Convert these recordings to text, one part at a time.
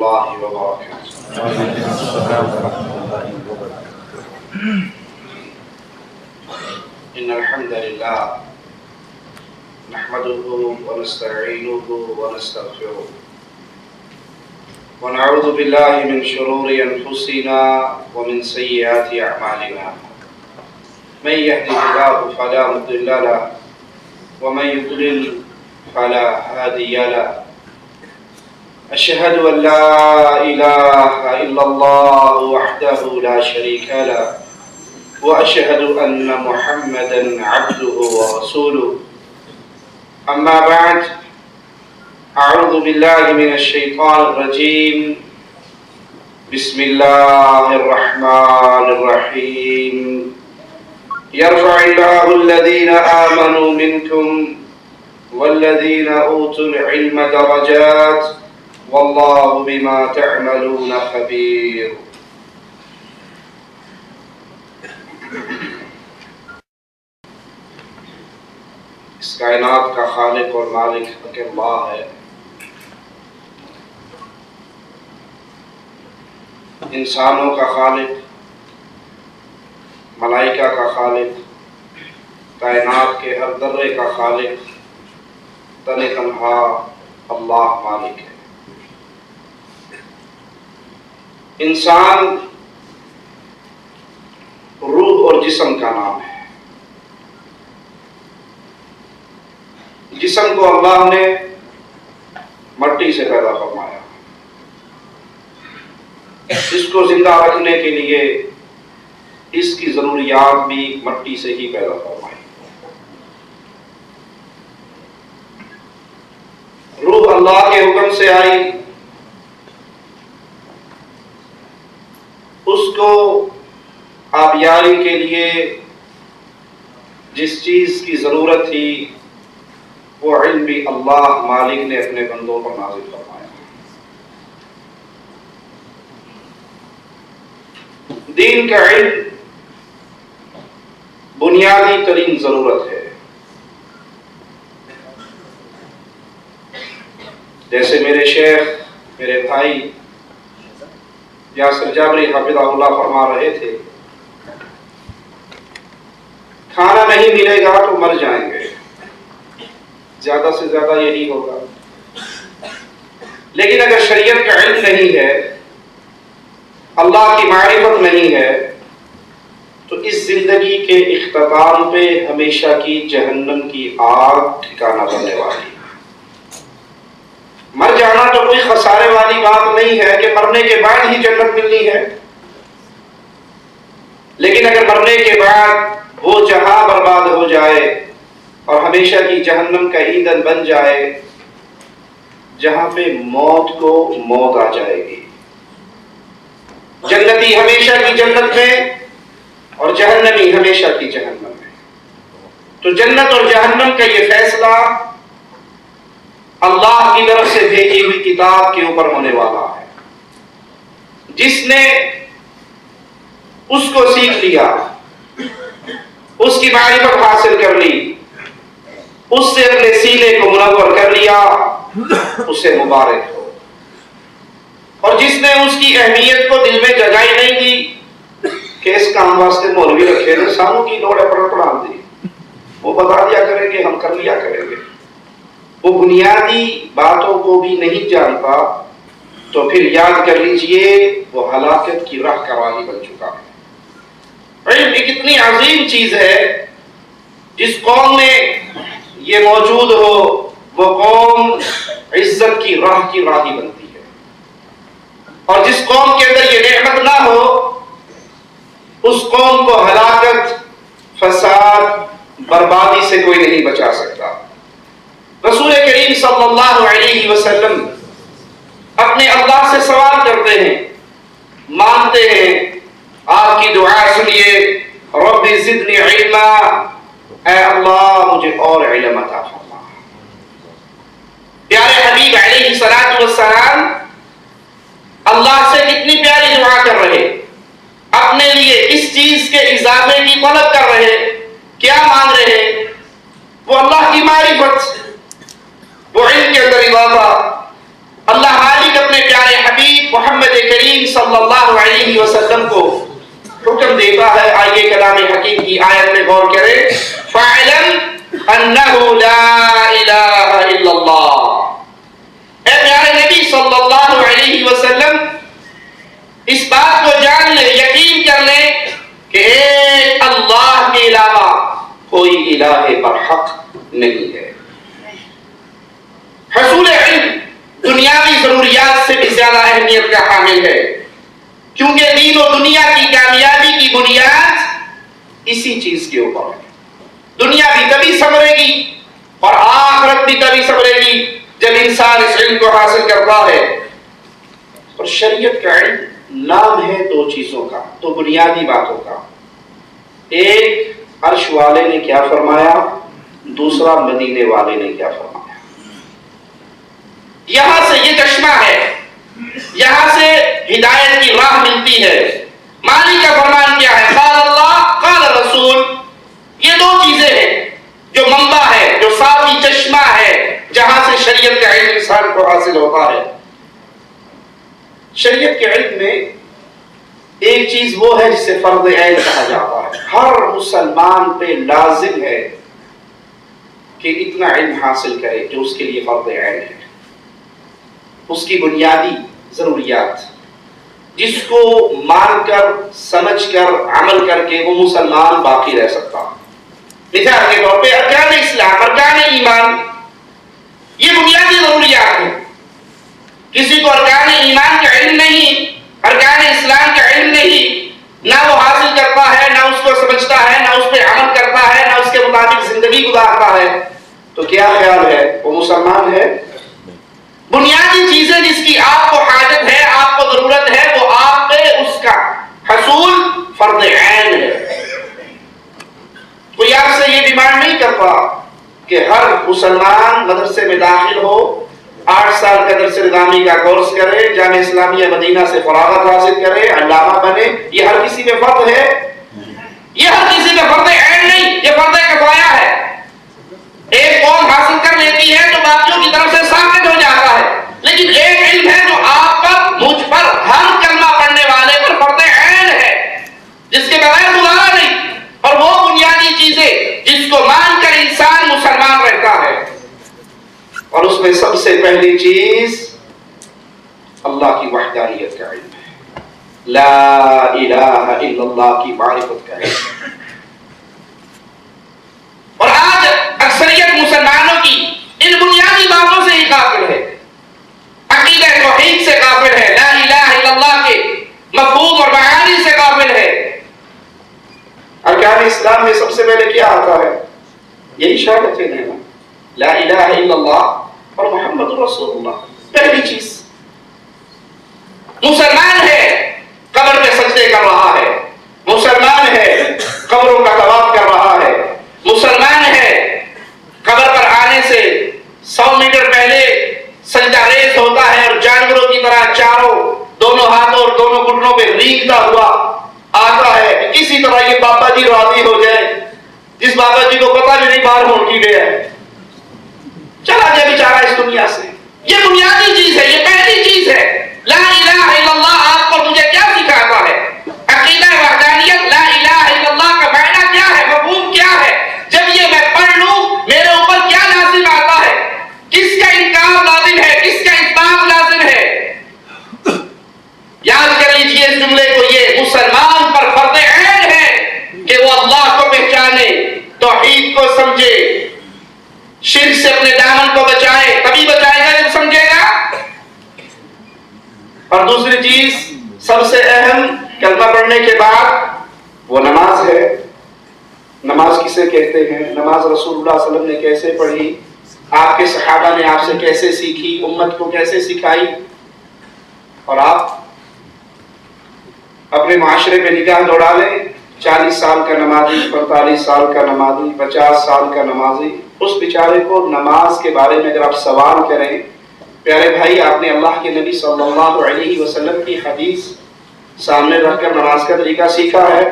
الله وبركاته. إن الحمد لله نحمده ونستعينه ونستغفره ونعوذ بالله من شرور أنفسنا ومن سيئات أعمالنا. من يهده الله فلا مضل له ومن يضلل فلا هادي له. أشهد أن لا إله إلا الله وحده لا شريك له وأشهد أن محمدا عبده ورسوله. أما بعد، أعوذ بالله من الشيطان الرجيم. بسم الله الرحمن الرحيم. يرفع الله الذين آمنوا منكم والذين أوتوا العلم درجات واللہ بما تعملون خبیر. اس کائنات کا خالق اور مالک حق اللہ ہے. انسانوں کا خالق، ملائکہ کا خالق، کائنات کے ہر ذرے کا خالق تن تنہا اللہ مالک ہے. انسان روح اور جسم کا نام ہے. جسم کو اللہ نے مٹی سے پیدا فرمایا. اس کو زندہ رکھنے کے لیے اس کی ضروریات بھی مٹی سے ہی پیدا فرمائی. روح اللہ کے حکم سے آئی. اس کو آبیاری کے لیے جس چیز کی ضرورت تھی وہ علم بھی اللہ مالک نے اپنے بندوں پر نازل فرمایا. دین کا علم بنیادی ترین ضرورت ہے. جیسے میرے شیخ، میرے بھائی یاسر جابری حفظہ اللہ فرما رہے تھے، کھانا نہیں ملے گا تو مر جائیں گے، زیادہ سے زیادہ یہی ہوگا. لیکن اگر شریعت کا علم نہیں ہے، اللہ کی معرفت نہیں ہے، تو اس زندگی کے اختتام پہ ہمیشہ کی جہنم کی آگ ٹھکانہ بننے والی. مر جانا تو کوئی خسارے والی بات نہیں ہے کہ مرنے کے بعد ہی جنت ملنی ہے. لیکن اگر مرنے کے بعد وہ جہاں برباد ہو جائے اور ہمیشہ کی جہنم کا ایندھن بن جائے، جہاں پہ موت کو موت آ جائے گی، جنتی ہمیشہ کی جنت میں اور جہنمی ہمیشہ کی جہنم میں، تو جنت اور جہنم کا یہ فیصلہ اللہ کی طرف سے بھیجی ہوئی کتاب کے اوپر ہونے والا ہے. جس نے اس کو سیکھ لیا، اس کی معرفت حاصل کر لی، اس سے اپنے سینے کو منور کر لیا، اسے مبارک ہو. اور جس نے اس کی اہمیت کو دل میں جگائی نہیں دی کہ اس کام واسطے مولوی رکھے نے، سانوں کی لوڑ ہے پڑھا دی، وہ بتا دیا کریں گے، ہم کر لیا کریں گے، وہ بنیادی باتوں کو بھی نہیں جانتا، تو پھر یاد کر لیجئے وہ ہلاکت کی راہ کا راہی بن چکا ہے. علم ایک اتنی عظیم چیز ہے، جس قوم میں یہ موجود ہو وہ قوم عزت کی راہ کی راہی بنتی ہے، اور جس قوم کے اندر یہ نعمت نہ ہو اس قوم کو ہلاکت، فساد، بربادی سے کوئی نہیں بچا سکتا. رسول کریم صلی اللہ علیہ وسلم اپنے اللہ سے سوال کرتے ہیں، مانتے ہیں. آپ کی دعا سنیے، رب زدنی علما، اے اللہ مجھے اور علم عطا فرما. پیارے حبیب علیہ الصلوۃ والسلام اللہ سے کتنی پیاری دعا کر رہے، اپنے لیے اس چیز کے اضافے کی طلب کر رہے. کیا مانگ رہے؟ وہ اللہ کی معرفت، وہ علم کے اندر اضافہ. اللہ مالک اپنے پیارے حبیب علیہ وسلم کو حکم دیتا ہے. آئیے کلام حکیم کی آیت میں غور کریں. فَاعْلَمْ أَنَّهُ لَا إِلَهَ إِلَّا اللَّهُ. اے پیارے نبی صلی اللہ علیہ وسلم اس بات کو جان لے، یقین کر لے کہ ایک اللہ کے علاوہ کوئی الہ برحق نہیں ہے. حصول علم دنیاوی ضروریات سے بھی زیادہ اہمیت کا حامل ہے، کیونکہ دین و دنیا کی کامیابی کی بنیاد اسی چیز کے اوپر ہے. دنیا بھی تبھی سنورے گی اور آخرت بھی تبھی سنورے گی جب انسان اس علم کو حاصل کرتا ہے. اور شریعت کا علم نام ہے دو چیزوں کا، دو بنیادی باتوں کا. ایک عرش والے نے کیا فرمایا، دوسرا مدینے والے نے کیا فرمایا. یہاں سے یہ چشمہ ہے، یہاں سے ہدایت کی راہ ملتی ہے. مالک کا فرمان کیا ہے؟ قال اللہ قال رسول. یہ دو چیزیں ہیں جو منبع ہے، جو صافی چشمہ ہے جہاں سے شریعت کا علم انسان کو حاصل ہوتا ہے. شریعت کے علم میں ایک چیز وہ ہے جسے فرض عین کہا جاتا ہے. ہر مسلمان پہ لازم ہے کہ اتنا علم حاصل کرے جو اس کے لیے فرض عین ہے. اس کی بنیادی ضروریات جس کو مان کر سمجھ کر عمل کر کے وہ مسلمان باقی رہ سکتا. مثال کے طور پہ ارکان اسلام، ارکان ایمان، یہ بنیادی ضروریات ہیں. کسی کو ارکان ایمان کا علم نہیں، ارکان اسلام کا علم نہیں، نہ وہ حاصل کرتا ہے، نہ اس کو سمجھتا ہے، نہ اس پہ عمل کرتا ہے، نہ اس کے مطابق زندگی گزارتا ہے، تو کیا خیال ہے وہ مسلمان ہے؟ بنیادی چیزیں جس کی آپ کو حاجت ہے، آپ کو ضرورت ہے، وہ آپ پہ اس کا حصول فرض عین ہے. کوئی آپ سے یہ ڈیمانڈ نہیں کرتا کہ ہر مسلمان مدرسے میں داخل ہو، 8 سال کا درس نظامی کا کورس کرے، جامعہ اسلامیہ مدینہ سے فراغت حاصل کرے، علامہ بنے. یہ ہر کسی میں فرض ہے؟ یہ ہر کسی میں فرض عین نہیں، یہ فرض کفایہ ہے. ایک قوم حاصل کر لیتی ہے تو باقیوں کی طرف سے ثابت ہو جاتا ہے. لیکن ایک علم ہے جو آپ پر، مجھ پر، ہر کلمہ پڑھنے والے پر فرض عین ہے، جس کے بغیر گزارا نہیں. اور وہ بنیادی چیزیں جس کو مان کر انسان مسلمان رہتا ہے. اور اس میں سب سے پہلی چیز اللہ کی وحدانیت کا علم ہے، لا الہ الا اللہ کی معرفت کا علم. اور آج اکثریت مسلمانوں کی ان بنیادی باتوں سے ہی غافل ہے، عقیدہ توحید سے غافل ہے، لا الہ الا اللہ کے مفہوم اور معانی سے غافل ہے. ارکان اسلام میں سب سے پہلے کیا آتا ہے؟ یہی شہادت ہے نا، لا الہ الا اللہ اور محمد رسول اللہ. پہلی چیز. مسلمان ہے قبر پہ سجدے کر رہا ہے، مسلمان ہے قبروں کا طواف کر رہا ہے، مسلمان ہے قبر پر آنے سے 100 میٹر پہلے سجدہ ریز ہوتا ہے اور جانوروں کی طرح چاروں دونوں ہاتھوں اور دونوں گھٹنوں پہ ریگتا ہوا آتا ہے کہ کسی طرح یہ بابا جی راضی ہو جائے، جس بابا جی کو پتہ بھی نہیں باہر ہون کی گیا ہے، چلا جائے بیچارہ اس دنیا سے. یہ بنیادی چیز ہے، یہ پہلی چیز ہے. لا الہ الا اللہ آپ کو مجھے کیا سکھاتا ہے؟ عقیدہ وحدانیت، لا الہ الا اللہ کا معنی کیا ہے، مفہوم کیا ہے؟ جب یہ میں پڑھ لوں میرے اوپر کیا لازم آتا ہے، کس کا انکار لازم ہے، کس کا اثبات لازم ہے. یاد کر لیجیے اس جملے کو، یہ مسلمان پر فرض عین ہے کہ وہ اللہ کو پہچانے، توحید کو سمجھے، شرک سے اپنے دامن کو بچائے. تبھی بچائے گا جب سمجھے گا. اور دوسری چیز سب سے اہم، کلمہ پڑھنے کے بعد وہ نماز ہے. نماز کسے کہتے ہیں؟ نماز رسول اللہ صلی اللہ علیہ وسلم نے کیسے پڑھی، آپ کے صحابہ نے آپ سے کیسے سیکھی، امت کو کیسے سکھائی. اور آپ اپنے معاشرے پہ نگاہ دوڑا لیں، 40 سال کا نمازی، 45 سال کا نمازی، 50 سال کا نمازی، اس بیچارے کو نماز کے بارے میں اگر آپ سوال کریں، پیارے بھائی آپ نے اللہ کے نبی صلی اللہ علیہ وسلم کی حدیث سامنے رکھ کر نماز کا طریقہ سیکھا ہے،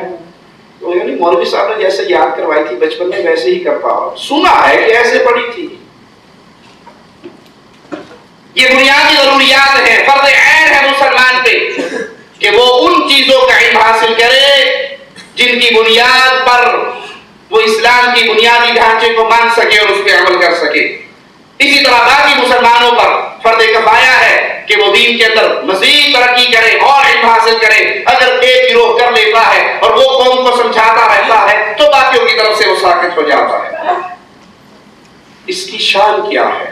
تو یعنی مولوی صاحب نے جیسے یاد کروائی تھی بچپن میں ویسے ہی کرتا ہو، سنا ہے کہ ایسے پڑھی تھی. یہ بنیادی ضروریات ہیں، فرض عین ہے مسلمان پہ کہ وہ ان چیزوں بنیاد پر وہ اسلام کی بنیادی ڈھانچے کو مان سکے اور اس پہ عمل کر سکے۔ اسی طرح باقی مسلمانوں پر فرض کفایہ ہے کہ وہ دین کے اندر مزید ترقی کرے اور علم حاصل کرے۔ اگر ایک گروہ کر لیتا ہے اور وہ قوم کو سمجھاتا رہتا ہے تو باقیوں کی طرف سے وہ ساکت ہو جاتا ہے۔ اس کی شان کیا ہے؟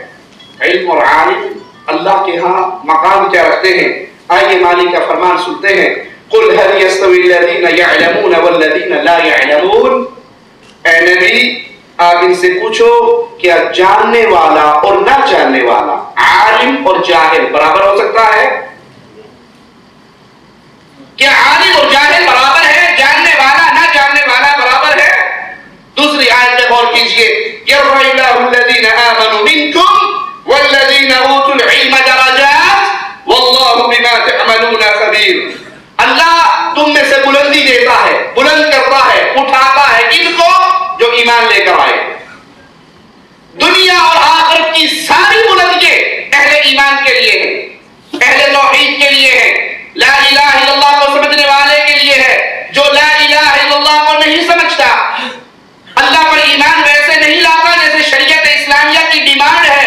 علم اور عالم اللہ کے ہاں مقام کیا رکھتے ہیں؟ آئیے مالک کا فرمان سنتے ہیں، قُلْ هَلْ يَسْتَوِي الَّذِينَ يَعْلَمُونَ وَالَّذِينَ لَا يَعْلَمُونَ۔ اے نبی آپ ان سے پوچھو کیا جاننے والا اور نہ جاننے والا، عالم اور جاہل برابر ہو سکتا ہے؟ کیا عالم اور جاہل برابر ہے؟ جاننے والا نہ جاننے والا برابر ہے؟ دوسری آیت میں غور کیجئے، يَرْفَعِ اللَّهُ الَّذِينَ آمَنُوا مِنْكُمْ وَالَّذِينَ أُوتُوا الْعِلْمَ دَرَجَاتٍ وَاللَّهُ بِمَا تَعْمَلُونَ خَبِيرٌ۔ اللہ تم میں سے بلندی دیتا ہے، بلند کرتا ہے، اٹھاتا ہے ان کو جو ایمان لے کر آئے۔ دنیا اور آخرت کی ساری بلندیاں اہل ایمان کے لیے ہیں، اہل توحید کے لیے ہیں، لا الہ الا اللہ کو سمجھنے والے کے لیے ہے۔ جو لا الہ الا اللہ کو نہیں سمجھتا، اللہ پر ایمان ویسے نہیں لاتا جیسے شریعت اسلامیہ کی ڈیمانڈ ہے،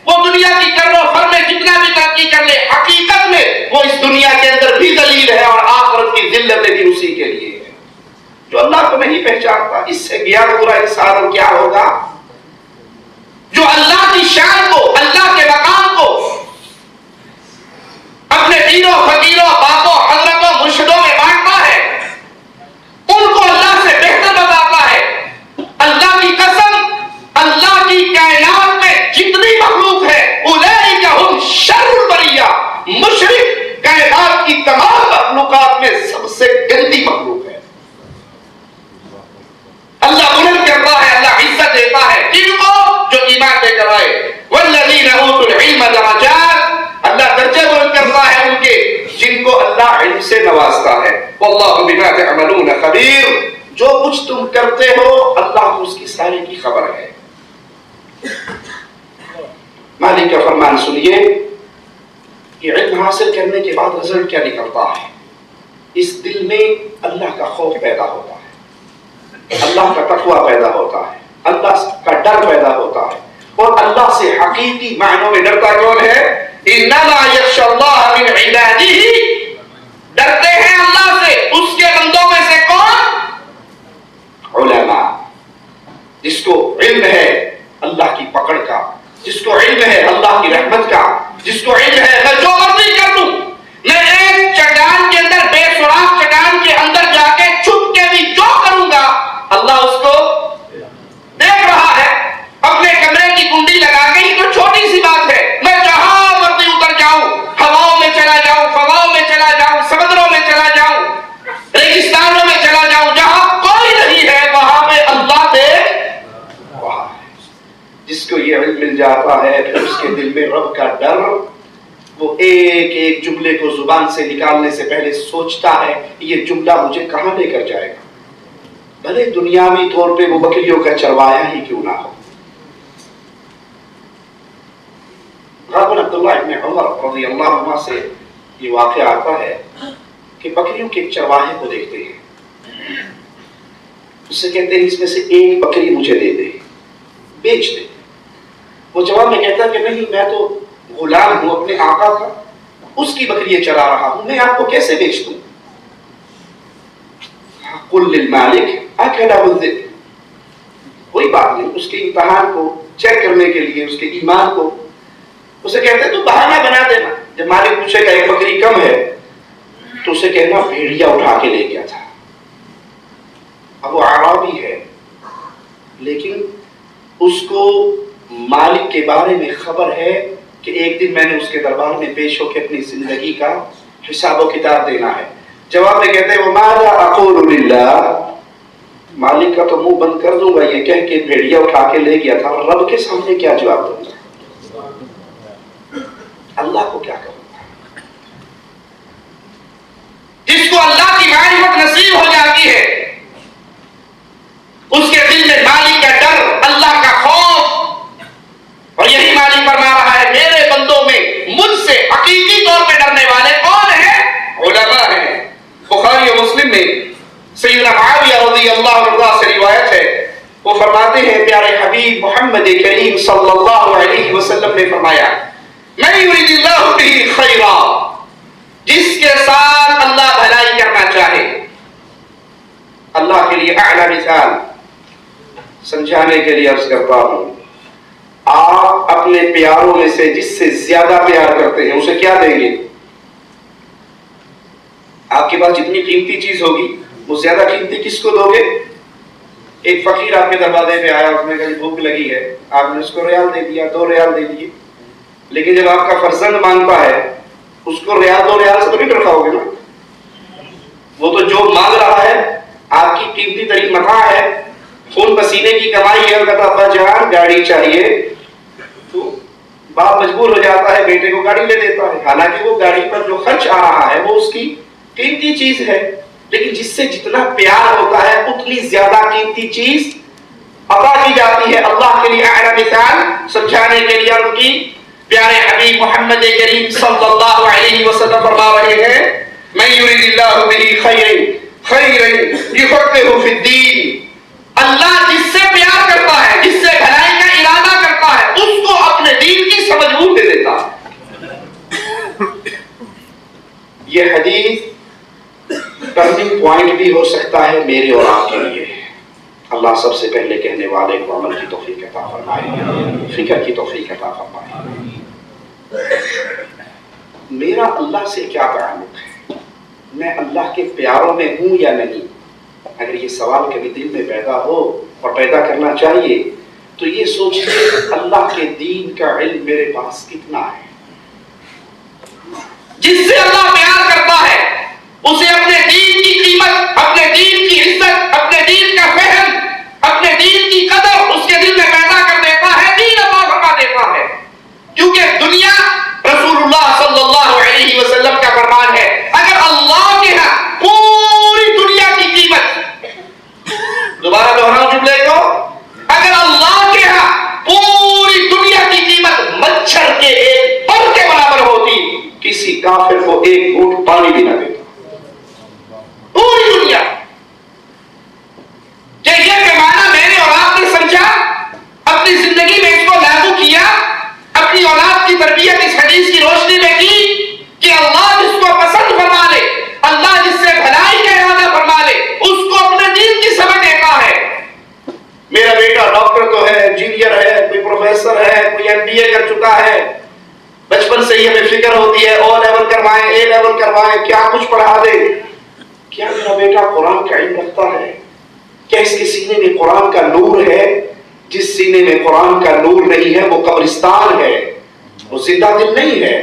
وہ دنیا کی کر و فر میں جتنا بھی ترقی کر لے، حقیقت میں وہ اس دنیا کے اندر بھی ذلیل ہے اور آخرت کی ذلت بھی اسی کے لیے ہے۔ جو اللہ کو نہیں پہچانتا، اس سے گیا پورا انسان کیا ہوگا؟ جو اللہ کی شان کو، اللہ کے مقام کو اپنے پیروں فقیروں باپوں حضرتوں مرشدوں میں بانٹتا ہے، ان کو اللہ سے بہتر بتاتا ہے۔ اللہ کی قسم، اللہ کی کائنات میں جتنی مخلوق ہے اولئک ہم شر البریہ، مشرک کائنات کی تمام مخلوقات میں سب سے گندی مخلوق ہے۔ اللہ بلند کرتا ہے، اللہ عزت دیتا ہے جن کو جو ایمان لے کر آئے۔ والذین اوتوا العلم درجات، اللہ درجے بلند کرتا ہے ان کے جن کو اللہ علم سے نوازتا ہے۔ واللہ بما تعملون خبیر، جو کچھ تم کرتے ہو اللہ کو اس کی ساری کی خبر ہے۔ مالک کا فرمان سنیے کہ علم حاصل کرنے کے بعد رزلٹ کیا نکلتا ہے؟ اس دل میں اللہ کا خوف پیدا ہوتا ہے، اللہ کا تقوی پیدا ہوتا ہے، اللہ کا ڈر پیدا ہوتا ہے، اور اللہ سے حقیقی معنوں میں ڈرتا کون ہے؟ انما یخشی اللہ من عبادہ، ڈرتے ہیں اللہ سے اس کے بندوں میں سے کون؟ علماء، جس کو علم ہے اللہ کی پکڑ کا، جس کو علم ہے اللہ کی رحمت کا، جس کو علم ہے میں جو مرضی کر لوں، میں ایک چٹان کے اندر بے سراغ چٹان کے اندر جا کے چھپ کے بھی جو کروں گا اللہ اس کو دیکھ رہا ہے۔ اپنے کمرے کی کنڈی لگا گئی تو چھوٹی سی بات ہے، میں جہاں مرضی اتر جاؤں، ہواؤں میں چلا جاؤں، فضاؤں میں چلا جاؤں، سمندروں میں چلا جاؤں، ریگستانوں میں چلا جاؤں، جہاں کوئی نہیں ہے وہاں پہ اللہ دیکھ رہا ہے۔ جس کو یہ علم مل جاتا ہے پھر اس کے دل میں رب کا ڈر، وہ ایک ایک جملے کو زبان سے نکالنے سے پہلے سوچتا ہے یہ جملہ مجھے کہاں لے کر جائے گا، بھلے دنیاوی طور پہ وہ بکریوں کا چروایا ہی کیوں نہ ہو۔ غالباً عبداللہ ابن عمر رضی اللہ عنہ سے یہ واقعہ آتا ہے کہ بکریوں کے ایک چرواہے کو دیکھتے ہیں، اس سے کہتے ہیں اس میں سے ایک بکری مجھے دے دے، بیچ دے۔ وہ جواب میں کہتا کہ نہیں، میں تو غلام ہوں اپنے آقا کا، اس کی بکریاں چرا رہا ہوں، میں آپ کو کیسے بیچ دوں؟ قل للمالک اکلہ الذئب، کوئی بات نہیں، اس کے امتحان کو چیک کرنے کے لیے، اس کے ایمان کو اسے کہتے ہیں تو بہانہ بنا دینا، جب مالک پوچھے گا ایک بکری کم ہے تو اسے کہنا بھیڑیا اٹھا کے لے گیا تھا۔ اب وہ عربی ہے لیکن اس کو مالک کے بارے میں خبر ہے کہ ایک دن میں نے اس کے دربار میں پیش ہو کے اپنی زندگی کا حساب و کتاب دینا ہے۔ جواب میں کہتے ہیں وَمَاذَا أَقُولُ لِلَّهِ، مالک کا تو منہ بند کر دوں گا یہ کہہ کے بھیڑیا اٹھا کے لے گیا تھا، رب کے سامنے کیا جواب دوں گا، اللہ کو کیا کروں گا؟ جس کو اللہ کی معرفت نصیب ہو جاتی ہے اس کے دل میں مالک کا ڈر، اللہ کا خوف، اور یہی مالک فرما رہا ہے میرے بندوں میں مجھ سے حقیقی طور پہ ڈرنے والے کون ہیں؟ علماء ہیں۔ بخاری و مسلم میں سیدنا معاویہ رضی فرماتے ہیں پیارے حبیب محمد کریم صلی اللہ علیہ وسلم نے فرمایا من یرید اللہ بہ خیرا، جس کے ساتھ اللہ بھلائی کرنا چاہے. اللہ کے لیے اعلی مثال سمجھانے کے لیے عرض کرتا ہوں، آپ اپنے پیاروں میں سے جس سے زیادہ پیار کرتے ہیں اسے کیا دیں گے؟ آپ کے پاس جتنی قیمتی چیز ہوگی وہ زیادہ قیمتی کس کو دو گے؟ ایک فقیر آپ کے دروازے پہ آیا، اس نے کہا بھوک لگی ہے، آپ نے اس کو ریال دے دیا، 2 ریال دے دیے. لیکن جب آپ کا فرزند مانگتا ہے اس کو ریال 2 ریال سے تو نہیں رکھاؤ گے نا. وہ تو جو مانگ رہا ہے آپ کی قیمتی ترین متاع ہے، خون پسینے کی کمائی ہے، کہتا ابا جان گاڑی چاہیے، تو باپ مجبور ہو جاتا ہے بیٹے کو گاڑی لے دیتا ہے، حالانکہ وہ گاڑی پر جو خرچ آ رہا ہے وہ اس کی قیمتی چیز ہے. لیکن جس سے جتنا پیار ہوتا ہے اتنی زیادہ قیمتی چیز عطا کی جاتی ہے. اللہ کے لیے اعلی مثال سمجھانے کے لیے ان کی پیارے حبیب محمد کریم صلی اللہ علیہ وسلم فرما رہے ہیں من یرید اللہ بہ خیرا یفقہہ فی الدین. اللہ جس سے پیار کرتا ہے، جس سے بھلائی کا ارادہ کرتا ہے، اس کو اپنے دین کی سمجھ وہ دے دیتا ہے. یہ حدیث ٹرننگ پوائنٹ بھی ہو سکتا ہے میرے اور آپ کے لیے. اللہ سب سے پہلے کہنے والے کو عمل کی توفیق عطا فرمائے، فکر کی توفیق عطا فرمائے. میرا اللہ سے کیا تعلق ہے؟ میں اللہ کے پیاروں میں ہوں یا نہیں؟ اگر یہ سوال کبھی دل میں پیدا ہو اور پیدا کرنا چاہیے تو یہ سوچیے اللہ کے دین کا علم میرے پاس کتنا ہے. جس سے اللہ پیار کرتا ہے اسے اپنے دین کی قیمت، اپنے دین کی عزت، اپنے دین کا فہم، اپنے دین کی قدر اس کے دل میں پیدا کر دیتا ہے، دین عطا فرما دیتا ہے. کیونکہ دنیا، رسول اللہ صلی اللہ علیہ وسلم کا فرمان ہے، اگر اللہ کے ہاں پوری دنیا کی قیمت، دوبارہ دہراؤں جملے کو، اگر اللہ کے ہاں پوری دنیا کی قیمت مچھر کے ایک پر کے برابر ہوتی، کسی کافر کو ایک گھونٹ پانی بھی نہ دیتا. پوری دنیا. کہ یہ پیمانہ میں نے اور آپ نے سمجھا، اپنی زندگی میں اس کو لاگو کیا، اپنی اولاد کی تربیت اس حدیث کی روشنی میں کی کہ اللہ جس کو پسند فرما لے، اللہ جس سے بھلائی کا ارادہ فرما لے، اس کو اپنے دین کی سمجھ دیتا ہے. میرا بیٹا ڈاکٹر تو ہے، انجینئر ہے، کوئی پروفیسر ہے، کوئی MBA کر چکا ہے، بچپن سے ہی ہمیں فکر ہوتی ہے O لیول کروائیں، A لیول کروائیں، کیا کچھ پڑھا دے. کیا میرا بیٹا قرآن کا علم رکھتا ہے؟ کیا اس کے سینے میں قرآن کا نور ہے؟ جس سینے میں قرآن کا نور نہیں ہے وہ قبرستان ہے، وہ زندہ دل نہیں ہے،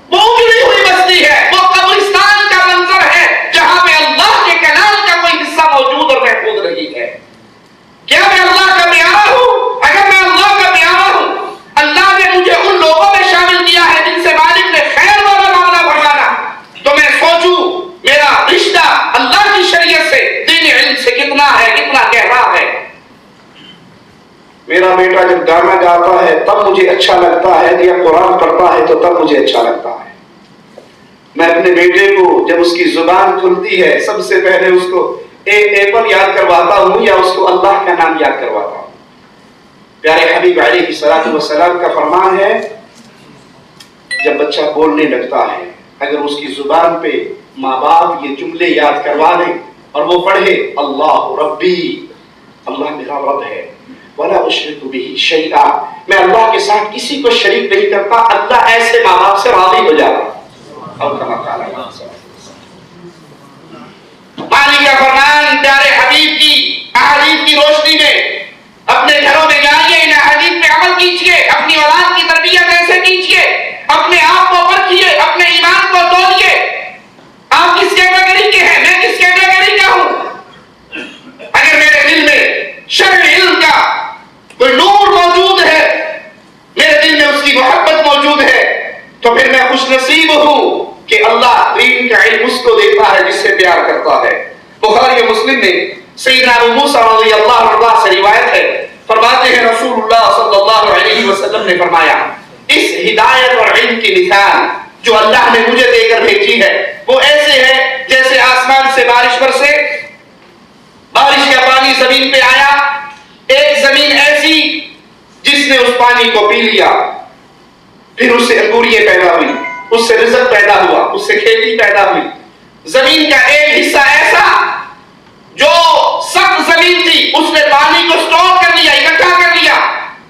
وہ اجڑی ہوئی بستی ہے، وہ قبرستان کا منظر ہے جہاں پہ اللہ کے کلام کا کوئی حصہ موجود اور محفوظ نہیں ہے. کیا میں اللہ کا پیارا ہوں؟ اگر میں اللہ کا پیارا ہوں، اللہ نے مجھے ان لوگوں میں شامل کیا ہے جن سے مالک نے خیر والا معاملہ فرمانا، تو میں سوچوں میرا رشتہ اللہ کی شریعت سے، دین علم سے کتنا ہے، کتنا گہرا ہے. میرا بیٹا جب گانا گاتا ہے تب مجھے اچھا لگتا ہے، یا قرآن پڑھتا ہے تو تب مجھے اچھا لگتا ہے. میں اپنے بیٹے کو جب اس کی زبان کھلتی ہے سب سے پہلے اس کو ایپل یاد کرواتا ہوں یا اس کو اللہ کا نام یاد کرواتا ہوں. پیارے حبیب علیہ الصلوۃ والسلام کا فرمان ہے جب بچہ بولنے لگتا ہے اگر اس کی زبان پہ ماں باپ یہ جملے یاد کروا دیں اور وہ پڑھے اللہ ربی، اللہ میرا رب ہے، ولا اشرک بہ شیئا، میں اللہ کے ساتھ کسی کو شریک نہیں کرتا، اللہ ایسے ماں باپ سے راضی ہو جاتا. اور کما قال مالک کا فرمان پیارے حبیب کی احادیث کی روشنی میں اپنے گھروں میں جائیے، ان احادیث پہ عمل کیجیے، اپنی اولاد کی تربیت ایسے کیجیے، اپنے آپ کو پرکھیے، اپنے ایمان کو تولیے. آپ کس کیٹیگری کے ہیں، میں کس کیٹیگری کا ہوں؟ اگر میرے دل میں شرع علم کا کوئی نور موجود ہے، میرے دل میں اس کی محبت موجود ہے، تو پھر میں خوش نصیب ہوں کہ اللہ دین کا علم اس کو دیتا ہے جس سے پیار کرتا ہے. بخاری و مسلم میں سیدنا ابو موسیٰ رضی اللہ عنہ سے روایت ہے، فرماتے ہیں رسول اللہ صلی اللہ علیہ وسلم نے فرمایا اس ہدایت اور علم کی مثال جو اللہ نے مجھے دے کر بھیجی ہے وہ ایسے ہے جیسے آسمان سے بارش برسے، بارش کا پانی زمین پہ آیا، ایک زمین نے اس پانی کو پی لیا، پھر اس سے انگوریاں پیدا ہوئی، اس سے رزق پیدا ہوا، اس سے کھیتی پیدا ہوئی۔ زمین کا ایک حصہ ایسا جو سخت زمین تھی، اس نے پانی کو سٹور کر لیا، اکٹھا کر لیا،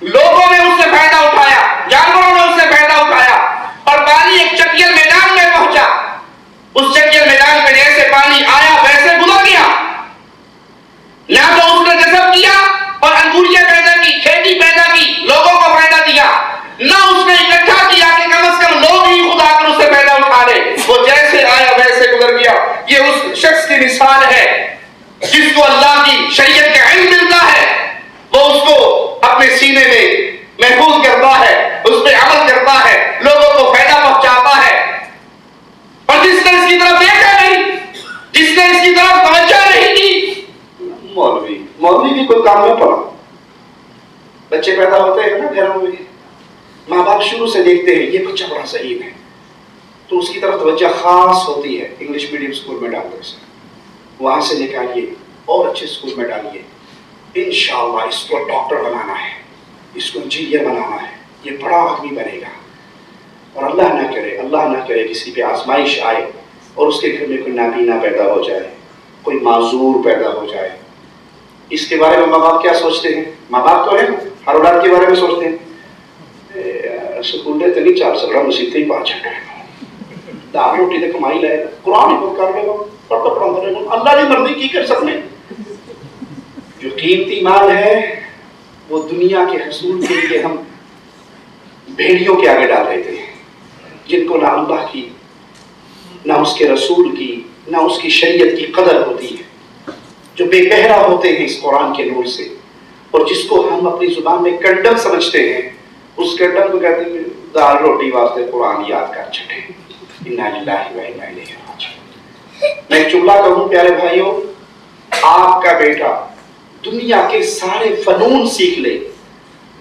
لوگوں نے اس سے فائدہ اٹھایا، جانوروں نے اس سے فائدہ اٹھایا، اور پانی ایک چٹیل میدان میں پہنچا۔ اس چٹیل میدان میں جیسے پانی آیا ویسے گزر گیا، نہ تو اس نے جذب کیا اور انگوریاں پیدا کی، کھیتی پیدا کی، لوگوں کو فائدہ دیا، نہ اس نے اکٹھا کیا کہ کم از کم لوگ ہی خدا کر اس سے فائدہ اٹھا لے۔ وہ جیسے آیا ویسے گزر گیا۔ یہ اس شخص کی مثال ہے جس کو اللہ کی شریعت کا علم ملتا ہے، وہ اس کو اپنے سینے میں محفوظ کرتا ہے، اس پہ عمل کرتا ہے، لوگوں کو فائدہ پہنچاتا ہے۔ اور جس نے اس کی طرف دیکھا نہیں، جس نے اس کی طرف توجہ نہیں کی، مولوی بھی کوئی کام نہ پڑا۔ بچے پیدا ہوتے ہیں نا گھروں میں، ماں باپ شروع سے دیکھتے ہیں یہ بچہ بڑا صحیح ہے، تو اس کی طرف توجہ خاص ہوتی ہے۔ انگلش میڈیم اسکول میں ڈالتے ہیں، وہاں سے نکالیے اور اچھے اسکول میں ڈالیے، انشاءاللہ اس کو ڈاکٹر بنانا ہے، اس کو انجینئر بنانا ہے، یہ بڑا آدمی بنے گا۔ اور اللہ نہ کرے کسی پہ آزمائش آئے اور اس کے گھر میں کوئی نابینا پیدا ہو جائے، کوئی معذور پیدا ہو جائے۔ اس کے بارے میں ماں باپ کیا سوچتے ہیں؟ ماں باپ تو ہے ہر اولاد کے بارے میں سوچتے ہیں، سکول تو نہیں چار سکڑا مسیطے ہی پانچ ہے، دال روٹی دے کمائی لائے گا، قرآن ہی کر لے گا، پڑھتا پڑھا رہے گا، اللہ کی مرضی کی کر سکتے۔ جو قیمتی مال ہے وہ دنیا کے حصول کے لیے ہم بھیڑیوں کے آگے ڈال دیتے ہیں، جن کو نہ اللہ کی، نہ اس کے رسول کی، نہ اس کی شریعت کی قدر ہوتی ہے، جو بے پہرا ہوتے ہیں اس قرآن کے نور سے، اور جس کو ہم اپنی زبان میں کنڈم سمجھتے ہیں، اس کنڈم کو کہتے ہیں دال روٹی واسطے قرآن یاد کر چھٹے۔ انا للہ و انا الیہ راجعون۔ میں ایک جملہ کہوں پیارے بھائیوں، آپ کا بیٹا دنیا کے سارے فنون سیکھ لے،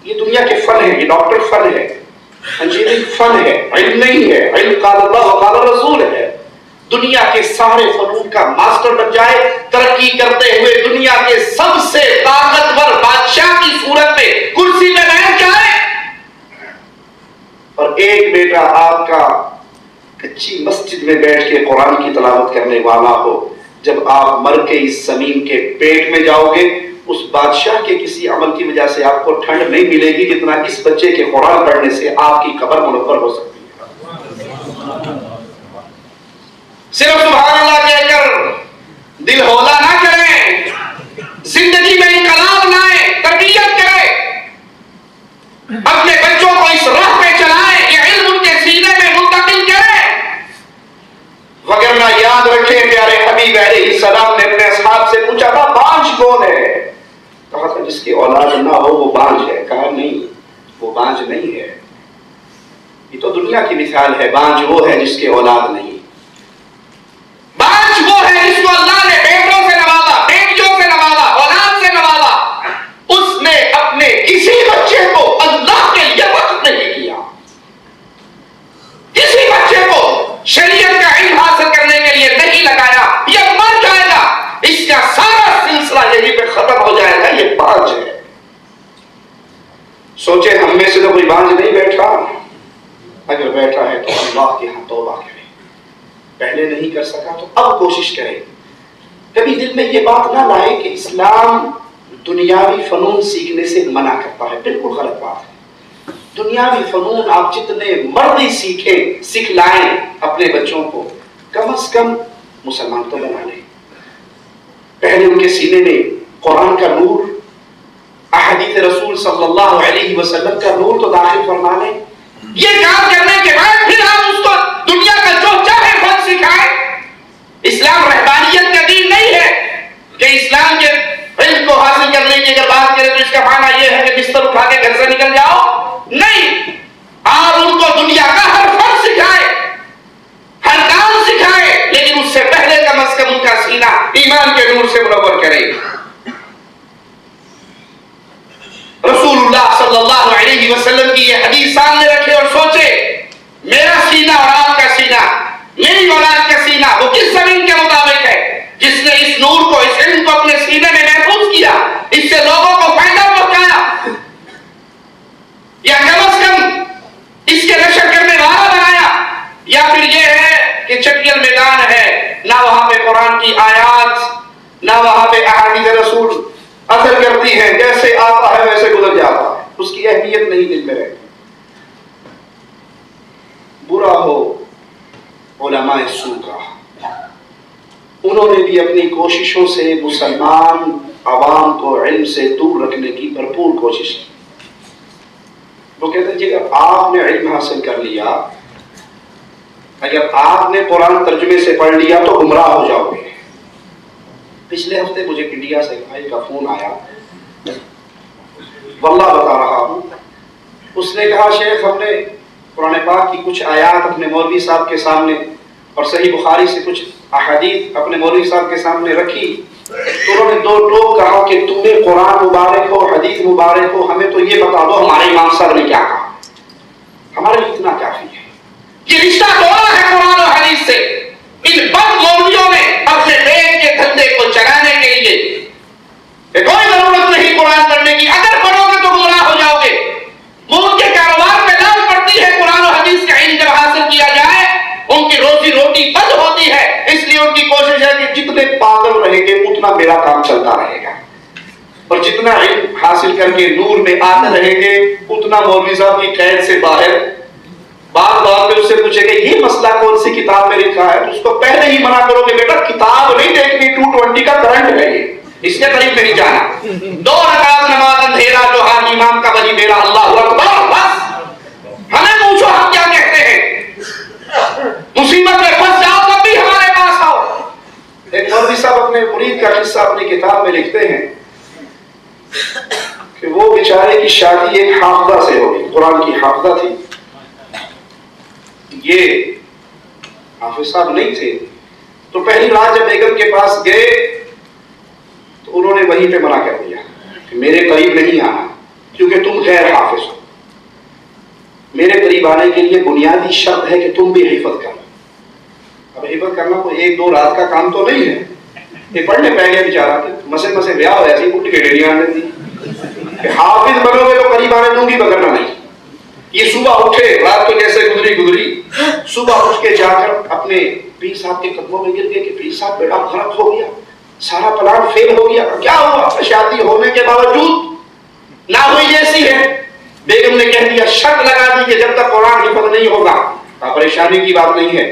یہ دنیا کے فن ہے، یہ ڈاکٹر فن ہے، انجینئرنگ فن ہے، علم نہیں ہے، علم قال اللہ و قال رسول ہے۔ دنیا کے سارے فنون کا ماسٹر بن جائے، ترقی کرتے ہوئے دنیا کے سب سے طاقتور بادشاہ کی صورت میں کرسی پہ بیٹھ جائے، اور ایک بیٹا آپ کا کچی مسجد میں بیٹھ کے قرآن کی تلاوت کرنے والا ہو، جب آپ مر کے اس زمین کے پیٹ میں جاؤ گے، اس بادشاہ کے کسی عمل کی وجہ سے آپ کو ٹھنڈ نہیں ملے گی جتنا اس بچے کے قرآن پڑھنے سے آپ کی قبر منور ہو سکتی ہے۔ صرف سبحان اللہ کہہ کر دل ہولا نہ کریں، زندگی میں انقلاب لائیں، تربیت کریں، اپنے بچوں کو اس راہ پہ چلائیں، یہ علم ان کے سینے میں منتقل کریں۔ وگرنہ یاد رکھیں پیارے حبیب علیہ السلام نے اپنے اصحاب سے پوچھا تھا بانجھ کون ہے؟ کہا تھا جس کی اولاد نہ ہو وہ بانجھ ہے۔ کہا نہیں، وہ بانجھ نہیں ہے، یہ تو دنیا کی مثال ہے، بانجھ وہ ہے جس کی اولاد نہیں۔ بانجھ وہ ہے جس کو اللہ نے بیٹوں سے نوازا، بیٹیوں سے نوازا، اولاد سے نوازا، اس نے اپنے کسی بچے کو اللہ کے لیے وقت نہیں کیا، کسی بچے کو شریعت کا علم حاصل کرنے کے لیے نہیں لگایا، یہ مر جائے گا، اس کا سارا سلسلہ یہیں پہ ختم ہو جائے گا، یہ بانجھ ہے۔ سوچے ہم میں سے تو کوئی بانجھ نہیں بیٹھا، اگر بیٹھا ہے تو اللہ کے ہاں توبہ کرے، پہلے نہیں کر سکا تو اب کوشش کرے۔ کبھی دل میں یہ بات نہ لائے کہ اسلام دنیاوی فنون سیکھنے سے منع کرتا ہے، بالکل غلط بات ہے۔ دنیاوی فنون آپ جتنے مرضی سیکھیں، سکھلائیں اپنے بچوں کو، کم از کم مسلمان تو بنا لیں۔ پہلے ان کے سینے میں قرآن کا نور، احادیث رسول صلی اللہ علیہ وسلم کا نور تو داخل فرما لیں۔ یہ کام کرنے کے بعد پھر آپ اس کو دنیا کا جو چاہے فن سکھائیں۔ اسلام رہبانیت کا دین نہیں ہے کہ اسلام کے علم کو حاصل کرنے کی اگر بات کریں تو اس کا معنی یہ ہے کہ بستر اٹھا کے گھر سے نکل جاؤ، نہیں، آپ ان کو دنیا کا ہر فن سکھائے، ہر کام سکھائے، لیکن اس سے پہلے کم از کم ان کا سینہ ایمان کے نور سے منور کرے۔ رسول اللہ صلی اللہ علیہ وسلم کی یہ حدیث سامنے رکھے اور سوچے میرا سینہ اور آپ کا سینہ، میری اولاد کا سینہ وہ کس زمین کے مطابق ہے جس نے اس نور کو، اس علم کو اپنے سینے میں محفوظ کیا، اس سے لوگوں کو فائدہ پہنچایا۔ نہ وہاں پہ قرآن کی آیات، نہ وہاں پہ احادیث رسول اثر کرتی ہیں، جیسے آتا ہے ویسے گزر جاتا ہے، اس کی اہمیت نہیں دل میں رہتی۔ برا ہو علماء سو کا، انہوں نے بھی اپنی کوششوں سے مسلمان عوام کو علم سے دور رکھنے کی بھرپور کوشش کی۔ وہ کہتے ہیں جی اگر آپ نے علم حاصل کر لیا، اگر آپ نے قرآن ترجمے سے پڑھ لیا تو گمراہ ہو جاؤ گے۔ پچھلے ہفتے مجھے انڈیا سے بھائی کا فون آیا، واللہ بتا رہا ہوں، اس نے کہا شیخ ہم نے قرآن پاک کی کچھ آیات اپنے مولوی صاحب کے سامنے اور صحیح بخاری سے کچھ احادیث اپنے مولوی صاحب کے سامنے رکھی، تو انہوں نے دو ٹوک کہا کہ تمہیں قرآن مبارک ہو، حدیث مبارک ہو، ہمیں تو یہ بتا دو ہمارے امام صاحب نے کیا کہا، ہمارے لیے اتنا کافی ہے۔ یہ رشتہ توڑا ہے قرآن اور حدیث سے ان بد مولویوں نے اپنے پیٹ کے دھندے کو چلانے کے لیے۔ کوئی ضرورت نہیں قرآن پڑھنے کی، اگر پڑھو گے تو گمراہ ہو جاؤ گے۔ وہ ان کے کاروبار میں لاگ پڑتی ہے، قرآن اور حدیث کا علم جب حاصل کیا جائے ان کی روزی روٹی بند ہوتی ہے، اس لیے ان کی کوشش ہے کہ جتنے پاگل رہیں گے اتنا میرا کام چلتا رہے گا، اور جتنا علم حاصل کر کے نور میں آتے رہیں گے اتنا مولوی صاحب کی قید سے باہر۔ بات بات میں اس سے پوچھے گا یہ مسئلہ کون سی کتاب میں لکھا ہے، تو اس کو پہلے ہی منع کرو کہ بیٹا کتاب نہیں دیکھنی، 220 کا کرنٹ ہے یہ، اس کے قریب نہیں جانا۔ 2 رکعت نماز اندھیرا جو حاجی امام کا ولی میرا اللہ اکبر، بس ہمیں پوچھو ہم کیا کہتے ہیں، مصیبت میں پھنس جاؤ تب بھی ہمارے پاس آؤ۔ ایک مولوی صاحب اپنے مرید کا قصہ اپنی کتاب میں لکھتے ہیں کہ وہ بیچارے کی شادی ایک حافظہ سے ہوگی، قرآن کی حافظہ تھی، یہ حافظ صاحب نہیں تھے، تو پہلی رات جب بیگم کے پاس گئے تو انہوں نے وہیں پہ منع کر دیا کہ میرے قریب نہیں آنا کیونکہ تم غیر حافظ ہو، میرے قریب آنے کے لیے بنیادی شرط ہے کہ تم بھی حفظ کرو۔ اب حفظ کرنا کوئی 1-2 رات کا کام تو نہیں ہے، یہ پڑھنے پہ گیا بیچارہ کہ مسے بیاہ ہو ایسی اٹھ کے ڈیڑھی آنے دی کہ حافظ بنو گے تو قریب آنے دوں گی بگرنا نہیں۔ یہ صبح اٹھے، رات کو جیسے گزری، صبح اٹھ کے جا کر اپنے پیر صاحب کے قدموں میں گر گئے کہ پیر صاحب بیٹا غلط ہو گیا، سارا پلان فیل ہو گیا، کیا ہوا؟ شادی ہونے کے باوجود نہ ہوئی جیسی ہے۔ بیگم نے کہہ دیا، شرط لگا دی کہ جب تک قرآن حفظ نہیں ہوگا، پریشانی کی بات نہیں ہے،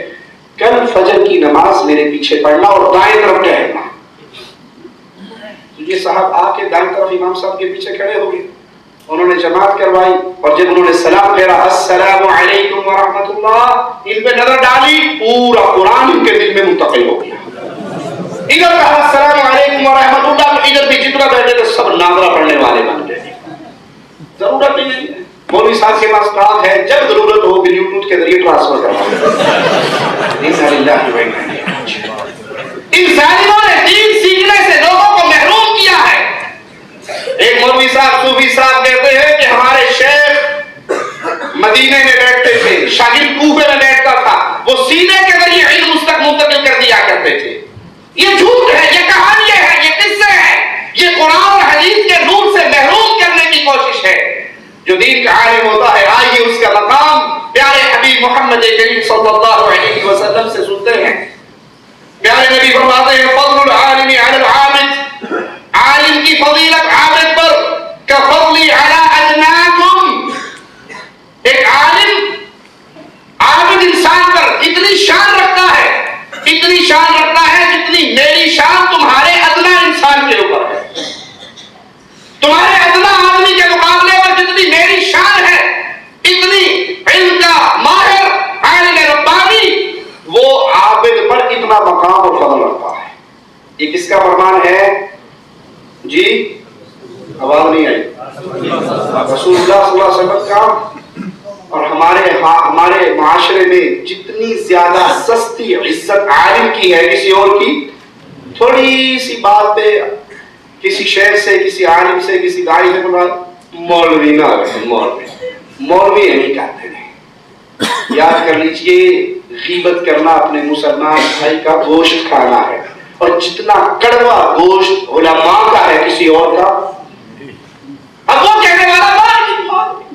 کل فجر کی نماز میرے پیچھے پڑھنا اور دائیں طرف ٹہرنا۔ یہ صاحب آ کے دائیں طرف امام صاحب کے پیچھے کھڑے ہو گئے، انہوں نے جماعت کروائی، اور جب انہوں نے سلام پھیرا السلام علیکم ورحمۃ اللہ، ان پہ نظر ڈالی، پورا قرآن ان کے دل میں منتقل ہو گیا۔ ادھر کہا السلام علیکم ورحمۃ اللہ، تو ادھر بھی جتنا بیٹھے تھے سب ناظرہ پڑھنے والے بن گئے۔ ضرورت ہی نہیں ہے، مولوی صاحب کے پاس کام ہے، جب ضرورت ہو بلوٹوتھ کے ذریعے ٹرانسفر کروا۔ ان ظالموں نے دین سیکھنے سے لوگوں کو محروم کیا ہے۔ ایک مولوی صاحب صوفی صاحب کہتے ہیں کہ ہمارے شیخ مدینے میں بیٹھتے تھے، شاگرد کوفے میں بیٹھتا تھا، وہ سینے کے ذریعے علم اس تک منتقل کر دیا کرتے تھے۔ یہ جھوٹ ہے، یہ کہانیاں ہیں، یہ قصے ہیں، یہ قرآن اور حدیث کے نور سے محروم کرنے کی کوشش ہے۔ جو دین کا عالم ہوتا ہے، آئیے اس کا مقام پیارے حبیب محمد کریم صلی اللہ علیہ وسلم سے سنتے ہیں۔ پیارے نبی فرماتے ہیں فضل العالم علی العابد، عالم کی فضیلت عابد پر کفضلی علی ادناکم، ایک عالم عابد انسان پر اتنی شان رکھتا ہے، اتنی شان رکھتا ہے جتنی میری شان تمہارے ادنا انسان کے اوپر ہے۔ تمہارے ادنا آدمی کے مقابلے پر جتنی میری شان ہے، اتنی علم کا ماہر عالم ربانی وہ عابد پر اتنا مقام اور فضل رکھتا ہے۔ یہ کس کا فرمان ہے جی؟ آواز نہیں آئی؟ رسول اللہ صلی اللہ علیہ وسلم کا۔ اور ہمارے معاشرے میں جتنی زیادہ سستی عزت عالم کی ہے کسی اور کی، تھوڑی سی بات پہ کسی شیخ سے، کسی عالم سے، کسی داعی سے بولا مولوی نہ رہے، مولوی نہیں کہتے ہیں۔ یاد کر لیجئے، غیبت کرنا اپنے مسلمان بھائی کا گوشت کھانا ہے، اور جتنا کڑوا گوشت علماء کا ہے کسی اور کا۔ اب وہ کہنے والا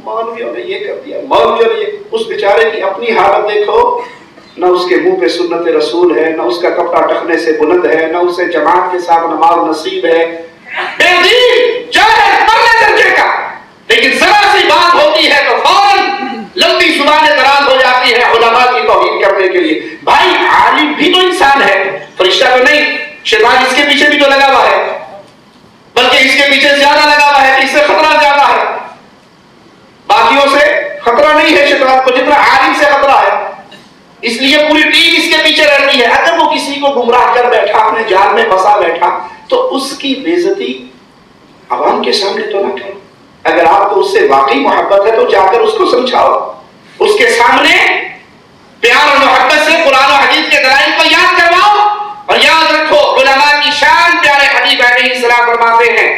مولویوں نے یہ کر دیا، مولویوں نے یہ، اس بیچارے کی اپنی حالت دیکھو، نہ اس کے منہ پہ سنت رسول ہے، نہ اس کا کپڑا ٹخنے سے بلند ہے، نہ اسے جماعت کے ساتھ نماز نصیب ہے، بے دین جاہل پرلے درجے کا، لیکن ذرا سی بات ہوتی ہے تو فوراً لمبی زبانیں دراز ہو جاتی ہے علماء کی توہین کرنے کے لیے۔ بھائی عالم بھی تو انسان ہے، فرشتہ تو نہیں، شیطان اس کے پیچھے بھی تو لگا ہوا ہے، بلکہ اس کے پیچھے زیادہ لگا ہوا ہے کہ اس سے خطرہ زیادہ ہے، باقیوں سے خطرہ نہیں ہے شیطان کو جتنا عالم سے خطرہ ہے، اس لیے پوری ٹیم اس کے پیچھے رہتی ہے۔ اگر وہ کسی کو گمراہ کر بیٹھا، اپنے جال میں پھنسا بیٹھا، تو اس کی بے عزتی عوام کے سامنے تو نہ کرو۔ اگر آپ کو اس سے واقعی محبت ہے تو جا کر اس کو سمجھاؤ، اس کے سامنے پیار اور محبت سے قرآن و حدیث کے دلائل کو یاد کرواؤ، اور یاد رکھو علماء کی شان پیارے حبیب علیہ السلام فرماتے ہیں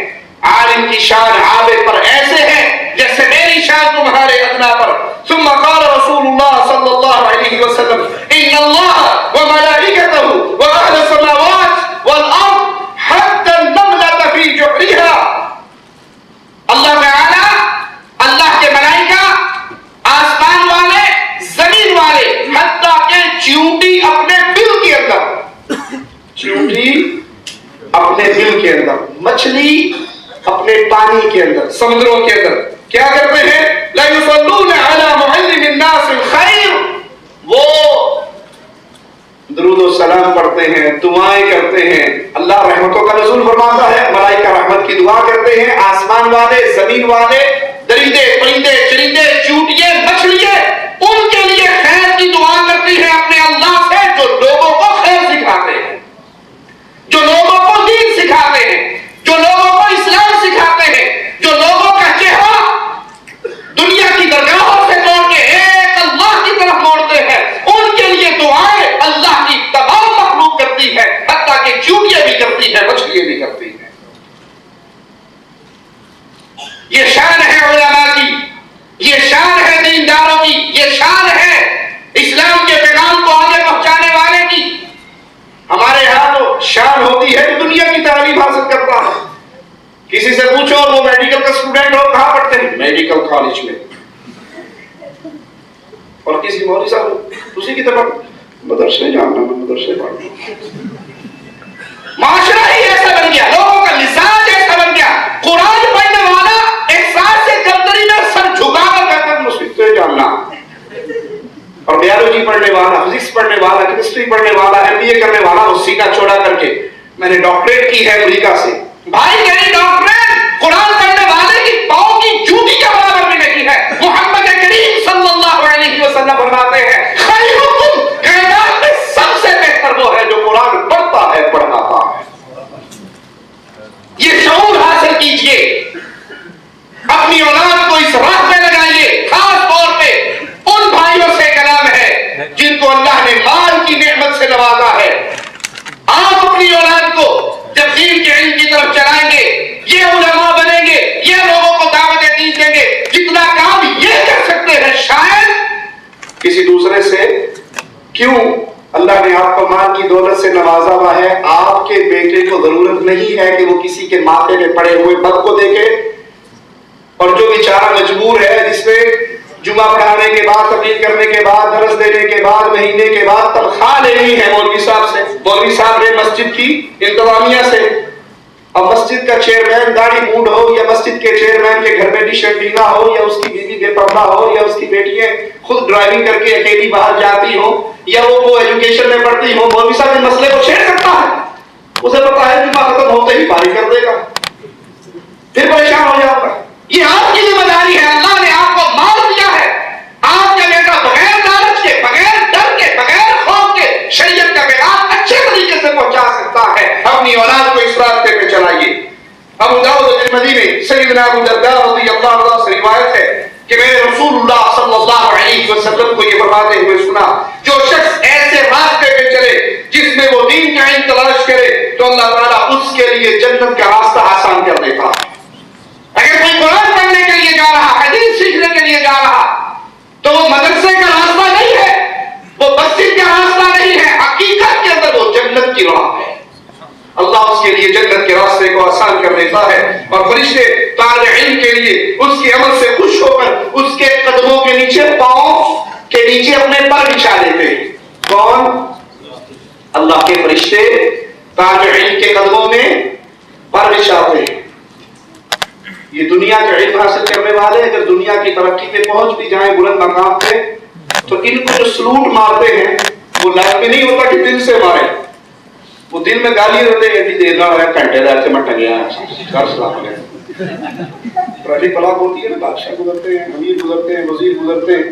عالم کی شان عابد پر ایسے ہے جیسے میری شان تمہارے ادنا پر۔ ثم قال رسول اللہ صلی اللہ علیہ وسلم ان اللہ وملائکتہ واہل السماوات والارض حتى النملة في جحرها، اللہ تعالی، اللہ کے ملائکہ، آسمان والے، زمین والے، حتیٰ کہ چیونٹی اپنے بل کے اندر، چیونٹی اپنے بل کے اندر، مچھلی اپنے پانی کے اندر، سمندروں کے اندر کیا کرتے ہیں؟ لا يصلون على معلم الناس الخير، وہ درود و سلام پڑھتے ہیں، دعائیں کرتے ہیں، اللہ رحمتوں کا نزول فرماتا ہے، ملائکہ رحمت کی دعا کرتے ہیں، آسمان والے، زمین والے، درندے پرندے چرندے چونٹیے مچھلیے ان کے لیے خیر کی دعا کرتی ہیں اپنے اللہ سے، جو لوگوں کو خیر سکھاتے ہیں، جو لوگوں کو دین سکھاتے ہیں، جو لوگوں کو اسلام سکھاتے ہیں، جو لوگوں کا چہرہ دنیا کی درگاہوں سے توڑ کے ایک اللہ کی طرف موڑتے ہیں، ان کے لیے دعائیں اللہ کی تمام مخلوق کرتی ہے، حتیٰ کہ چونٹیاں بھی کرتی ہے، مچھلیاں بھی کرتی ہیں۔ یہ شان ہے علماء کی، یہ شان ہے دینداروں کی، یہ شان ہے اسلام کے پیغام کو آگے پہنچانے والے کی۔ ہمارے یہاں تو شان ہوتی ہے کہ دنیا کی تعلیم حاصل کرتا ہے، کسی سے پوچھو وہ میڈیکل کا اسٹوڈنٹ ہو، کہاں پڑھتے ہیں؟ میڈیکل کالج میں، اور کسی مولوی صاحب اسی کی طرف مدرسے جانا، میں مدرسے پڑھنا۔ معاشرہ ہی ایسا بن گیا، لوگوں کا مزاج ایسا بن گیا، قرآن پڑھنے والا احساس سے کمتری میں سر جھکا کر کہتا ہے مدرسے جانا، اور بیالوجی پڑھنے والا، فزکس پڑھنے والا، کیمسٹری پڑھنے والا، MBA کرنے والا وہ سینہ چوڑا کر کے میں نے ڈاکٹریٹ کی ہے امریکہ سے۔ بھائی میری ڈاکٹریٹ قرآن پڑھنے والے کی پاؤں کی جوتی کے برابر بھی نہیں ہے۔ محمد کریم صلی اللہ علیہ وسلم فرماتے ہیں خیرکم، کائنات میں سب سے بہتر وہ ہے جو قرآن پڑھتا ہے، پڑھاتا ہے۔ یہ شعور حاصل کیجئے، اپنی اولاد کو اس راہ پہ لگائیے۔ خاص طور پہ ان بھائیوں سے کلام ہے جن کو اللہ نے مال کی نعمت سے نوازا ہے، آپ اپنی اولاد کو جب دین کے علم کی طرف چلائیں گے، یہ علماء بنیں گے، یہ لوگوں کو دعوت دین دیں گے، جتنا کام یہ کر سکتے ہیں شاید کسی دوسرے سے کیوں؟ اللہ نے آپ کو مال کی دولت سے نوازا ہوا ہے، آپ کے بیٹے کو ضرورت نہیں ہے کہ وہ کسی کے ماتھے میں پڑے ہوئے بد کو دیکھے، اور جو بیچارہ مجبور ہے، جس میں جمعہ پڑھانے کے بعد، تبلیغ کرنے کے بعد، درس دینے کے بعد، مہینے کے بعد تنخواہ لینی ہے مولوی صاحب سے، مولوی صاحب نے مسجد کی انتظامیہ سے، اب مسجد کا چیئرمین داڑھی مونڈ ہو، یا مسجد کے چیئرمین کے گھر میں ڈش اینٹینا ہو، یا اس کی بیوی بے پردہ ہو، یا اس کی بیٹیاں خود ڈرائیونگ کر کے اکیلی باہر جاتی ہو، یا وہ ایجوکیشن میں پڑھتی ہو، مولوی صاحب اس مسئلے کو چھیڑ سکتا ہے؟ اسے پتا ہے جمعہ ختم ہوتے ہی فارغ کر دے گا، پھر پریشان ہو جاؤ گا۔ یہ آپ کی ذمہ داری ہے، اللہ نے آپ کو مال دیا ہے، آپ کا بیٹا بغیر لالچ کے، بغیر ڈر کے، بغیر خوف کے شریعت کا پیغام اچھے طریقے سے پہنچا سکتا ہے۔ اپنی اولاد کو اس راستے پہ چلائیے۔ ابو داؤد ترمذی میں سیدنا ابو درداء رضی اللہ عنہ سے روایت ہے کہ میں رسول اللہ صلی اللہ علیہ وسلم کو یہ فرماتے ہوئے سنا، جو شخص ایسے راستے پہ چلے جس میں وہ دین کا علم تلاش کرے تو اللہ تعالیٰ اس کے لیے جنت کا راستہ آسان کر دیتا ہے۔ اگر کوئی قرآن پڑھنے کے لیے جا رہا، حدیث سیکھنے کے لیے جا رہا، تو وہ مدرسے کا راستہ نہیں ہے، وہ مسجد کا راستہ نہیں ہے، حقیقت کے اندر وہ جنت کی راہ ہے۔ اللہ اس کے لیے جنت کے راستے کو آسان کر دیتا ہے، اور فرشتے طالب علم کے لیے اس کے عمل سے خوش ہو کر اس کے قدموں کے نیچے، پاؤں کے نیچے اپنے پر بچھا دیتے ہیں۔ کون؟ اللہ کے فرشتے تابعین کے قدموں میں پر بچھاتے ہیں. یہ دنیا کے علم حاصل کرنے والے اگر دنیا کی ترقی پہ پہنچ بھی جائیں بلند مقام پہ تو ان کو جو سلوٹ مارتے ہیں وہ لائف میں نہیں ہوتا کہ دل سے مارے. وہ دل میں گالی دیتے ہیں کہ دیر نہ ہے گھنٹے دار سے مٹ گیا پہلی پلاک ہوتی ہے نا, بادشاہ گزرتے ہیں, امیر گزرتے ہیں, وزیر گزرتے ہیں,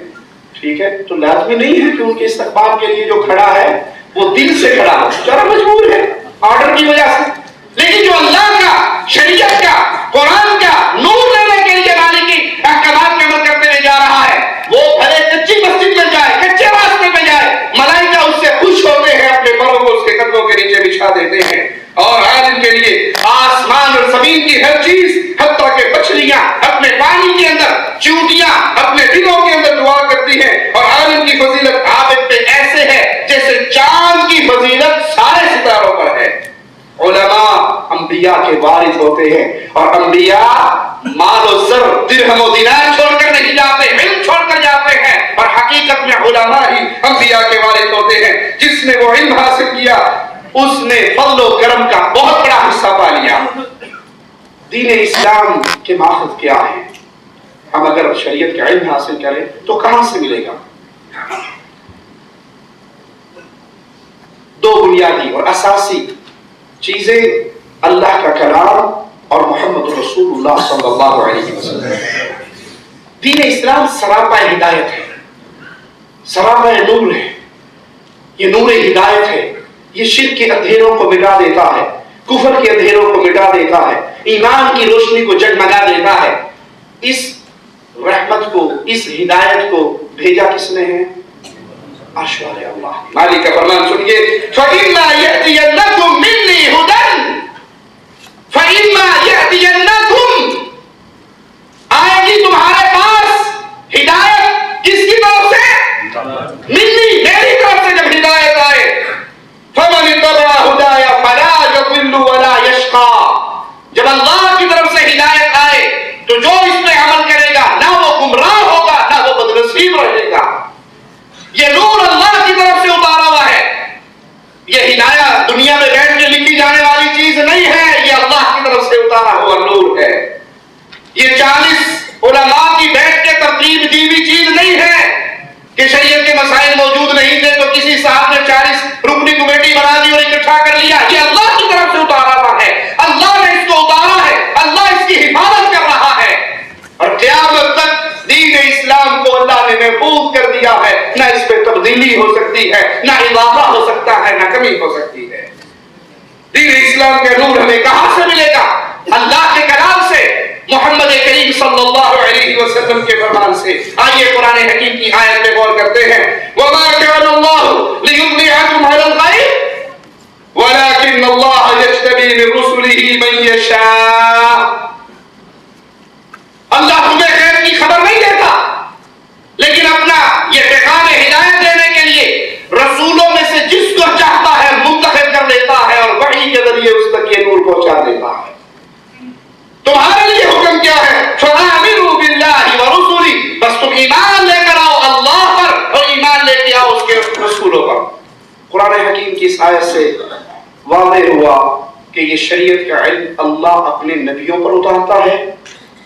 ٹھیک ہے, تو لازم نہیں ہے کہ ان کے استقبال کے لیے جو کھڑا ہے وہ دل سے کھڑا ہو, ذرا مجبور ہے آرڈر کی وجہ سے. لیکن جو اللہ کا, شریعت کا, قرآن کا نور لینے کے لیے لانے کی احکامات کے عمل کرتے ہوئے جا رہا ہے, وہ بھلے کچی مسجد میں جائے, کچے راستے میں جائے, ملائکہ اس سے خوش ہوتے ہیں, اپنے پروں کو اس کے قدموں کے نیچے بچھا دیتے ہیں. اور عالم کے لیے آسمان اور زمین کی ہر چیز, حتیٰ کہ مچھلیاں اپنے پانی کے اندر, چونٹیاں اپنے دلوں کے اندر دعا کرتی ہیں. اور عالم کی فضیلت عابد پہ ایسے ہے جیسے چاند کی فضیلت سارے ستاروں پر ہے. علماء انبیاء کے وارث ہوتے ہیں, اور انبیاء مال و زر, درہم و دینار چھوڑ کر نہیں جاتے, علم چھوڑ کر جاتے ہیں. اور حقیقت میں علماء ہی انبیاء کے وارث ہوتے ہیں. جس نے وہ علم حاصل کیا اس نے فضل و کرم کا بہت بڑا حصہ پا لیا. دین اسلام کے ماخذ کیا ہے؟ ہم اگر شریعت کا علم حاصل کریں تو کہاں سے ملے گا؟ دو بنیادی اور اساسی چیزیں, اللہ کا کلام اور محمد رسول اللہ صلی اللہ علیہ وسلم. دین اسلام سراپا ہدایت ہے, سراپا نور ہے. یہ نور ہدایت ہے, یہ شرک کے اندھیروں کو مٹا دیتا ہے, کفر کے اندھیروں کو مٹا دیتا ہے, ایمان کی روشنی کو جگمگا دیتا ہے. اس رحمت کو, اس ہدایت کو بھیجا کس نے ہے؟ اشوار اللہ. مالک کا فرمان سنیے, فَإِمَّا يَأْتِيَنَّكُم مِّنِّي هُدًى فَإِمَّا يَأْتِيَنَّكُم, آئے گی تمہارے پاس ہدایت کس کی طرف سے؟ منی, میری طرف سے جب ہدایت آئے, فَمَنِ اتَّبَعَ هُدَايَ فَلَا يَضِلُّ وَلَا يَشْقَىٰ, جب اللہ کی طرف سے ہدایت آئے تو جو اس پہ عمل کرے گا نہ وہ گمراہ ہوگا نہ وہ بدنصیب رہے گا. یہ نور اللہ کی طرف سے اتارا ہوا ہے. یہ ہدایت دنیا میں بیٹھ کے لکھی جانے والی چیز نہیں ہے, یہ اللہ کی طرف سے اتارا ہوا نور ہے. یہ 40 علماء کی بیٹھ کے ترتیب دی ہوئی چیز نہیں ہے کہ شریعت کے مسائل موجود نہیں تھے تو کسی صاحب نے 40 رکنی کمیٹی بنا دی اور اکٹھا کر لیا. یہ اللہ کی طرف سے اتارا ہوا ہے, اللہ نے اس کو اتارا ہے, اللہ اس کی حفاظت کر رہا ہے. اور قیامت تک دین اسلام کو اللہ نے محفوظ کر دیا ہے, نہ اس پہ تبدیلی ہو سکتی ہے, نہ اضافہ ہو سکتا ہے, نہ کمی ہو سکتی ہے. دین اسلام کا نور ہمیں کہاں سے ملے گا؟ اللہ کے کلام سے, محمد کریم صلی اللہ علیہ وسلم کے فرمان سے. آئیے قرآن حکیم کی آیت میں غور کرتے ہیں. وَمَا كَانَ اللَّهُ لِيُطْلِعَكُمْ عَلَى الْغَيْبِ وَلَكِنَّ اللَّهَ يَجْتَبِي مِن رُّسُلِهِ مَن يَشَاءُ. اللہ تمہیں غیب کی خبر نہیں دیتا, لیکن اپنا یہ پیغام ہدایت دینے کے لیے رسولوں میں سے جس کو چاہتا ہے منتخب کر لیتا ہے اور وحی کے ذریعے اس تک یہ نور پہنچا دیتا ہے. تمہارے لیے حکم کیا ہے؟ فَآمِنُوا بِاللَّهِ وَرُسُلِهِ, بس تم ایمان لے کر آؤ اللہ پر اور ایمان لے کے آؤ اس کے رسولوں پر. قرآن حکیم کی اس آیت سے واضح ہوا کہ یہ شریعت کا علم اللہ اپنے نبیوں پر اتارتا ہے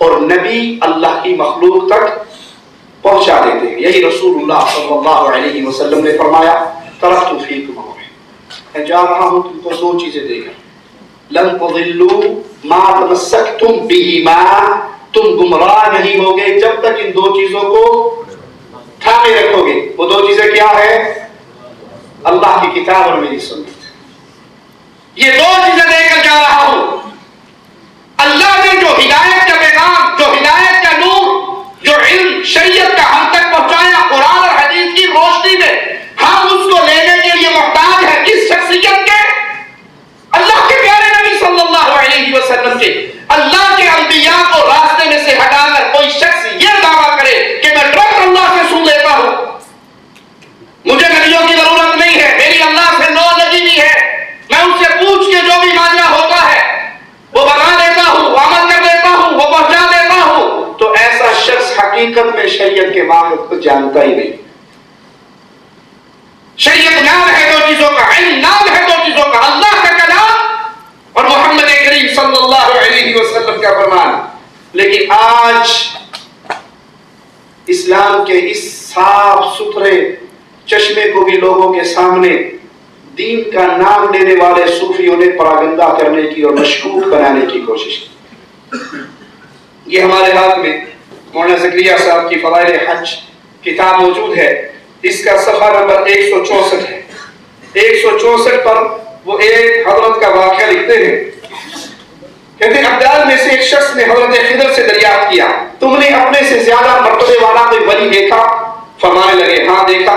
اور نبی اللہ کی مخلوق تک پہنچا دیتے ہیں. یہی رسول اللہ صلی اللہ علیہ وسلم نے فرمایا, ترکت فیکم امرین, میں جا رہا ہوں تم کو دو چیزیں دے کر, لن تضلوا ما تمسکتم بہما, تم گمراہ نہیں ہوگے جب تک ان دو چیزوں کو تھامے رکھو گے. وہ دو چیزیں کیا ہے؟ اللہ کی کتاب اور میری سنت. یہ دو چیزیں دے کر جا رہا ہوں. اللہ نے جو ہدایت کا پیغام, جو ہدایت کا نور, جو علم شریعت کا ہم تک پہنچایا قرآن اور حدیث کی روشنی میں, ہم اس کو لینے کے لیے محتاج ہیں کس شخصیت کے؟ اللہ کے پیارے نبی صلی اللہ علیہ وسلم کے. اللہ کے انبیاء کو راستے میں سے ہٹا کر کوئی شخص یہ دعویٰ کرے کہ میں ڈائریکٹ اللہ سے سن لیتا ہوں, مجھے نبیوں کی ضرورت نہیں ہے, میری اللہ سے نو لگی ہوئی ہے, میں ان سے پوچھ کے جو بھی معاملہ ہوتا ہے وہ بتا دیتا ہوں, عمل کر دیتا ہوں, وہ پہنچا دیتا ہوں, تو ایسا شخص حقیقت میں شریعت کے ماخذ کو جانتا ہی نہیں. شریعت چیزوں کا علم نام ہے دو چیزوں کا، اللہ کا کلام اور محمد کریم صلی اللہ علیہ وسلم کا فرمان. لیکن آج اسلام کے اس صاف ستھرے چشمے کو بھی لوگوں کے سامنے دین کا نام لینے والے صوفیوں نے پراگندہ کرنے کی اور مشکوک بنانے کی کوشش کی. یہ ہمارے ہاتھ میں مولانا زکریا صاحب کی فضائل حج کتاب موجود ہے. اس کا صفحہ نمبر 164 ہے. 164 پر وہ ایک حضرت کا واقعہ لکھتے ہیں. کہتے ہیں ابدال میں سے ایک شخص نے حضرت خضر سے دریافت کیا، تم نے اپنے سے زیادہ مرتبے والا کوئی ولی دیکھا؟ فرمانے لگے ہاں دیکھا،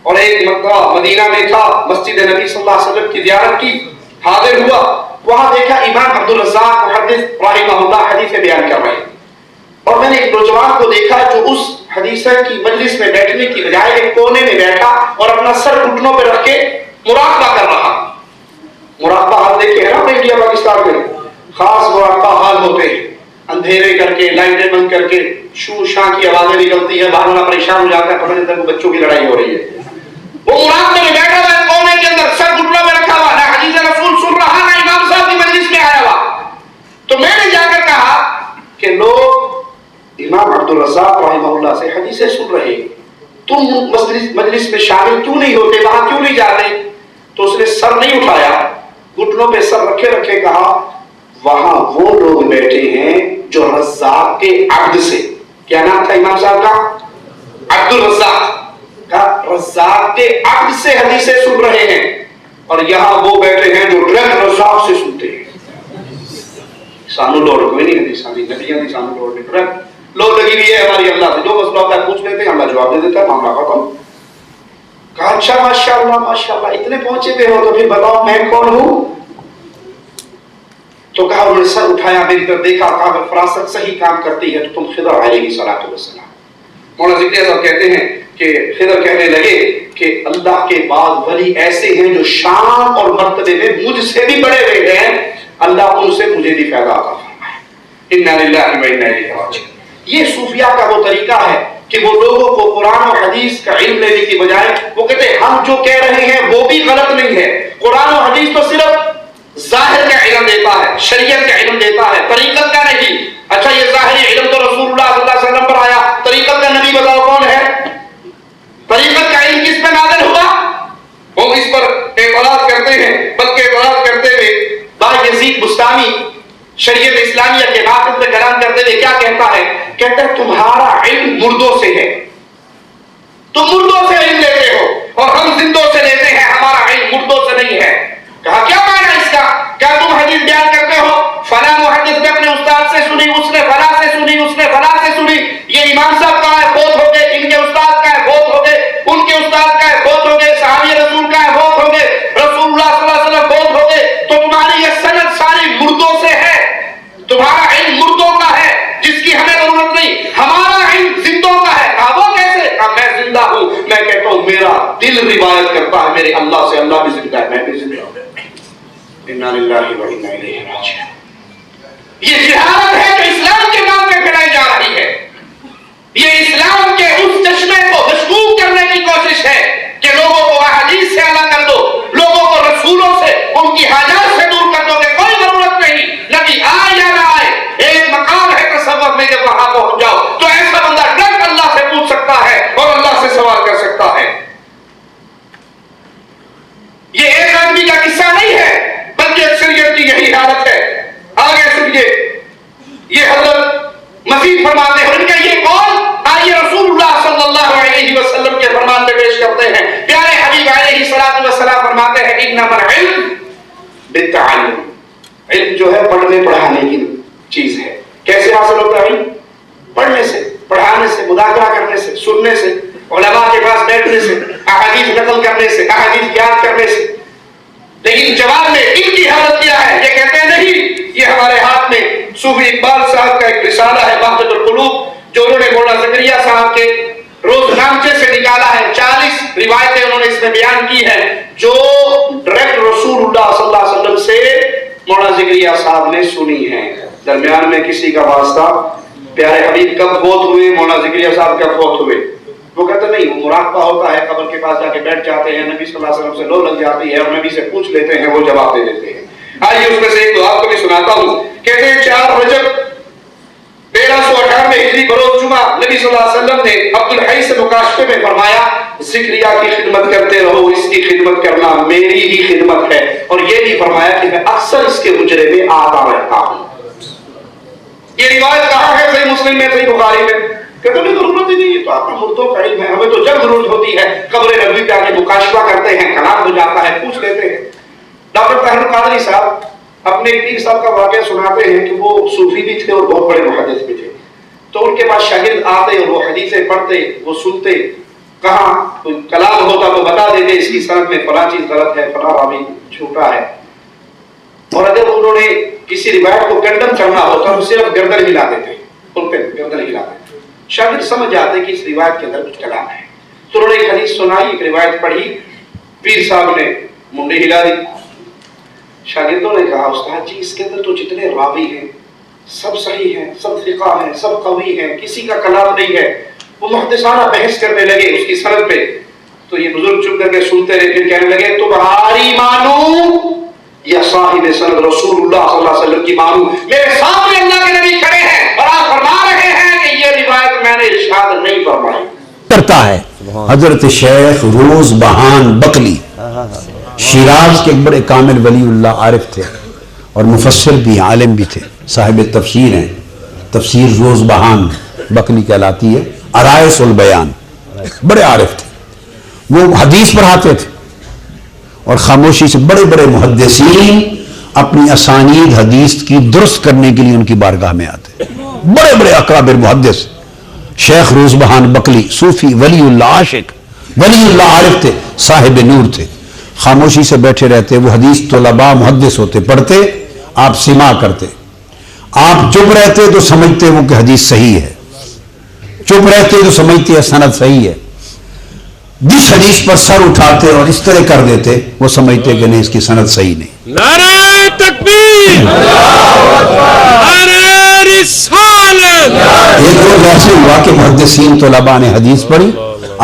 اور ایک مرتبہ مدینہ میں تھا، مسجد نبی صلی اللہ علیہ وسلم کی زیارت کی، حاضر ہوا، وہاں دیکھا امام عبدالرزاق محدث رحمہ اللہ حدیث بیان کر رہے ہیں، اور میں نے ایک نوجوان کو دیکھا جو اس حدیث کی مجلس میں بیٹھنے کی بجائے ایک کونے میں بیٹھا اور اپنا سر گھٹنوں پہ رکھ کے مراقبہ کر رہا. مراقبہ حال دیکھے ہیں نا انڈیا پاکستان میں خاص مراقبہ حال ہوتے ہیں، اندھیرے کر کے لائٹیں بند کر کے شو شاں کی آوازیں نکلتی ہیں، باہر والا پریشان ہو جاتا ہے، پتہ نہیں تک بچوں کی لڑائی ہو رہی ہے. وہ مراقبے میں بیٹھا ہوا ہے کونے کے اندر، سر گھٹنوں میں رکھا ہوا، نہ حدیث رسول سن رہا نہ امام صاحب کی مجلس میں آیا ہوا. تو میں نے جا کر کہا کہ لوگ امام عبدالرزاق رحمہ اللہ سے حدیثیں سن رہے، تم مجلس میں شامل کیوں نہیں ہوتے، وہاں کیوں نہیں جاتے؟ تو اس نے سر نہیں اٹھایا، گھٹنوں پہ سر رکھے رکھے کہا وہاں وہ لوگ بیٹھے ہیں جو رزاق کے عبد سے، کیا نام تھا امام صاحب کا؟ عبدالرزاق کا، رزاق کے عبد سے حدیثیں سن رہے ہیں، اور یہاں وہ بیٹھے ہیں جو ڈائریکٹ رزاق سے سنتے ہیں. سانو لوڑ کوئی نہیں حدیث آدھی نبیاں دی سانو لوڑ نہیں، ڈائریکٹ لوگ لگی ہوئی ہے ہماری اللہ سے، جو مسئلہ ہوتا ہے پوچھ لیتے ہیں، اللہ جواب دے دیتا ہے، معاملہ ختم. کہا اچھا ماشاءاللہ اتنے پہنچے ہوئے ہو تو پھر بتاؤ میں کون ہوں؟ تو کہا انہوں نے سر اٹھایا، میری طرف دیکھا، کہا اگر فراست صحیح کام کرتی ہے تو تم خضر علیہ السلام. مولانا ذکریہ صاحب کہتے ہیں کہ خضر کہنے لگے کہ اللہ کے بعد ولی ایسے ہیں جو شان اور مرتبے میں مجھ سے بھی بڑے ہوئے ہیں، اللہ ان سے مجھے بھی فائدہ عطا فرمائے. انا للہ و انا الیہ راجعون. یہ صوفیاء کا وہ طریقہ ہے کہ وہ لوگوں کو قرآن و حدیث کا علم لینے کی بجائے وہ کہتے ہیں ہم جو کہہ رہے ہیں وہ بھی غلط نہیں ہے. قرآن و حدیث تو صرف ظاہر کا علم دیتا ہے، شریعت کا علم دیتا ہے، طریقت کا نہیں. اچھا یہ ظاہری علم تو رسول اللہ صلی اللہ علیہ وسلم پر آیا، طریقت کا نبی بتاؤ کون ہے؟ طریقت کا علم کس پہ نازل ہوا؟ وہ اس پر اعتراض کرتے ہیں، بلکہ اعتراض کرتے ہوئے با یزید بستامی شریعت اسلامیہ کے ناقد میں کلام کرتے ہوئے کیا کہتا ہے؟ کہتا ہے تمہارا علم مردوں سے ہے، تم مردوں سے علم لیتے ہو اور ہم زندوں سے لیتے ہیں، ہمارا علم مردوں سے نہیں ہے. کہا کیا معنی اس کا؟ کیا تم حدیث بیان کرتے ہو فلاں محدث نے اپنے استاد سے سنی، اس نے فلاں سے سنی، اس نے فلاں سے سنی، یہ امام صاحب کا ہے فوت ہو گئے، ان کے استاد کا ہے فوت ہو گئے، ان کے استاد کا ہے فوت ہو گئے، صحابی رسول کا ہے فوت ہو گئے، رسول اللہ صلی اللہ علیہ وسلم فوت ہو گئے، تو تمہاری یہ سند ساری مردوں سے ہے، تمہارا علم مردوں کا ہے جس کی ہمیں ضرورت نہیں، ہمارا علم زندوں کا ہے. کہا وہ کیسے؟ کہا میں زندہ ہوں، میں کہتا ہوں میرا دل روایت کرتا ہے میرے اللہ سے، اللہ بھی زندہ ہے، میں بھی زندہ ہوں. انا للہ و انا الیہ راجعون. یہ جہالت ہے جو اسلام کے نام پہ پھیلائی جا رہی ہے. یہ اسلام کے اس چشمے کو مشکوک کرنے کی کوشش ہے کہ لوگوں کو احادیث سے الگ کر دو، لوگوں کو رسولوں سے، ان کی حاجات سے دور کر دو کہ کوئی ضرورت نہیں، نبی آئے یا نہ آئے. ایک مقام ہے تصوف میں، جب وہاں پہنچ جاؤ تو ایسا بندہ ڈائریکٹ اللہ سے پوچھ سکتا ہے اور اللہ سے سوال کر سکتا ہے. یہ ایک آدمی کا قصہ نہیں ہے بلکہ اکثریت کی یہی حالت ہے. آگے سنیے، یہ حضرت مزید فرماتے ہیں، ان کا یہ قول آئیے رسول اللہ صلی اللہ علیہ وسلم کے فرمان پہ پیش کرتے ہیں. پیارے حبیب علیہ الصلوۃ والسلام فرماتے ہیں انما العلم بالتعلم. علم جو ہے پڑھنے پڑھانے کی چیز ہے. کیسے حاصل ہوتا ہے علم؟ پڑھنے سے، پڑھانے سے، مذاکرہ کرنے سے، سننے سے، علماء کے پاس بیٹھنے سے، احادیث نقل کرنے سے، احادیث یاد کرنے سے. لیکن جواب میں ان کی حالت کیا ہے؟ یہ کہتے ہیں نہیں، یہ ہمارے ہاتھ میں صوفی اقبال صاحب کا ایک رسالہ ہے وحدت القلوب، جو انہوں نے مولانا زکریا صاحب کے روزنامچے سے نکالا ہے. 40 روایتیں انہوں نے اس میں بیان کی ہیں جو ڈائریکٹ رسول اللہ صلی اللہ علیہ وسلم سے مولانا زکریا صاحب نے سنی ہیں. درمیان میں کسی کا واسطہ. پیارے حبیب کب فوت ہوئے؟ مولانا زکریا صاحب کب فوت ہوئے؟ وہ کہتے نہیں، وہ مراقبہ ہوتا ہے، قبر کے پاس جا کے بیٹھ جاتے ہیں، نبی صلی اللہ علیہ وسلم سے لو لگ جاتی ہے اور نبی سے پوچھ لیتے ہیں، وہ جواب دے دیتے ہیں۔ آئیے اس میں سے ایک دو آپ کو بھی سناتا ہوں۔ کہتے ہیں 4 رجب 1398 ہجری بروز جمعہ نبی صلی اللہ علیہ وسلم نے عبدالحی سے مکاشفے میں فرمایا زکریا کی خدمت کرتے رہو، اس کی خدمت کرنا میری ہی خدمت ہے، اور یہ بھی فرمایا کہ میں اکثر اس کے حجرے میں آتا رہتا ہوں۔ یہ روایت کہاں ہے؟ صحیح مسلم میں، صحیح بخاری میں۔ کہتے ہیں ضرورت ہی نہیں ہے، تو آپ کا مردوں کا علم ہے، ہمیں تو جب ضرورت ہوتی ہے قبر نبوی پہ آ کے مکاشفہ کرتے ہیں، کلام ہو جاتا ہے، پوچھ لیتے ہیں۔ ڈاکٹر طاہر القادری صاحب اپنے ایک پیر صاحب کا واقعہ سناتے ہیں کہ وہ صوفی بھی تھے اور بہت بڑے محدث بھی تھے، تو ان کے پاس شاگرد آتے اور وہ حدیثیں پڑھتے، وہ سنتے، کہاں کوئی کلام ہوتا تو بتا دیتے اس کی سند میں فلاں چیز غلط ہے، فلاں راوی جھوٹا ہے، اور اگر انہوں نے کسی روایت کو کنڈم کرنا ہوتا تو صرف گردن ہلا دیتے، گردن ہلا دیتے، شاگرد سمجھ جاتے کہ اس روایت کے اندر کچھ کلام ہے، تو انہوں نے ایک حدیث سنائی، ایک روایت پڑھی، پیر صاحب نے منڈی ہلا دی، شاگردوں نے کہا استاد جی اس کے اندر تو جتنے راوی ہیں سب صحیح ہیں، سب ثقہ ہیں، سب قوی ہیں، کسی کا کلام نہیں ہے۔ وہ محدثانہ بحث کرنے لگے اس کی سند پہ، تو یہ بزرگ چپ کر کے سنتے رہے، پھر کہنے لگے تمہاری مانو یا صاحب سند رسول اللہ صلی اللہ علیہ وسلم کی مانو؟ میرے سامنے اللہ کے نبی کھڑے ہیں اور آپ فرما رہے ہیں کہ یہ روایت میں نے ارشاد نہیں فرمائی کرتا ہے۔ حضرت شیخ روز بہان بقلی شیراز کے ایک بڑے کامل ولی اللہ عارف تھے اور مفسر بھی، عالم بھی تھے، صاحب تفسیر ہیں، تفسیر روز بہان بقلی کہلاتی ہے، عرائس البیان، بڑے عارف تھے، وہ حدیث پڑھاتے تھے اور خاموشی سے بڑے بڑے محدثین اپنی اسانید حدیث کی درست کرنے کے لیے ان کی بارگاہ میں آتے، بڑے بڑے اکابر محدث۔ شیخ روز بہان بقلی صوفی ولی اللہ عاشق، ولی اللہ عارف تھے، صاحب نور تھے، خاموشی سے بیٹھے رہتے، وہ حدیث طلباء محدث ہوتے، پڑھتے، آپ سماع کرتے، آپ چپ رہتے تو سمجھتے وہ کہ حدیث صحیح ہے، چپ رہتے تو سمجھتے ہیں سند صحیح ہے، جس حدیث پر سر اٹھاتے اور اس طرح کر دیتے وہ سمجھتے کہ نہیں اس کی سند صحیح نہیں۔ نعرہ تکبیر، نعرہ رسالت۔ ایک روز ایسے ہوا کہ محدثین طلباء نے حدیث پڑھی،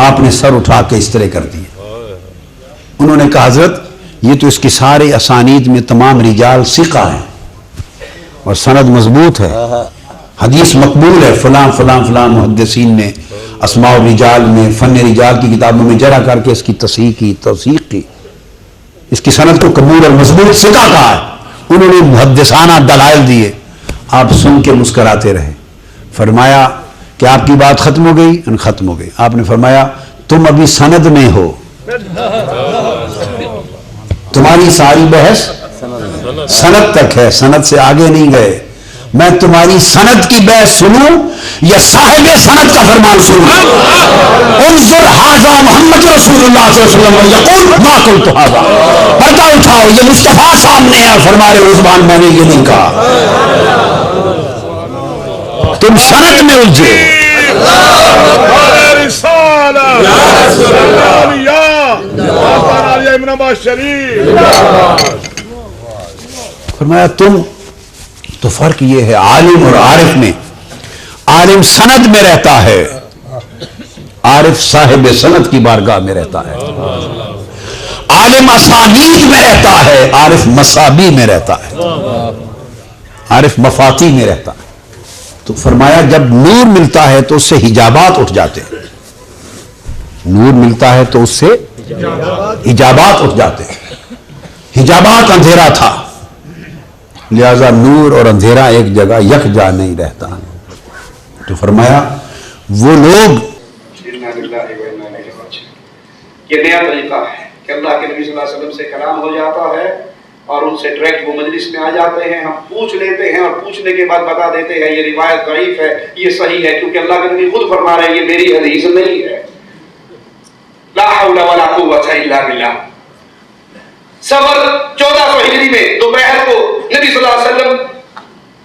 آپ نے سر اٹھا کے اس طرح کر دیا، انہوں نے کہا حضرت یہ تو اس کی سارے اسانید میں تمام رجال ثقہ ہیں اور سند مضبوط ہے، حدیث مقبول ہے، فلاں فلاں فلاں محدثین نے اسماء الرجال میں، فن رجال کی کتابوں میں جرح کر کے اس کی تصحیح کی، توثیق کی، اس کی سند کو قبول اور مضبوط ثقہ کہا ہے، انہوں نے محدثانہ دلائل دیے، آپ سن کے مسکراتے رہے، فرمایا کہ آپ کی بات ختم ہو گئی؟ ختم ہو گئی۔ آپ نے فرمایا تم ابھی سند میں ہو، تمہاری ساری بحث سند تک ہے، سند سے آگے نہیں گئے، میں تمہاری سند کی بحث سنوں یا صاحب سند کا فرمان سنوں؟ انظر ھذا محمد رسول اللہ صلی اللہ علیہ وسلم یقول ما قلت ھذا، پردہ اٹھاؤ یہ مصطفیٰ سامنے ہے، فرما رہے عثمان میں نے یہ نہیں کہا، تم سند میں الجھے۔ فرمایا تم تو فرق یہ ہے عالم اور عارف میں، عالم سند میں رہتا ہے، عارف صاحب سند کی بارگاہ میں رہتا ہے، عالم اسانید میں رہتا ہے، عارف مسابی میں رہتا ہے، عارف مفاتی میں رہتا ہے۔ تو فرمایا جب نور ملتا ہے تو اس سے حجابات اٹھ جاتے ہیں، نور ملتا ہے تو اس سے حجابات اٹھ جاتے ہیں، حجابات اندھیرا تھا، لہذا نور اور اندھیرا ایک جگہ یکجا نہیں رہتا، تو فرمایا وہ لوگ، یہ نیا طریقہ ہے کہ اللہ کے نبی صلی اللہ علیہ وسلم سے کلام ہو جاتا ہے اور ان سے ڈائریکٹ وہ مجلس میں آ جاتے ہیں، ہم پوچھ لیتے ہیں اور پوچھنے کے بعد بتا دیتے ہیں یہ روایت ضعیف ہے، یہ صحیح ہے، کیونکہ اللہ کے نبی خود فرما رہے ہیں یہ میری حدیث نہیں ہے۔ لا حول ولا قوة الا باللہ۔ سفر 1400 ہجری میں دوپہر کو نبی صلی اللہ علیہ وسلم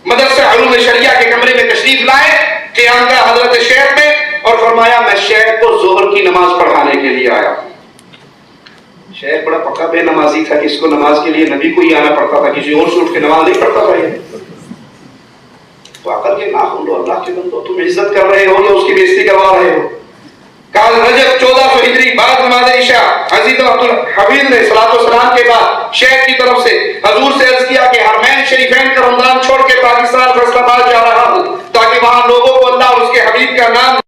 مدرسہ علوم شریعہ کے کمرے میں تشریف لائے، قیام کا حضرت شیخ میں، اور فرمایا میں شیخ کو ظہر کی نماز پڑھانے کے لیے آیا ہوں۔ شیخ بڑا پکا بے نمازی تھا کہ اس کو نماز کے لیے نبی کو ہی آنا پڑتا تھا، کسی اور سے اٹھ کے نماز نہیں پڑھتا تھا یہ۔ تو آ کر کے نہ بولو اللہ کے بندو، تم عزت کر رہے ہو یا اس کی بےزتی کروا رہے ہو؟ کال رجب 1400 ہجری بعد نماز عشاء حضرت عبدالحفیظ نے صلاۃ والسلام کے بعد شیخ کی طرف سے حضور سے عرض کیا کہ حرمین شریفین کا رمضان چھوڑ کے پاکستان فیصل آباد جا رہا ہوں تاکہ وہاں لوگوں کو اللہ اور اس کے حبیب کا نام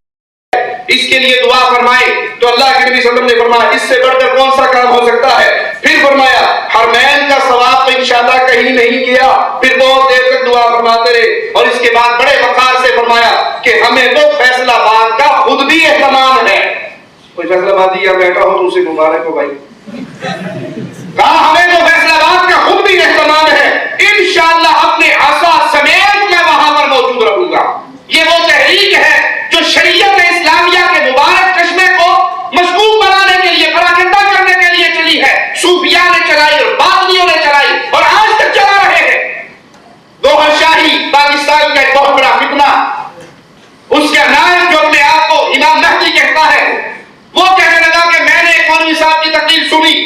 اس کے لیے دعا فرمائے. تو اللہ کے نبی صلی اللہ علیہ وسلم نے فرمایا اس سے بڑھ کر کون سا کام ہو سکتا ہے. پھر فرمایا حرمین کا ثواب تو انشاءاللہ کہیں نہیں گیا. پھر بہت دیر تک دعا فرماتے رہے اور اس کے بعد بڑے وقار سے فرمایا کہ ہمیں تو فیصل آباد کا خود بھی اہتمام ہے. کوئی فیصل آبادی یا بیٹھا ہو تو اسے مبارک ہو بھائی. کہا ہمیں تو فیصل آباد کا خود بھی اہتمام ہے, انشاءاللہ اپنے عصا سمیت میں وہاں پر موجود رہوں گا. یہ وہ تحریک ہے جو شریعت اسلامیہ کے مبارک چشمے کو مشکوک بنانے کے لیے, پراگندہ کرنے کے لیے چلی ہے. صوفیاء نے چلائی اور باطنیوں نے چلائی اور آج تک چلا رہے ہیں. گوہر شاہی پاکستان کا ایک بہت بڑا فتنہ, اس کا نائب جو اپنے آپ کو امام مہدی کہتا ہے, وہ کہنے لگا کہ میں نے مولوی صاحب کی تقریر سنی,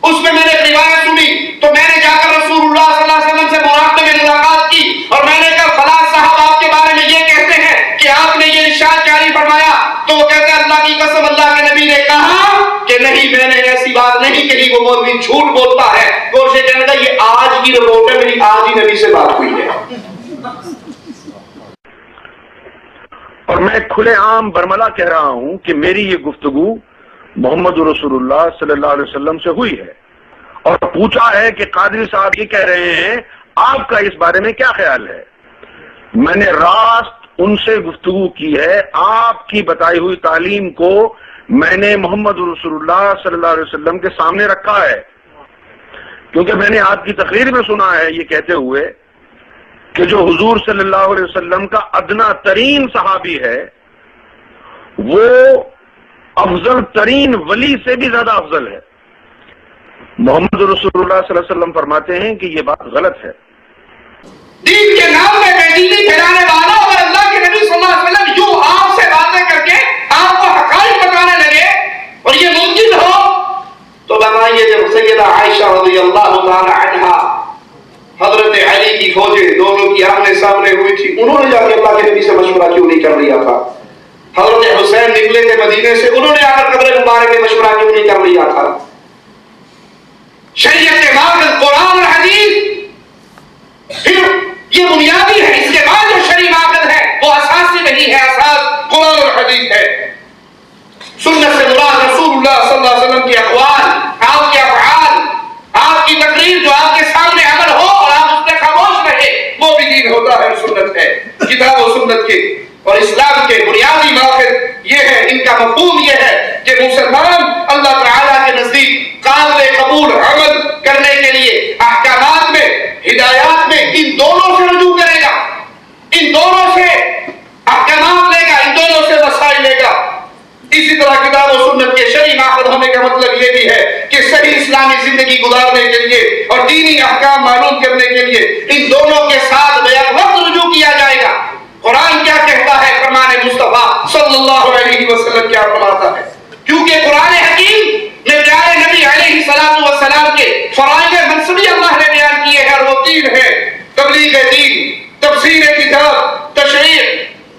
اس میں نے ایک روایت سنی, تو میں نے جا کر رسول اللہ صلی اللہ علیہ وسلم سے مراقبے میں ملاقات کی اور میں نے کہا فلاں صاحب آپ کے بارے میں یہ کہتے ہیں کہ آپ نے یہ ارشاد جاری فرمایا. تو وہ کہتے ہیں اللہ کی قسم اللہ کے نبی نے کہا کہ نہیں میں نے ایسی بات نہیں کہی, وہ مولوی جھوٹ بولتا ہے. تو اسے کہنے لگا یہ آج کی رپورٹ ہے, میری آج ہی نبی سے بات ہوئی ہے. اور میں کھلے عام برملا کہہ رہا ہوں کہ میری یہ گفتگو محمد رسول اللہ صلی اللہ علیہ وسلم سے ہوئی ہے. اور پوچھا ہے کہ قادری صاحب یہ کہہ رہے ہیں آپ کا اس بارے میں کیا خیال ہے. میں نے راست ان سے گفتگو کی ہے, آپ کی بتائی ہوئی تعلیم کو میں نے محمد رسول اللہ صلی اللہ علیہ وسلم کے سامنے رکھا ہے, کیونکہ میں نے آپ کی تقریر میں سنا ہے یہ کہتے ہوئے کہ جو حضور صلی اللہ علیہ وسلم کا ادنا ترین صحابی ہے وہ افضل ترین ولی سے بھی زیادہ افضل ہے. محمد رسول اللہ صلی اللہ علیہ وسلم فرماتے ہیں کہ یہ بات غلط ہے. دین کے نام میں بے دینی پھیلانے والا اور اللہ کے نبی صلی اللہ علیہ وسلم یوں آپ سے باتیں کر کے آپ کو حقائق بتانے لگے اور یہ ممکن ہو تو بتائیے جب سیدہ عائشہ رضی اللہ تعالی عنہا حضرت علی کی فوجیں دونوں کی آمنے سامنے ہوئی تھی, انہوں نے جا کے اللہ کے نبی سے مشورہ کیوں نہیں کر لیا تھا. حضرت حسین نکلے تھے مدینے سے, انہوں نے آ کر قبر مبارک میں مشورہ کیوں نہیں کر لیا تھا. شریعت کے ماخذ قرآن اور حدیث پھر یہ بنیادی ہے, اس کے بعد جو شرعی ماخذ ہے وہ اساسی نہیں ہے, اساس قرآن اور حدیث ہے. سنت سے مراد رسول اللہ صلی اللہ علیہ وسلم کے اقوال, آپ کے افعال, آپ کی تقریر جو آپ کے سامنے عمل ہو اور آپ اس پہ خاموش رہے, وہ بھی دین ہوتا ہے, سنت ہے. کتاب و سنت کے اور اسلام کے بنیادی ماخذ یہ ہے, ان کا مفہوم یہ ہے کہ مسلمان اللہ تعالیٰ کے نزدیک قابل قبول عمل کرنے کے لیے احکامات میں, ہدایات میں ان دونوں سے رجوع کرے گا, ان دونوں سے احکامات لے گا, ان دونوں سے وسائل لے گا. اسی طرح کتاب و سنت کے شرعی ماخذ ہونے کا مطلب یہ بھی ہے کہ صحیح اسلامی زندگی گزارنے کے لیے اور دینی احکام معلوم کرنے کے لیے ان دونوں کے ساتھ بیک وقت رجوع کیا جائے گا. قرآن کیا کہتا ہے, فرمان مصطفیٰ صلی اللہ علیہ وسلم کیا فرماتا ہے, کیونکہ قرآن حکیم میں پیارے نبی علیہ الصلوۃ والسلام کے فرائض منصبی اللہ نے بیان کیے ہیں, اور وہ تین ہیں: تبلیغ دین, تفسیر کتاب, تشریع.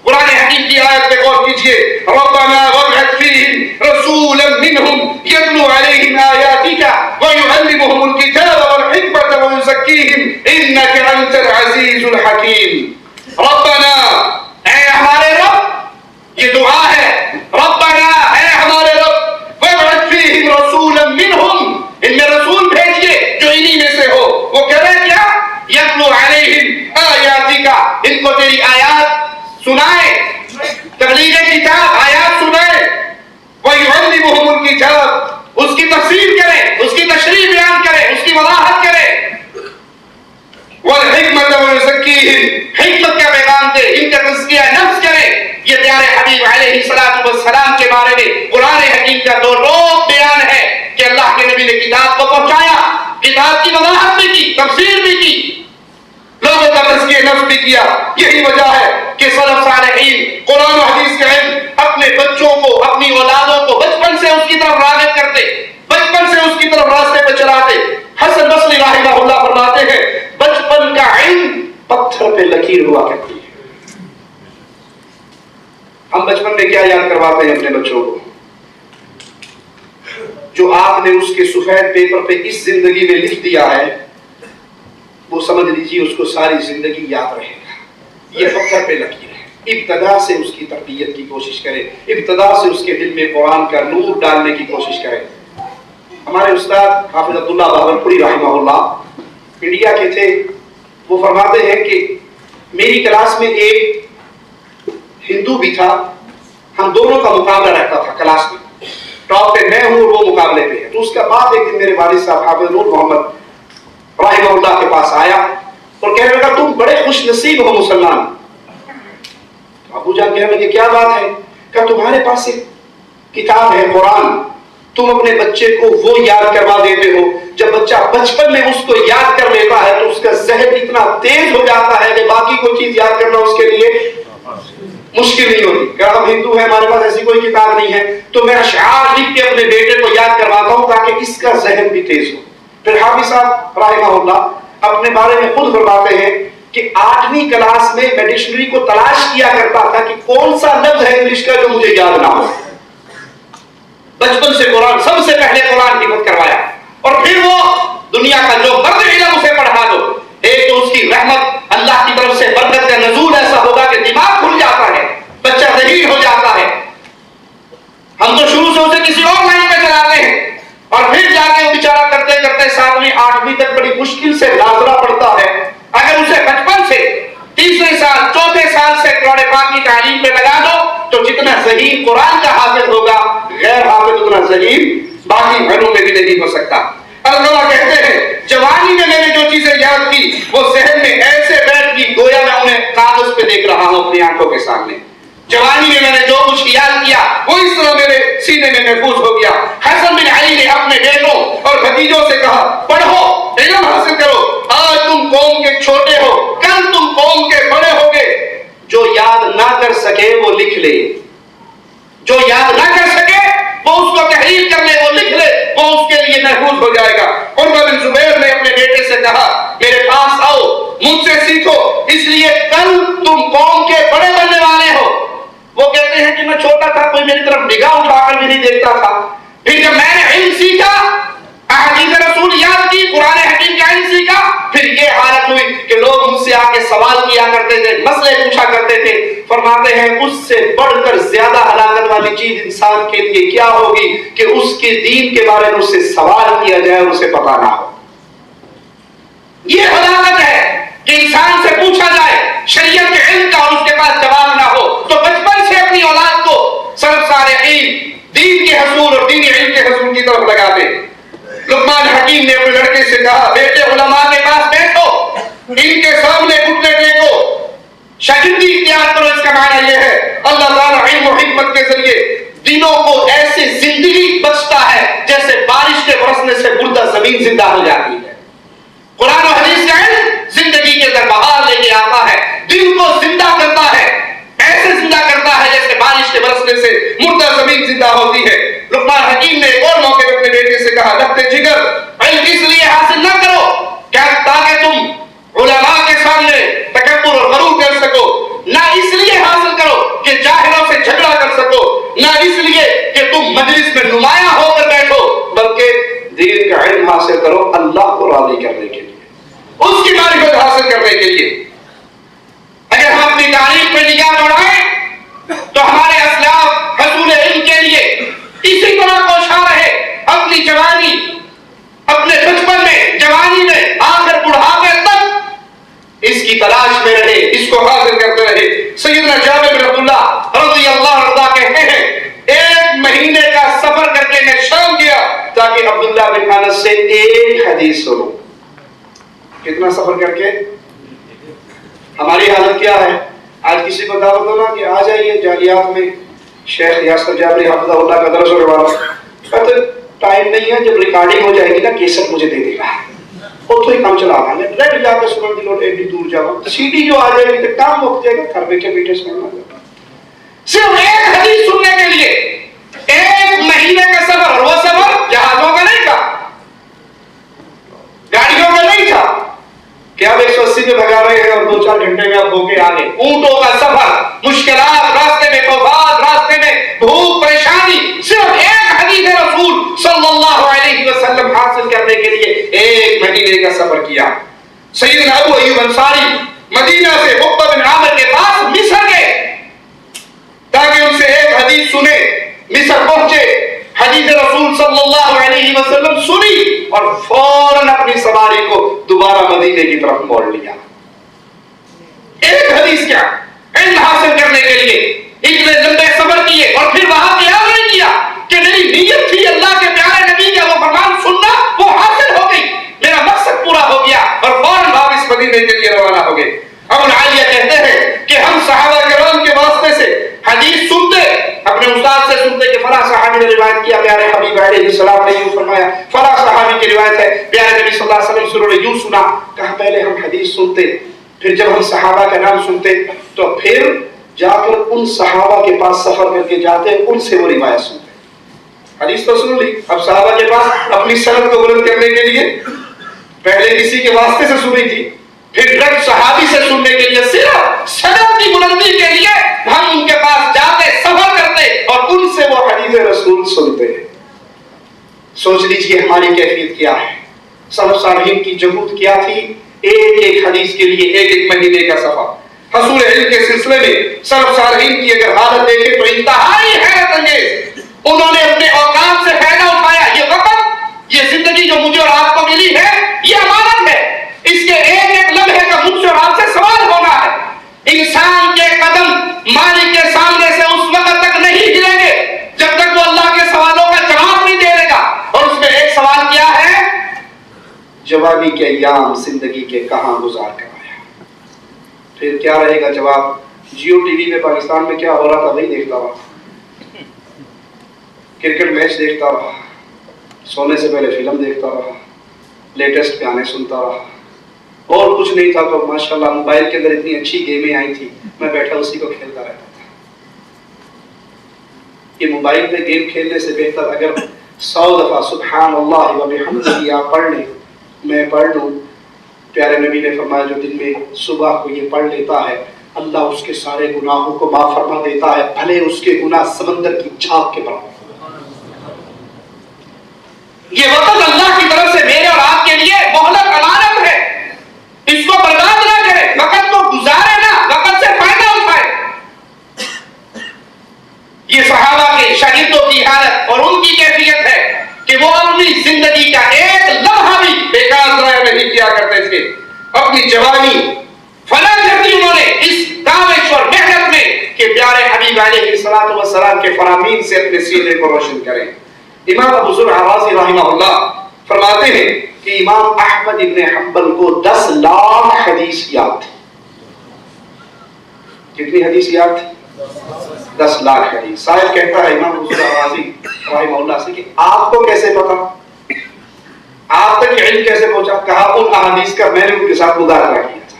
قرآن حکیم کی آیت پہ غور کیجئے, ربنا وابعث فیہم رسولا منہم یتلو علیہم آیاتک ویعلمہم الکتاب والحکمۃ ویزکیہم انک انت العزیز الحکیم. ربنا, اے ہمارے رب, یہ دعا ہے, ربنا, اے ہمارے رب, وابعث فیہم رسولا منہم, ان میں رسول بھیجیے جو انہی میں سے ہو. وہ کرے کیا؟ یتلو علیہم آیاتک, ان کو تیری آیات سنائے, تبلیغ کتاب, آیات سنائے. وَيُعَلِّمُهُمُ الْكِتَابَ, اس کی تفسیر کرے, اس کی تشریح بیان کرے, اس کی وضاحت کرے. وَالْحِكْمَةَ وَيُزَكِّيهِمْ, حکمت کا پیغام دے, ان کا تزکیہ نفس کرے. یہ پیارے حبیب علیہ الصلوۃ والسلام کے بارے میں قرآن حکیم کا دو روپ بیان ہے کہ اللہ کے نبی نے کتاب کو پہنچایا, کتاب کی وضاحت بھی کی, تفسیر بھی کی, لوگوں کا تزکیہ نفس بھی کیا. یہی وجہ ہے کہ سلف صالحین قرآن و حدیث کا علم اپنے بچوں کو, اپنی اولادوں کو بچپن سے اس کی طرف راغب کرتے, بچپن سے اس کی طرف راستے پہ چلاتے. حسن بصری رحمہ اللہ فرماتے ہیں بچپن کا علم پتھر پہ لکیر ہوا کرتی ہے. ہم بچپن میں کیا یاد کرواتے ہیں اپنے بچوں کو؟ جو آپ نے اس کے سفید پیپر پہ اس زندگی میں لکھ دیا ہے وہ سمجھ لیجیے اس کو ساری زندگی یاد رہے گا. یہ پتھر پہ لکیر ہے. ابتدا سے اس کی تربیت کی کوشش کرے, ابتدا سے اس کے دل میں قرآن کا نور ڈالنے کی کوشش کرے. ہمارے استاد حافظ عبداللہ بہاولپوری رحمہ اللہ انڈیا کے تھے. وہ فرماتے ہیں کہ میری کلاس میں ایک ہندو بھی تھا, ہم دونوں کا مقابلہ رہتا تھا کلاس میں, ٹاپ پہ میں ہوں اور وہ مقابلے پہ ہے. تو اس کے بعد ایک دن میرے والد صاحب حافظ نور محمد رحمہ اللہ کے پاس آیا اور کہنے لگا تم بڑے خوش نصیب ہو مسلمان. ابو جان کہنے لگے کیا بات ہے؟ کہ تمہارے پاس ایک کتاب ہے قرآن, تم اپنے بچے کو وہ یاد کروا دیتے ہو. جب بچہ بچپن میں اس کو یاد کر لیتا ہے تو اس کا ذہن اتنا تیز ہو جاتا ہے کہ باقی کوئی چیز یاد کرنا اس کے لیے مشکل نہیں ہوتی. کہ ہم ہندو ہیں, ہمارے پاس ایسی کوئی کتاب نہیں ہے, تو میں اشعار لکھ کے اپنے بیٹے کو یاد کرواتا ہوں تاکہ اس کا ذہن بھی تیز ہو. پھر حافظ صاحب رحمہ اللہ اپنے بارے میں خود فرماتے ہیں کہ 8ویں کلاس میں میں ڈکشنری کو تلاش کیا کرتا تھا کہ کون سا لفظ ہے انگلش کا جو مجھے یاد نہ ہو. بچپن سے قرآن, سب سے پہلے قرآن حفظ کروایا, اور پھر وہ دنیا کا جو مرد علم اسے پڑھا دو. ایک تو اس کی رحمت, اللہ کی طرف سے برکت کا نزول ایسا ہوگا کہ دماغ کھل جاتا ہے, بچہ ذہین ہو جاتا ہے. ہم تو شروع سے اسے کسی اور لائن پہ چلاتے ہیں, اور پھر جا کے وہ بیچارہ کرتے کرتے 7ویں 8ویں تک بڑی مشکل سے لازرا پڑتا ہے. اگر اسے بچپن سے 3 سال 4 سال سے قرآن پاک کی تعلیم پہ لگا دو تو جتنا ذہین قرآن کا حافظ ہوگا غیر حافظ اتنا ذہین باقی گھروں میں بھی نہیں ہو سکتا. اللہ کہتے ہیں جوانی میں میں نے جو چیزیں یاد کی وہ ذہن میں ایسے بیٹھ گئی گویا میں انہیں کاغذ پہ دیکھ رہا ہوں اپنی آنکھوں کے سامنے. جوانی میں نے جو کچھ یاد کیا وہ اس طرح میرے سینے میں محفوظ ہو گیا. حسن بن علی نے اپنے بیٹوں اور بھتیجوں سے کہا پڑھو, علم حاصل کرو, آج تم قوم کے چھوٹے ہو, کل تم قوم کے بڑے ہوگے. جو یاد نہ کر سکے وہ لکھ لے, جو یاد نہ کر سکے وہ اس کو تحریر کر لے, وہ لکھ لے, وہ اس کے لیے محفوظ ہو جائے گا. عروہ بن زبیر نے اپنے بیٹے سے کہا میرے پاس آؤ, مجھ سے سیکھو, اس لیے کل تم قوم کے بڑے بننے والے ہو. وہ کہتے ہیں کہ میں چھوٹا تھا, کوئی میری طرف نگاہ اٹھا کر بھی نہیں دیکھتا تھا. پھر جب میں نے علم سیکھا, احادیث رسول یاد کی, قرآن حکیم کا علم سیکھا, پھر یہ حالت ہوئی کہ لوگ مجھ سے آ کے سوال کیا کرتے تھے, مسئلے پوچھا کرتے تھے. فرماتے ہیں اس سے بڑھ کر زیادہ ہلاکت والی چیز انسان کے لیے کیا ہوگی کہ اس کے دین کے بارے میں اس سے سوال کیا جائے اور اسے پتا نہ ہو. یہ ہلاکت ہے کہ انسان سے پوچھا جائے شریعت کے علم کا اور اس کے پاس جواب نہ ہو. تو بچپن سے اپنی اولاد کو سلف صالحین دین کے حصول اور دینی علم کے حصول کی طرف لگا دے. لقمان حکیم نے اپنے لڑکے سے کہا بیٹے علماء کے پاس بیٹھو, ان کے سامنے گھٹنے ٹیکو, شاگردی اختیار کرو. اس کا معنی یہ ہے اللہ تعالیٰ علم و حکمت کے ذریعے دینوں کو ایسے زندگی بخشتا ہے جیسے بارش کے برسنے سے مردہ زمین زندہ ہو جاتی ہے. قرآن و حدیث کا علم زندگی کے اندر بہار لے کے آتا ہے, دل کو زندہ کرتا ہے, ایسے زندہ کرتا ہے جیسے بارش کے برسنے سے مردہ زمین زندہ ہوتی ہے. لقمان حکیم نے ایک اور موقع پر اپنے بیٹے سے کہا لگتے جگر علم اس لیے حاصل نہ کرو کیا تاکہ تم علماء کے سامنے تکبر اور غرور کر سکو, نہ اس لیے حاصل کرو کہ جاہلوں سے جھگڑا کر سکو, نہ اس لیے کہ تم مجلس میں نمایاں ہو کر بیٹھو, بلکہ دین کا علم حاصل کرو اللہ کو راضی کرنے کے لیے, اس کی معرفت حاصل کرنے کے لیے. اگر ہم اپنی تاریخ پہ نگاہ دوڑائیں تو ہمارے اسلاف حصول علم کے لیے اسی طرح کوشاں رہے, اپنی جوانی, اپنے بچپن میں, جوانی میں, آخر بڑھاپے تک اس کی تلاش میں رہے, اس کو حاصل کرتے رہے. سیدنا جابر بن عبداللہ رضی اللہ عنہ کہتے ہیں 1 مہینے کا سفر کر کے میں شام گیا تاکہ عبداللہ بن انس سے ایک حدیث سنوں. کتنا سفر کر کے؟ ہماری حالت کیا ہے؟ آج کسی کو دعوت ہونا کہ آ جائیے جالیات میں شیخ یاسر جابری حفظہ اللہ کا درس ہونے والا, کہتے ٹائم نہیں ہے, جب ریکارڈنگ ہو جائے گی نا کیسٹ مجھے دے دے گا, اتوں ہی کام چلا رہا ہے, ڈائریکٹ جا کے سنن دی لوٹ ایڈی دور جاؤ, سی ڈی جو آ جائے گی تو کام مک جائے گا, گھر بیٹھے بیٹھے سننا جائے. صرف ایک حدیث سننے کے لیے 1 مہینے کا سفر, اور وہ سفر جہازوں کا نہیں تھا, گاڑیوں کا نہیں تھا کہ آپ 180 پہ بھگا رہے ہیں اور 2-4 گھنٹے میں آپ ہو کے آ گئے. اونٹوں کا سفر, مشکلات, راستے میں طوفان, راستے میں بھوک پریشانی, صرف ایک حدیث حدیث رسول صلی اللہ علیہ وسلم حاصل کرنے کے لیے 1 مہینے کا سفر کیا. سیدنا ابو ایوب انصاری مدینہ سے عقبہ بن عامر کے پاس مصر گئے تاکہ ان سے ایک حدیث سنے. مصر پہنچے, حدیث رسول صلی اللہ علیہ وسلم سنی اور فوراً اپنی سواری کو دوبارہ مدینے کی طرف موڑ لیا. ایک حدیث کیا, علم حاصل کرنے کے لیے اتنے لمبے سفر کیے اور پھر وہاں خیال نہیں کیا کہ میری نیت تھی اللہ کے پیارے نبی کا وہ فرمان سننا, وہ حاصل ہو گئی, میرا مقصد پورا ہو گیا اور فوراً واپس مدینے کے لیے روانہ ہو گئے. ابو العالیہ کہتے ہیں کہ ہم صحابہ کرام کے واسطے سے حدیث سنتے, اپنے استاد سے سنتے کہ فلاں صحابی نے روایت کیا, پیارے حبیب علیہ السلام نے یوں فرمایا, فلاں صحابی کی روایت ہے, پیارے نبی صلی اللہ علیہ وسلم سنوں نے یوں سنا. کہا پہلے ہم حدیث سنتے, پھر جب ہم صحابہ کا نام سنتے تو پھر جا کر ان صحابہ کے پاس سفر کر کے جاتے, ان سے وہ روایت سنتے. حدیث تو سن لی, اب صحابہ کے پاس اپنی سند کو بلند کرنے کے لیے پہلے کسی کے واسطے سے سنی تھی, پھر ڈائریکٹ صحابی سے سننے کے لیے صرف سند کی بلندی کے لیے ہم ان کے پاس جاتے, سفر کرتے اور ان سے وہ حدیث رسول سنتے. سوچ لیجیے ہماری کیفیت کیا ہے, سلف صالحین کی جہود کیا تھی. ایک ایک حدیث کے لیے 1 مہینے کا سفر. حصول علم کے سلسلے میں سلف صالحین کی اگر حالت دیکھیں تو انتہائی حیرت انگیز. انہوں نے اپنے اوقات سے فائدہ اٹھایا. یہ وقت, یہ زندگی جو مجھے اور آپ کو ملی ہے, یہ امانت ہے. اس کے ایک ایک لمحے کا مجھ سے اور آپ سے سوال ہونا ہے. انسان کے قدم مالک کے سامنے سے اس وقت تک نہیں ہلیں گے جب تک وہ اللہ کے سوالوں کا جواب نہیں دے گا. اور اس میں ایک سوال کیا ہے, جوانی کے ایام زندگی کے کہاں گزار کر آیا. پھر کیا رہے گا جواب, جیو ٹی وی پہ پاکستان میں کیا ہو رہا تھا وہی دیکھتا رہا, کرکٹ میچ دیکھتا رہا, سونے سے پہلے فلم دیکھتا رہا, لیٹسٹ گانے سنتا رہا, اور کچھ نہیں تھا تو ماشاءاللہ موبائل کے اندر اتنی اچھی گیمیں آئی تھی, میں بیٹھا اسی کو کھیلتا رہتا تھا. یہ موبائل پہ گیم کھیلنے سے بہتر اگر 100 دفعہ سبحان اللہ و بحمدہ آپ پڑھ لیں, میں پڑھ لوں. پیارے نبی نے فرمایا جو دن میں صبح کو یہ پڑھ لیتا ہے اللہ اس کے سارے گناہوں کو معاف فرما دیتا ہے, بھلے اس کے گناہ سمندر کی جھاگ کے برابر. یہ وقت اللہ کی طرف سے میرے اور آپ کے لیے مہلت امانت ہے, اس کو برباد نہ کرے, وقت کو گزارے نہ, وقت سے فائدہ اٹھائے. یہ صحابہ کے شاگردوں کی حالت اور ان کی کیفیت ہے کہ وہ اپنی زندگی کا ایک لمحہ بھی بیکار ضائع نہیں کیا کرتے تھے. اپنی جوانی فنا کر دی انہوں نے اس کاوش اور محنت میں کہ پیارے حبیب علیہ الصلوۃ والسلام کے فرامین سے اپنے سینے کو روشن کریں. امام ابو زرع رازی رحمہ اللہ فرماتے ہیں کہ امام احمد ابن حنبل کو 10 لاکھ حدیث یاد تھی. کتنی حدیث یاد تھی؟ 10 لاکھ حدیث. سائل کہتا ہے امام ابو زرع رازی رحمہ اللہ سے کہ آپ کو کیسے پتا, آپ تک علم کیسے پہنچا؟ کہا ان احادیث کا میں نے ان کے ساتھ مذاکرہ کیا تھا.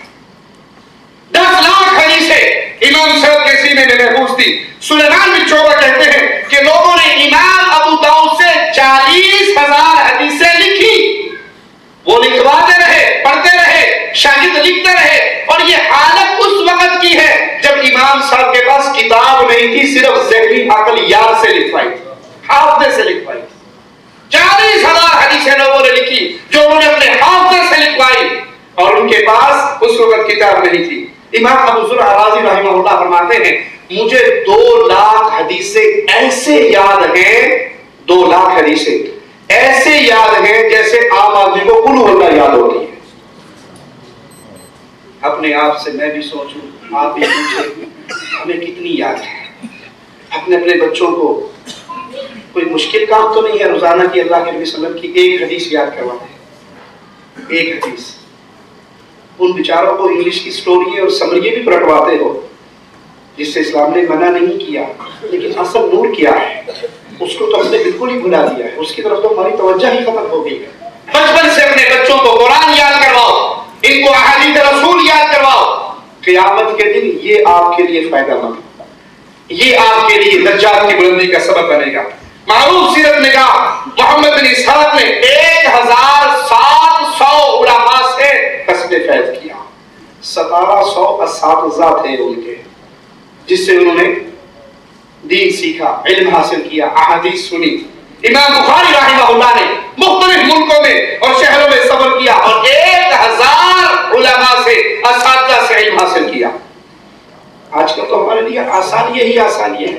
10 لاکھ حدیثیں امام صاحب کے سینے میں محفوظ تھی. سلیمان بن شعبہ کہتے ہیں کہ لوگوں نے امام ابو داؤد سے 40,000 حدیثیں لکھی. وہ لکھواتے رہے, پڑھتے رہے, شاگرد لکھتے رہے, اور یہ حالت اس وقت کی ہے جب امام صاحب کے پاس کتاب نہیں تھی, صرف ذہنی عقل یاد سے لکھوائی تھی, حافظے سے لکھوائی تھی. 40,000 حدیثیں لوگوں نے لکھی جو انہوں نے اپنے حافظے سے لکھوائی, اور ان کے پاس اس وقت کتاب نہیں تھی. امام ابو زرع رازی رحمہ اللہ فرماتے ہیں مجھے 2 لاکھ حدیثیں ایسے یاد ہیں, 2 لاکھ حدیثیں ایسے یاد ہیں جیسے عام آدمی کو قل هو اللہ یاد ہوتی ہے. اپنے آپ سے میں بھی سوچوں, آپ بھی پوچھیں ہمیں کتنی یاد ہے. اپنے بچوں کو کوئی مشکل کام تو نہیں ہے روزانہ کی اللہ کے نبی صلی اللہ علیہ وسلم کی ایک حدیث یاد کرواتے ہیں, ایک حدیث. ان بیچاروں کو انگلش کی سٹوری اور سمریے بھی پلٹواتے ہو جس سے اسلام نے منع نہیں کیا, لیکن اصل نور کیا ہے اس کو تو ہم نے بالکل ہی بھلا دیا ہے, اس کی طرف تو ہماری توجہ ہی ختم ہو گئی ہے. بچپن سے اپنے بچوں کو قرآن یاد کرواؤ, ان کو احادیث رسول یاد کرواؤ. قیامت کے دن یہ آپ کے لیے فائدہ مند, یہ آپ کے لیے درجات کی بلندی کا سبب بنے گا. معروف سیرت نگاہ محمد بن اسحاق نے 1700 علماء سے کسب فیض کیا. 1700 اساتذہ تھے ان کے جس سے انہوں نے دین سیکھا, علم حاصل کیا, احادیث سنی. امام بخاری رحمہ اللہ نے مختلف ملکوں میں اور شہروں میں سفر کیا اور 1000 علماء سے اساتذہ سے علم حاصل کیا. آج کل تو ہمارے لیے آسانی ہی آسانی ہے.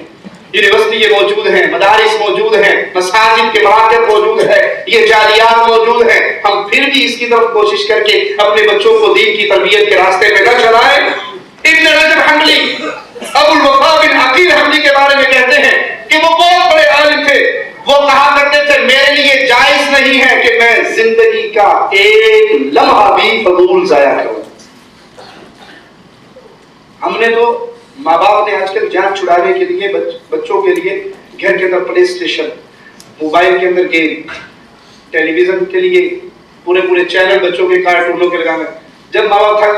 یونیورسٹی موجود ہیں, مدارس موجود ہیں, مساجد کے مراکز موجود ہے, یہ جالیات موجود ہیں. ہم پھر بھی اس کی طرف کوشش کر کے اپنے بچوں کو دین کی تربیت کے راستے پہ نہ چلائیں. ابن رجب حنبلی, ابو الوفا بن عقیل حنبلی کے بارے میں کہتے ہیں کہ وہ بہت بڑے عالم تھے. وہ کہا کرتے تھے میرے لیے جائز نہیں ہے کہ میں زندگی کا ایک لمحہ بھی فضول ضائع کروں. ہم نے تو ماں باپ نے آج کل جان چھڑانے کے لیے بچوں کے لیے گھر کے اندر پلے اسٹیشن, موبائل کے اندر گیم, ٹیلی ویژن کے لیے پورے چینل بچوں کے کارٹونوں کے لگانا. جب ماں باپ تھا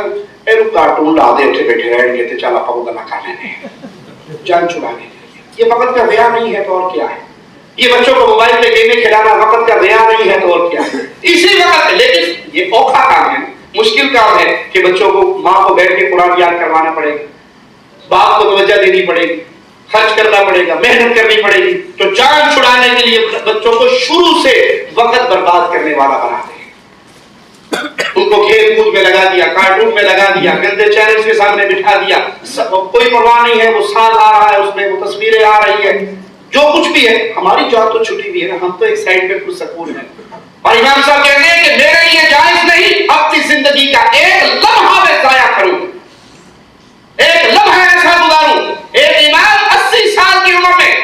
کارٹون لا دے اٹھے بیٹھے رہ گئے تھے, چل آپ کو گلا کھانے میں جان چھڑانے کے لیے. یہ وقت کا ضیاع نہیں ہے تو اور کیا ہے؟ یہ بچوں کو موبائل پہ گیمیں کھلانا وقت کا ضیاع نہیں ہے تو اور کیا ہے؟ اسی وقت. لیکن یہ اوکھا کام ہے, مشکل کام ہے کہ بچوں کو ماں کو بیٹھ کے قرآن یاد کروانا پڑے گا, باپ کو توجہ دینی پڑے گی, خرچ کرنا پڑے گا, محنت کرنی پڑے گی. تو جان چھڑانے کے لیے بچوں کو شروع سے وقت برباد کرنے والا بناتے ہیں. ان کو کھیل کود میں لگا دیا, کارٹون میں لگا دیا, گندے چینلز کے سامنے بٹھا دیا. کوئی پرواہ نہیں ہے, وہ ساز آ رہا ہے اس میں, وہ تصویریں آ رہی ہے, جو کچھ بھی ہے. ہماری جان تو چھٹی ہوئی ہے نا, ہم تو ایک سائڈ پہ پرسکون ہیں. اور امام صاحب کہتے ہیں کہ میرے لیے جائز نہیں اپنی زندگی کا ایک لمحہ میں ضائع کروں, ایک لمحہ ایسا گزاروں. ایک امام 80 سال کی عمر میں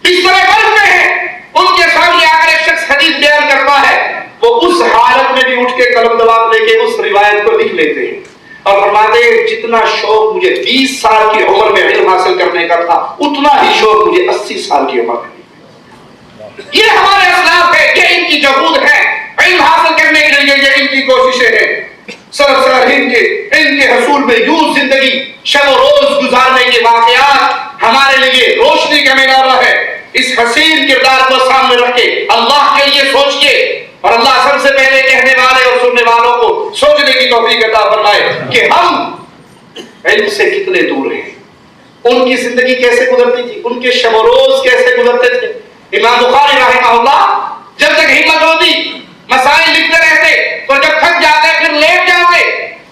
بستر برف میں ہے, ان کے سامنے آ کر ایک شخص حدیث بیان کرتا ہے, وہ اس حالت میں بھی اٹھ کے قلم دباغ لے کے اس روایت کو لکھ لیتے ہیں اور فرماتے ہیں جتنا شوق مجھے 20 سال کی عمر میں علم حاصل کرنے کا تھا اتنا ہی شوق مجھے 80 سال کی عمر میں. یہ ہمارے اسلاف ہے, یہ ان کی جہود ہے علم حاصل کرنے کے لیے, یہ ان کی کوششیں ہیں. ان کے حصول میں یوں زندگی شب و روز گزارنے کے واقعات ہمارے لیے روشنی کا مینارہ ہے. اس حسین کردار کو سامنے رکھ کے اللہ کے لیے سوچ کے, اور اللہ سب سے پہلے کہنے والے اور سننے والوں کو سوچنے کی توفیق عطا فرمائے کہ ہم علم سے کتنے دور ہیں. ان کی زندگی کیسے گزرتی تھی, ان کے شب و روز کیسے گزرتے تھے. امام بخاری رحمہ اللہ جب تک ہمت ہوتی مسائل لکھتے رہتے, تو جب تھک جاتے پھر لیٹ جاتے,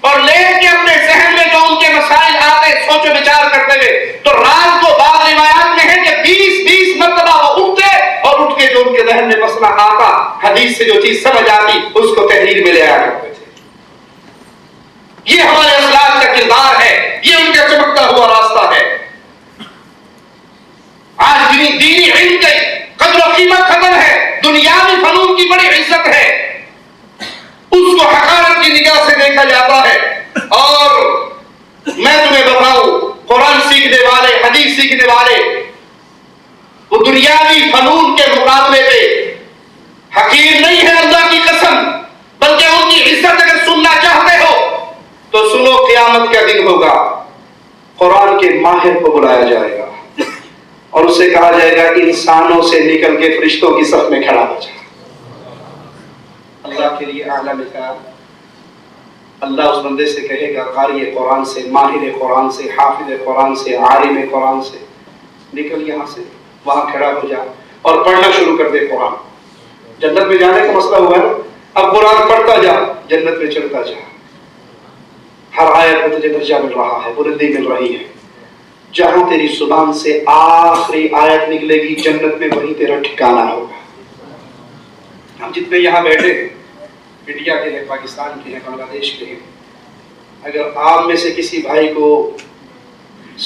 اور لیٹ کے اپنے ذہن میں جو ان کے مسائل آتے سوچ و بچار کرتے ہوئے, تو رات کو بعض روایات میں ہے کہ 20 مرتبہ وہ اٹھتے اور اٹھ کے جو ان کے ذہن میں مسئلہ آتا, حدیث سے جو چیز سمجھ آتی اس کو تحریر میں لے آیا کرتے تھے. یہ ہمارے اسلاف کا کردار ہے, یہ ان کا چمکتا ہوا راستہ ہے. آج دینی علم کی قدر و قیمت ختم ہے, دنیاوی فنون کی بڑی عزت ہے, اس کو حقارت کی نگاہ سے دیکھا جاتا ہے. اور میں تمہیں بتاؤں, قرآن سیکھنے والے, حدیث سیکھنے والے, وہ دنیاوی فنون کے مقابلے پہ حقیر نہیں ہے اللہ کی قسم, بلکہ ان کی عزت اگر سننا چاہتے ہو تو سنو, قیامت کا دن ہوگا, قرآن کے ماہر کو بلایا جائے گا اور اسے کہا جائے گا انسانوں سے نکل کے فرشتوں کی صف میں کھڑا ہو جائے. اللہ کے لیے اعلیٰ مثال, اللہ اس بندے سے کہے گا قاری قرآن سے, ماہر قرآن سے, حافظ قرآن سے, عالم قرآن سے, نکل یہاں سے, وہاں کھڑا ہو جا اور پڑھنا شروع کر دے قرآن. جنت میں جانے کا مسئلہ ہوا ہے, اب قرآن پڑھتا جا, جنت میں چڑھتا جا. ہر آیت میں تجھے درجہ مل رہا ہے, بلندی مل رہی ہے. جہاں تیری زبان سے آخری آیت نکلے گی جنت میں وہی تیرا ٹھکانہ ہوگا. ہم جتنے یہاں بیٹھے ہیں, انڈیا کے ہیں, پاکستان کے ہیں, بنگلہ دیش کے ہیں, اگر آپ میں سے کسی بھائی کو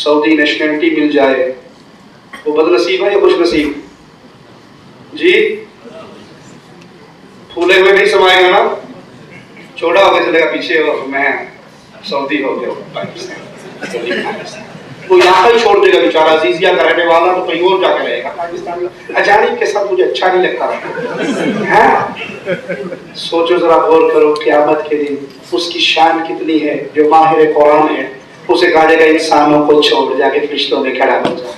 سعودی نیشنلٹی مل جائے, وہ بد نصیب ہے یا خوش نصیب؟ جی پھولے ہوئے نہیں سمائے گا نا, چھوڑا ہو کے چلے گا پیچھے, اور میں سعودی ہو گیا پاکستان. وہ یہاں ہی چھوڑ دے گا بیچارہ, عزیزیہ کا رہنے والا, تو کہیں اور جا کے رہے گا پاکستان میں. اجانب کے ساتھ مجھے اچھا نہیں لگتا ہے. سوچو ذرا, غور کرو, قیامت کے دن اس کی شان کتنی ہے جو ماہر قرآن ہے, اسے کہا جائے گا انسانوں کو چھوڑ جا کے فرشتوں میں کھڑا ہو جا.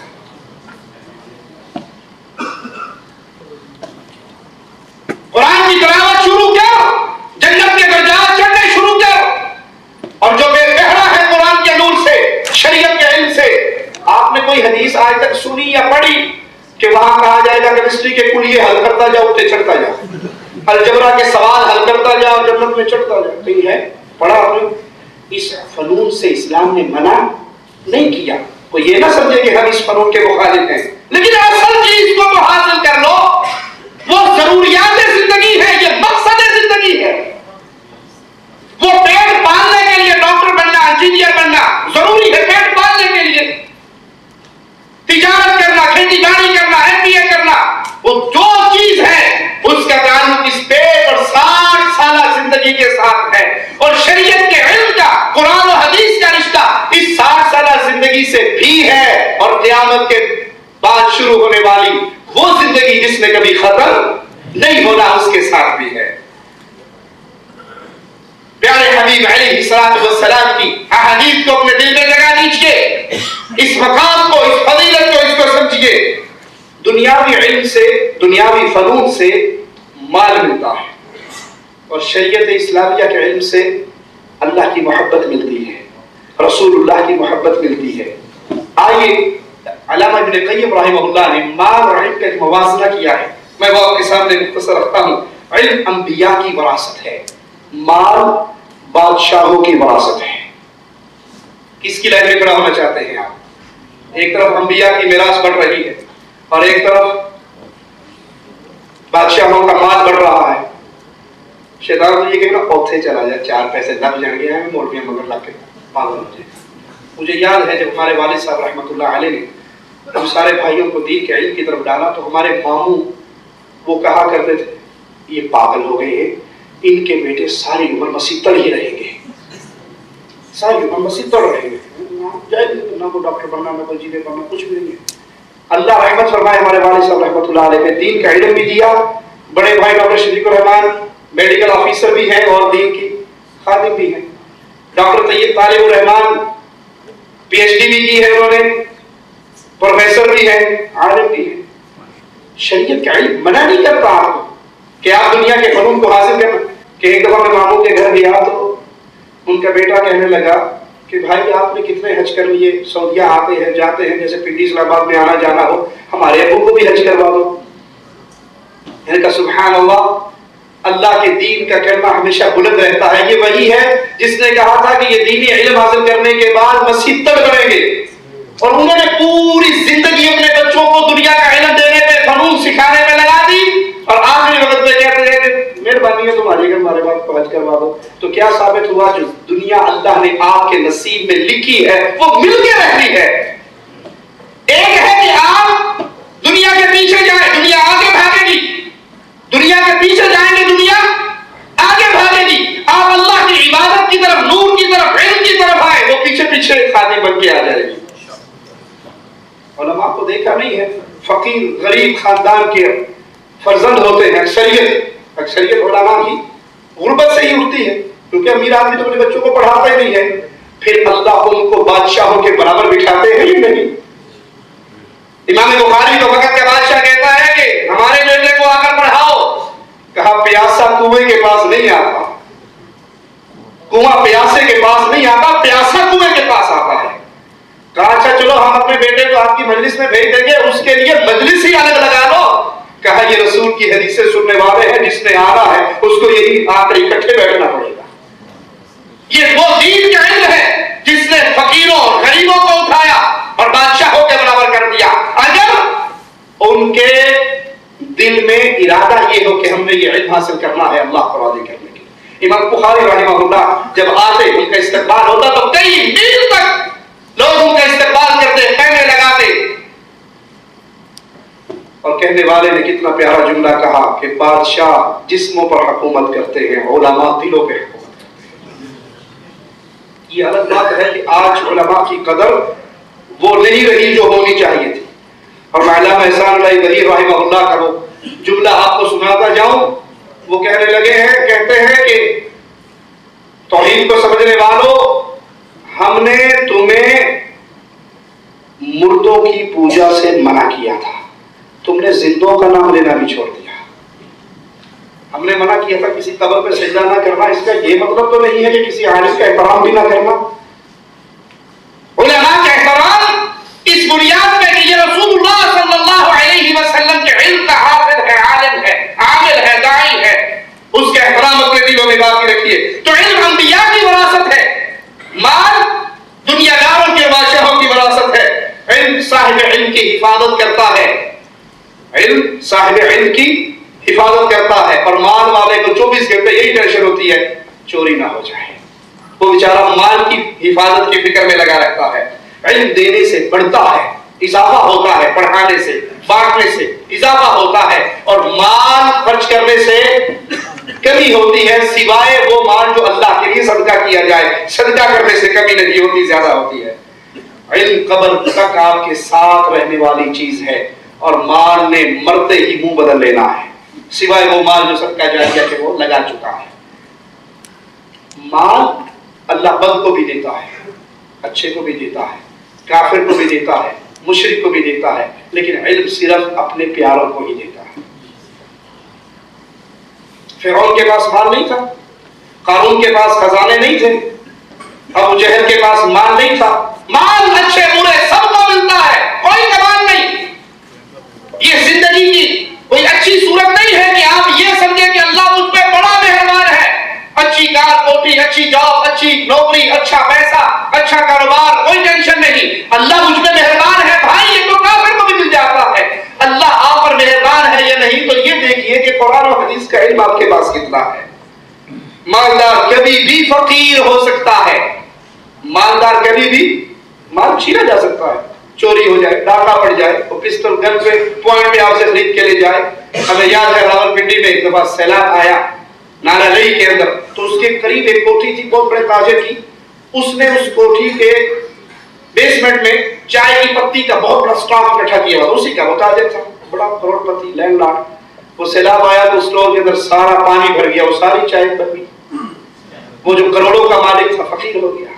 قرآن کی تلاوت شروع کرو, جنت کے درجات چڑھنے شروع کرو. اور جو بے بہرا ہے قرآن کے نور سے, شریعت کے علم سے, آپ نے کوئی حدیث آج تک سنی یا پڑھی کہ وہاں کہا جائے گا کیمسٹری کے کلیے حل کرتا جاؤ اتنے چڑھتا جاؤ، الجبرا کے سوال حل کرتا جاؤ جنت میں چڑھتا جاؤ. کہیں ہے پڑھا آپ نے؟ اس فنون سے اسلام نے منع نہیں کیا. کوئی یہ نہ سمجھے کہ ہم اس فنون کے مخالف ہیں، لیکن اصل چیز کو تو حاصل کر لو. وہ ضروریات زندگی ہے، یہ مقصد زندگی ہے. وہ پیٹ پالنے کے لیے ڈاکٹر بننا، انجینئر بننا ضروری ہے، پیٹ پالنے کے لیے. تجارت کرنا، کھیتی باڑی کرنا، MBA کرنا، وہ جو چیز ہے اس کا تعلق اس پیٹ اور 60 سالہ زندگی کے ساتھ ہے. اور شریعت کے علم کا، قرآن و حدیث کا رشتہ اس 60 سالہ زندگی سے بھی ہے. اور قیامت کے بعد شروع ہونے والی وہ زندگی جس میں کبھی ختم نہیں ہونا، اس کے ساتھ بھی ہے. پیارے حبیب علیہ السلام کی احادیث کو اپنے دل میں جگہ دیجئے، اس مقام کو، اس فضیلت کو، اس کو سمجھیے. دنیاوی علم سے، دنیاوی فنون سے مال ملتا ہے، اور شریعت اسلامیہ کے علم سے اللہ کی محبت ملتی ہے، رسول اللہ کی محبت ملتی ہے. آئیے علامہ ابن قیم رحمہ اللہ نے مال اور علم کا ایک موازنہ کیا ہے، میں وہ آپ کے سامنے مختصر رکھتا ہوں. علم انبیاء کی وراثت ہے، مال بادشاہوں کی وراثت ہے. کس کی لائن میں کھڑا ہونا چاہتے ہیں آپ؟ ایک طرف انبیاء کی میراث بڑھ رہی ہے اور ایک طرف بادشاہوں کا مال بڑھ رہا ہے. شیطان تو یہ کہنا اوتھے چلا جائے، 4 پیسے دب جائیں گے، ہمیں مولویاں مگر لا کے پاگل ہو جائے. مجھے یاد ہے جب ہمارے والد صاحب رحمۃ اللہ علیہ نے ہم سارے بھائیوں کو دین کے علم کی طرف ڈالا تو ہمارے ماموں وہ کہا کرتے تھے یہ پاگل ہو گئے ہیں، ان کے بیٹے ساری عمر مسیح تڑ ہی رہیں گے، ساری عمر مسیح تڑ رہیں گے، نہ کو ڈاکٹر بننا، نہ کو انجینئر بننا، کچھ بھی نہیں ہے. اللہ رحمت فرمائے ہمارے والد صاحب رحمۃ اللہ علیہ نے دین کا علم بھی دیا. بڑے بھائی ڈاکٹر شفیق الرحمان میڈیکل آفیسر بھی ہیں اور دین کی خادم بھی ہیں. ڈاکٹر طیب طالب الرحمان PhD بھی کی ہے انہوں نے، پروفیسر بھی ہے، عالم بھی ہے. شریعت کا علم منع نہیں کرتا آپ کو کہ آپ دنیا کے فنون کو حاصل کرنا. کہ ایک دفعہ میں ماموں کے گھر گیا تو ان کا بیٹا کہنے لگا کہ بھائی آپ نے کتنے حج کر لیے، سعودیہ آتے ہیں جاتے ہیں جیسے پنڈی اسلام آباد میں آنا جانا ہو، ہمارے ابو کو بھی حج کروا دو. میں نے کہا سبحان اللہ، اللہ کے دین کا کلمہ ہمیشہ بلند رہتا ہے. یہ وہی ہے جس نے کہا تھا کہ یہ دینی علم حاصل کرنے کے بعد مسیح تک بنیں گے، اور انہوں نے پوری زندگی اپنے بچوں کو دنیا کا علم دینے پہ، فنون سکھانے میں لگا دی، اور آخری وقت میں کہتے ہیں مہربانی ہے تمہاری اگر ہمارے باپ کو حج کروا دو. تو کیا ثابت ہوا؟ جو دنیا اللہ نے آپ کے نصیب میں لکھی ہے وہ مل کے رہتی ہے. ایک ہے کہ آپ دنیا کے پیچھے جائیں، دنیا آگے بھاگے گی، دنیا کے پیچھے جائیں گے، دنیا آگے بھاگے گی. آپ اللہ کی عبادت کی طرف، نور کی طرف، علم کی طرف آئے، وہ پیچھے پیچھے خادم بن کے آ جائے گی. علماء کو دیکھا نہیں ہے، فقیر غریب خاندان کے فرزند ہوتے ہیں. اکثریت علماء کی غربت سے ہی اٹھتی ہے، کیونکہ امیر آدمی تو اپنے بچوں کو پڑھاتا ہی نہیں ہے. پھر اللہ ان کو بادشاہوں کے برابر بٹھاتے ہیں ہی نہیں. امام بخاری تو وقت کا بادشاہ کہتا ہے کہ ہمارے بیٹے کو آ کر پڑھاؤ. کہا پیاسا کنویں کے پاس نہیں آتا، کنواں پیاسے کے پاس نہیں آتا، پیاسا کنویں کے پاس آتا ہے. کہا اچھا چلو ہم اپنے بیٹے کو آپ کی مجلس میں بھیج دیں گے، اس کے لیے مجلس ہی الگ لگا لو. کہا یہ رسول کی حدیثیں سننے والے ہیں، جس نے آنا ہے اس کو یہی آ کر اکٹھے بیٹھنا پڑے گا. یہ وہ دین کا علم ہے جس نے فقیروں اور غریبوں کو اٹھایا اور بادشاہوں کے برابر کر دیا. اگر ان کے دل میں ارادہ یہ ہو کہ ہم نے یہ علم حاصل کرنا ہے اللہ کو راضی کرنے کے لیے. امام بخاری رحمہ اللہ جب آتے ان کا استقبال ہوتا تو کئی میل تک لوگ ان کا استقبال کرتے، خیمے لگاتے. اور کہنے والے نے کتنا پیارا جملہ کہا کہ بادشاہ جسموں پر حکومت کرتے ہیں، علماء دلوں پہ حکومت کرتے ہیں. یہ الگ بات ہے کہ آج علماء کی قدر وہ نہیں رہی جو ہونی چاہیے تھی. اور میں علامہ احسان اللہ ظہیر رحمہ اللہ کا وہ جملہ آپ کو سناتا جاؤں. وہ کہنے لگے ہیں، کہتے ہیں کہ توحید کو سمجھنے والوں، ہم نے تمہیں مردوں کی پوجا سے منع کیا تھا، تم نے زندوں کا نام لینا بھی چھوڑ دیا. ہم نے منع کیا تھا کسی قبر پہ سجدہ نہ کرنا، اس کا یہ مطلب تو نہیں ہے کہ کسی عالم کا احترام بھی نہ کرنا. علماء کا احترام اس بنیاد پہ کہ یہ رسول اللہ صلی اللہ علیہ داعی ہے اس کا احترام اپنے دلوں میں باقی رکھیے. تو علم انبیاء کی وراثت ہے، مال دنیا داروں کے بادشاہوں کی وراثت ہے. علم صاحب علم کی حفاظت کرتا ہے، علم صاحب علم کی حفاظت کرتا ہے. اور مال والے کو 24 گھنٹے یہی ٹینشن ہوتی ہے چوری نہ ہو جائے. وہ بیچارہ مال کی حفاظت کی فکر میں لگا رہتا ہے. علم دینے سے بڑھتا ہے، اضافہ ہوتا ہے، پڑھانے سے بانٹنے سے اضافہ ہوتا ہے، اور مال خرچ کرنے سے کمی ہوتی ہے، سوائے وہ مال جو اللہ کے لیے صدقہ کیا جائے. صدقہ کرنے سے کمی نہیں ہوتی، زیادہ ہوتی ہے. علم قبر تک آپ کے ساتھ رہنے والی چیز ہے، اور مال نے مرتے ہی منہ بدل لینا ہے، سوائے وہ مال جو صدقہ جاریہ کے وہ لگا چکا ہے. مال اللہ بد کو بھی دیتا ہے، اچھے کو بھی دیتا ہے، کافر کو بھی دیتا ہے، مشرک کو بھی دیتا ہے، لیکن علم صرف اپنے پیاروں کو ہی دیتا ہے. فرعون کے پاس مال نہیں تھا، قارون کے پاس خزانے نہیں تھے، ابو جہل کے پاس مال نہیں تھا. مال اچھے برے سب کو ملتا ہے، کوئی کمال نہیں. یہ زندگی کی کوئی اچھی صورت نہیں ہے کہ آپ یہ سمجھیں کہ اللہ مجھ پہ بڑا مہربان ہے. اچھی کار کوٹی، اچھی جاب، اچھی نوکری، اچھا پیسہ، اچھا کاروبار، کوئی ٹینشن نہیں. اللہ مجھ پہ مہربان ہے بھائی، یہ تو کافر کو بھی مل جاتا ہے. اللہ آپ پر مہربان ہے یا نہیں تو یہ دیکھیے کہ قرآن و حدیث کا علم آپ کے پاس کتنا ہے. مالدار کبھی بھی فقیر ہو سکتا ہے، مالدار کبھی بھی مال چھینا جا سکتا ہے، چوری ہو جائے، ڈاکہ پڑ جائے، وہ پستول گن پہ پوائنٹ پہ آپ سے خرید کے لے جائے. ہمیں یاد ہے راولپنڈی میں ایک دفعہ سیلاب آیا نالا لئی کے اندر، تو اس کے قریب ایک کوٹھی تھی بہت بڑے تاجر کی. اس نے اس کوٹھی کے بیسمنٹ میں چائے کی پتی کا بہت بڑا سٹاک اکٹھا کیا ہوا، اسی کا وہ تاجر تھا، بڑا کروڑ پتی لینڈ لارڈ. وہ سیلاب آیا تو اسٹور کے اندر سارا پانی بھر گیا، وہ ساری چائے بن گئی. وہ جو کروڑوں کا مالک تھا فقیر ہو گیا.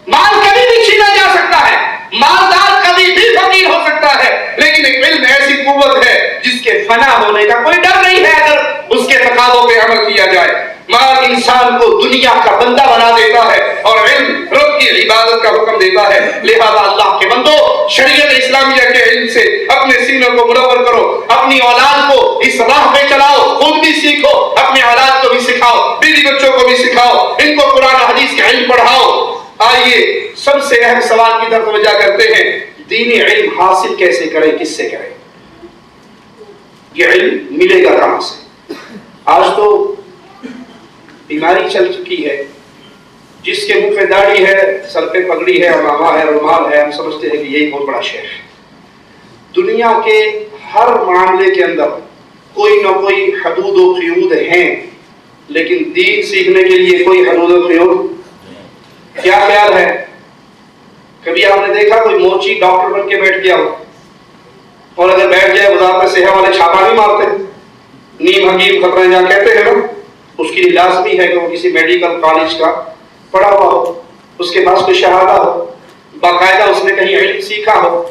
مال کبھی بھی چھینا جا سکتا ہے، مالدار کبھی بھی فقیر ہو سکتا ہے، لیکن ایک علم ایسی قوت ہے جس کے فنا ہونے کا کوئی ڈر نہیں ہے اگر اس کے تقاضوں پہ عمل کیا جائے. مال انسان کو دنیا کا بندہ بنا دیتا ہے، اور علم رب کی عبادت کا حکم دیتا ہے. لہذا اللہ کے بندو، شریعت اسلامیہ کے علم سے اپنے سینوں کو منور کرو، اپنی اولاد کو اس راہ پہ چلاؤ، خود بھی سیکھو، اپنے اولاد کو بھی سکھاؤ، بیوی بچوں کو بھی سکھاؤ، ان کو قرآن حدیث کا علم پڑھاؤ. آئیے سب سے اہم سوال کی طرف توجہ کرتے ہیں، دینی علم حاصل کیسے کریں، کس سے کریں؟ یہ علم ملے گا کہاں سے؟ آج تو بیماری چل چکی ہے، جس کے منہ پہ داڑھی ہے، سر پہ پگڑی ہے، عمامہ ہے، رومال ہے، ہم سمجھتے ہیں کہ یہی بہت بڑا شیخ ہے. دنیا کے ہر معاملے کے اندر کوئی نہ کوئی حدود و قیود ہیں، لیکن دین سیکھنے کے لیے کوئی حدود و قیود؟ کیا خیال ہے؟ کبھی آپ نے دیکھا کوئی مورچی ڈاکٹر بن کے بیٹھ گیا ہو، اور اگر بیٹھ جائے وزارت صحت والے چھاپا نہیں مارتے؟ نیم حکیم خطرہ جہاں کہتے ہیں نا، اس کی لازمی ہے کہ وہ کسی میڈیکل کالج کا پڑھا ہوا ہو، اس کے پاس کوئی شہادہ ہو، باقاعدہ اس نے کہیں علم سیکھا ہو.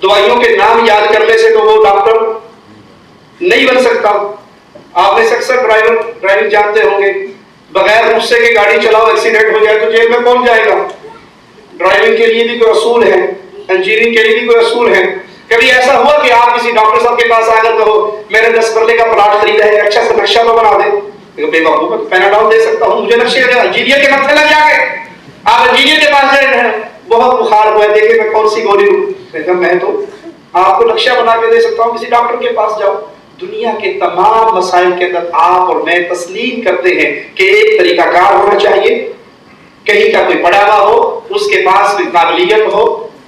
دوائیوں کے نام یاد کرنے سے تو وہ ڈاکٹر نہیں بن سکتا. آپ میں سے اکثر ڈرائیونگ جانتے ہوں گے، بغیر غصے کے گاڑی چلاؤ، ایکسیڈنٹ ہو جائے تو جیل میں کون جائے گا؟ ڈرائیونگ کے لیے بھی کوئی اصول ہے، انجینئرنگ کے لیے بھی کوئی اصول ہے. کبھی ایسا ہوا کہ آپ کسی ڈاکٹر صاحب کے پاس آ کر کہو میں نے 10 مرلے کا پلاٹ خریدا ہے، اچھا سا نقشہ تو بنا دے؟ بے وقوف، پیناڈول دے سکتا ہوں، مجھے نقشے انجینئر کے متھے لگ جا کے. آپ انجینئر کے پاس جائیں، بہت بخار ہوا ہے، دیکھیں میں کون سی گولی لوں، میں تو آپ کو نقشہ بنا کے دے سکتا ہوں. کسی ڈاکٹر کے پاس جاؤ. دنیا کے تمام مسائل کے اندر آپ اور میں تسلیم کرتے ہیں کہ ایک طریقہ کار ہونا چاہیے، کہیں کا کوئی پڑھا ہوا ہو، اس کے پاس کوئی قابلیت ہو،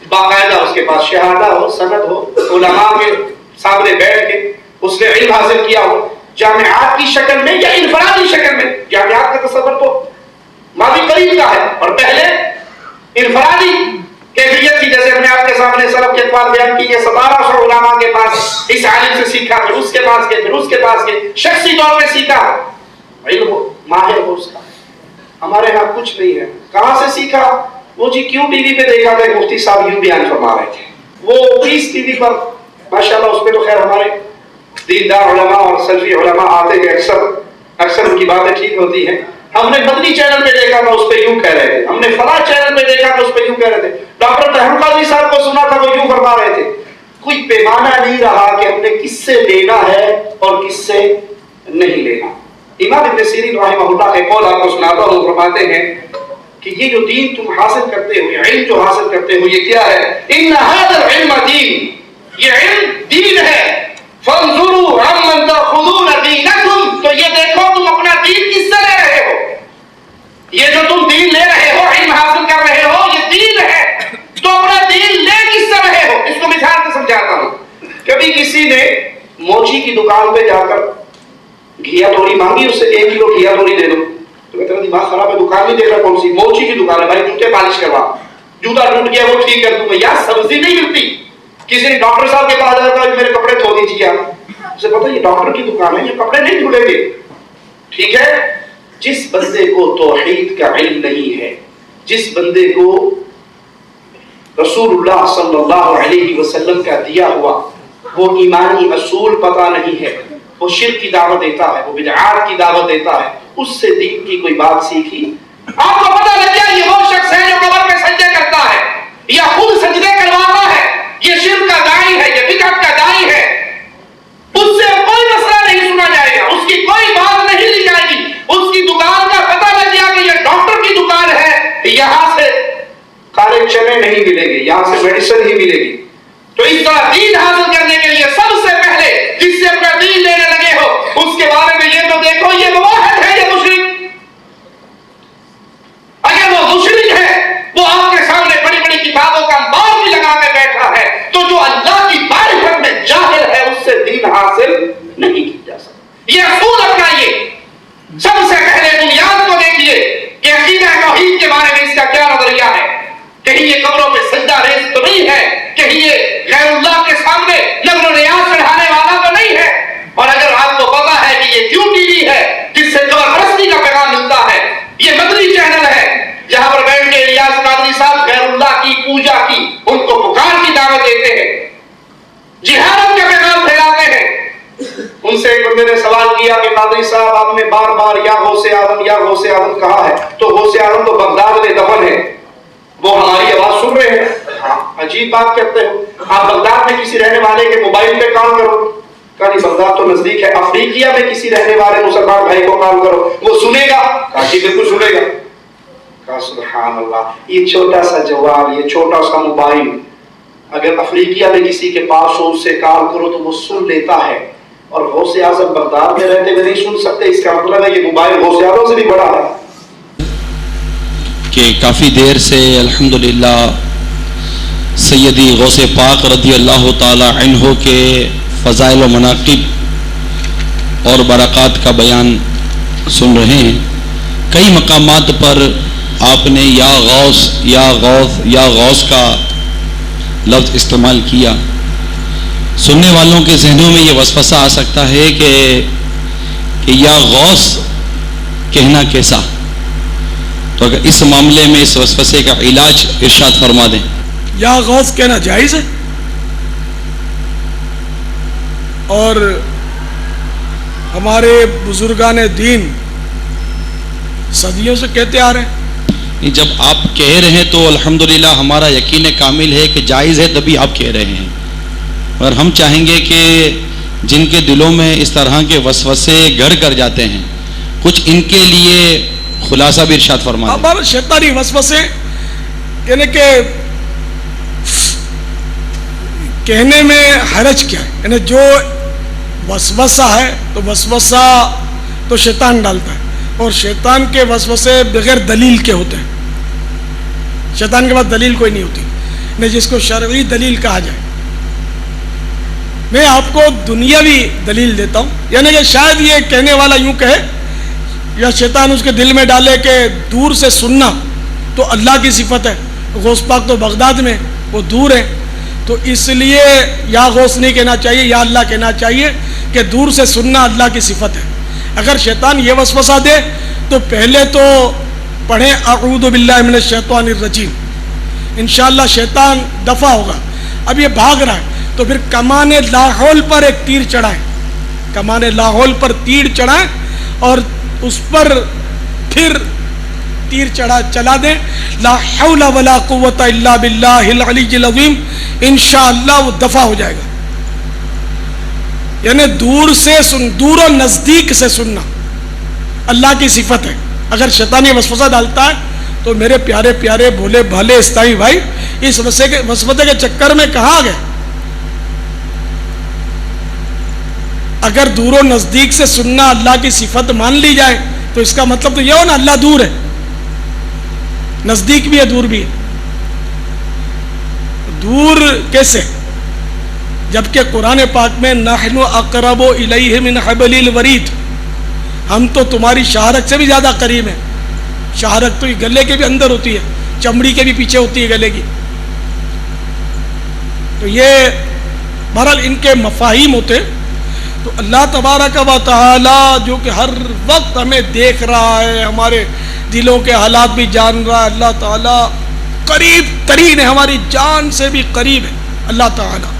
باقاعدہ اس کے پاس شہادہ ہو، سند ہو، علماء کے سامنے بیٹھ کے اس نے علم حاصل کیا ہو، جامعات کی شکل میں یا انفرادی شکل میں. جامعات کا تصور تو ماضی قریب کا ہے، اور پہلے انفرادی کیفیت تھی، جیسے ہم نے آپ کے سامنے سلف کے اقوال بیان کی، 1700 علماء کے پاس اس عالم سے سیکھا، پھر اس کے پاس گئے، پھر اس کے پاس گئے، شخصی طور پہ سیکھا، علم ہو، ماہر ہو اس کا. ہمارے ہاں کچھ نہیں ہے. کہاں سے سیکھا؟ وہ جی کیوں ٹی وی پہ دیکھا تھا، مفتی صاحب یوں بیان فرما رہے تھے، وہ 30 ٹی وی پر ماشاءاللہ، اس پہ تو خیر ہمارے دیندار علماء اور سلفی علماء آتے ہیں، اکثر ان کی باتیں ٹھیک ہوتی ہیں. ہم نے مدنی چینل پہ دیکھا تھا، اس پہ یوں کہہ رہے تھے. ہم نے فلاں چینل پہ دیکھا تھا، اس پہ یوں کہہ رہے تھے. ڈاکٹر طاہر قاضی صاحب کو سنا تھا، وہ یوں فرما رہے تھے. کوئی پیمانہ نہیں رہا کہ ہم نے کس سے لینا ہے اور کس سے نہیں لینا. امام ابن سیرین رحمہ اللہ کے قول آپ کو سناتا ہوں. فرماتے ہیں کہ یہ جو دین تم حاصل کرتے ہو, علم جو حاصل کرتے ہو, یہ کیا ہے؟ ان هذا العلم دین, یہ علم دین ہے. فانظروا عمن تاخذون دینکم, تو یہ دیکھو تم اپنا دین کس سے لے رہے ہو. یہ جو تم دین لے رہے ہو, علم حاصل کر رہے ہو, یہ دین ہے. تو اپنا دین لے کس سے رہے ہو؟ اس کو مثال سے سمجھاتا ہوں. کبھی کسی نے موچی کی دکان پہ جا کر گھیا توری مانگی, اس سے 1 کلو گھیا توری دے دو, تو کہتا ہے دماغ خراب ہے, دکان نہیں دیکھ رہا کون سی, موچی کی دکان ہے بھائی, جوتے پالش کروا, جوتا ٹوٹ گیا وہ ٹھیک کر دوں گا. یار سبزی نہیں ملتی. کسی نے ڈاکٹر صاحب کے پاس جاتا ہے, میرے کپڑے دھو دیجیے آپ, اسے پتا یہ ڈاکٹر کی دکان ہے, یہ کپڑے نہیں دھلیں گے. ٹھیک ہے. جس بندے کو توحید کا علم نہیں ہے, جس بندے کو رسول اللہ صلی اللہ علیہ وسلم کا دیا ہوا وہ ایمانی اصول پتہ نہیں ہے, وہ شرک کی دعوت دیتا ہے, وہ بدعات کی دعوت دیتا ہے, اس سے دین کی کوئی بات سیکھی, آپ کو پتہ لگ جائے یہ وہ شخص ہے جو قبر میں سجدے کرتا ہے یا خود سجدے کرواتا ہے, یہ شرک کا داعی ہے, یہ بدعت کا داعی ہے, اس سے کوئی مسئلہ نہیں سنا جائے گا, اس کی کوئی بات نہیں لی جائے گی. اس کی دکان کا پتہ لگ گیا کہ یہ ڈاکٹر کی دکان ہے, یہاں سے کالے چنے نہیں ملیں گے, یہاں سے میڈیسن ہی ملے گی. تو اس طرح دین حاصل کرنے کے لیے سب سے پہلے جس سے اپنا دین لینے لگے ہو, اس کے بارے میں یہ تو دیکھو یہ موحد ہے یا مشرک. اگر وہ مشرک ہے, وہ آپ کے سامنے بڑی بڑی کتابوں کا مار بھی لگا کے بیٹھا ہے, تو جو اللہ کی معرفت میں جاہل ہے اس سے دین حاصل نہیں کی جا سکتا. یہ اصول اپنائیے. سب سے پہلے بنیاد کو دیکھیے کہ عقیدہ توحید کے بارے میں اس کا کیا نظریہ ہے. کہیں یہ قبروں پہ سجدہ ریز تو نہیں ہے, کہیں یہ غیر اللہ کے سامنے نظر و نیاز چڑھانے والا تو نہیں ہے. اور اگر آپ کو پتا ہے کہ یہ کیوں ٹی وی ہے جس سے قبر پرستی کا پیغام ملتا ہے, یہ مدنی چینل ہے جہاں پر بیٹھ کے الیاس قادری صاحب غیر اللہ کی پوجا کی, ان کو پکار کی دعوت دیتے ہیں, جہاد کا پیغام پھیلاتے ہیں. ان سے ایک بندے نے سوال کیا کہ قادری صاحب آپ نے بار بار یا غوث اعظم یا غوث اعظم کہا ہے, تو غوث اعظم تو بغداد میں دفن ہے, وہ ہماری آواز سن رہے ہیں. عجیب بات کرتے ہو, آپ بغداد میں کسی رہنے والے کے موبائل پہ کال کرو, کہا نہیں بغداد تو نزدیک ہے, افریقیا میں کسی رہنے والے مسلمان بھائی کو کال کرو, وہ سنے گا, کہا جی بالکل سنے گا. کہا سبحان اللہ, یہ چھوٹا سا جواب, یہ چھوٹا سا موبائل اگر افریقیا میں کسی کے پاس ہو, اس سے کال کرو تو وہ سن لیتا ہے, اور غوث اعظم بغداد میں رہتے ہوئے نہیں سن سکتے. اس کا مطلب ہے یہ موبائل غوث اعظم سے بھی بڑا ہے. کہ کافی دیر سے الحمدللہ سیدی غوث پاک رضی اللہ تعالی عنہ کے فضائل و مناقب اور برکات کا بیان سن رہے ہیں. کئی مقامات پر آپ نے یا غوث یا غوث یا غوث کا لفظ استعمال کیا. سننے والوں کے ذہنوں میں یہ وسوسہ آ سکتا ہے کہ یا غوث کہنا کیسا, تو اگر اس معاملے میں اس وسوسے کا علاج ارشاد فرما دیں. یا غوث کہنا جائز ہے, اور ہمارے بزرگان دین صدیوں سے کہتے آ رہے ہیں. جب آپ کہہ رہے ہیں تو الحمدللہ ہمارا یقین کامل ہے کہ جائز ہے, تبھی آپ کہہ رہے ہیں. اور ہم چاہیں گے کہ جن کے دلوں میں اس طرح کے وسوسے گھر کر جاتے ہیں, کچھ ان کے لیے خلاصہ بھی ارشاد فرما دیں. ہمارے شیطانی وسوسے یعنی کہ کہنے میں حرج کیا ہے, یعنی جو وسوسہ ہے تو وسوسہ تو شیطان ڈالتا ہے, اور شیطان کے وسوسے بغیر دلیل کے ہوتے ہیں. شیطان کے پاس دلیل کوئی نہیں ہوتی, نہیں جس کو شرعی دلیل کہا جائے. میں آپ کو دنیاوی دلیل دیتا ہوں, یعنی کہ شاید یہ کہنے والا یوں کہے یا شیطان اس کے دل میں ڈالے کہ دور سے سننا تو اللہ کی صفت ہے, غوث پاک تو بغداد میں, وہ دور ہے, تو اس لیے یا غوث نہیں کہنا چاہیے, یا اللہ کہنا چاہیے کہ دور سے سننا اللہ کی صفت ہے. اگر شیطان یہ وسوسہ دے تو پہلے تو پڑھیں اعوذ باللہ من الشیطان الرجیم, انشاءاللہ شیطان دفع ہوگا. اب یہ بھاگ رہا ہے تو پھر کمان لاحول پر ایک تیر چڑھائیں, کمان لاحول پر تیر چڑھائیں اور اس پر پھر تیر چلا دیں, لا حول ولا قوت الا باللہ العلی العظیم, انشاءاللہ وہ دفع ہو جائے گا. یعنی دور سے دور و نزدیک سے سننا اللہ کی صفت ہے. اگر شیطان یہ وسوسہ ڈالتا ہے تو میرے پیارے پیارے بھولے بھالے اسلامی بھائی اس وسوسے کے چکر میں کہاں گئے؟ اگر دور و نزدیک سے سننا اللہ کی صفت مان لی جائے تو اس کا مطلب تو یہ ہو نا اللہ دور ہے، نزدیک بھی ہے دور بھی ہے. دور کیسے؟ جبکہ قرآن پاک میں نحن اقرب الیہ من حبل الورید، ہم تو تمہاری شہرک سے بھی زیادہ قریب ہیں. شہرک تو یہ گلے کے بھی اندر ہوتی ہے، چمڑی کے بھی پیچھے ہوتی ہے گلے کی. تو یہ بہرحال ان کے مفاہیم ہوتے. تو اللہ تبارک و تعالی جو کہ ہر وقت ہمیں دیکھ رہا ہے، ہمارے دلوں کے حالات بھی جان رہا ہے، اللہ تعالی قریب ترین ہے، ہماری جان سے بھی قریب ہے اللہ تعالی.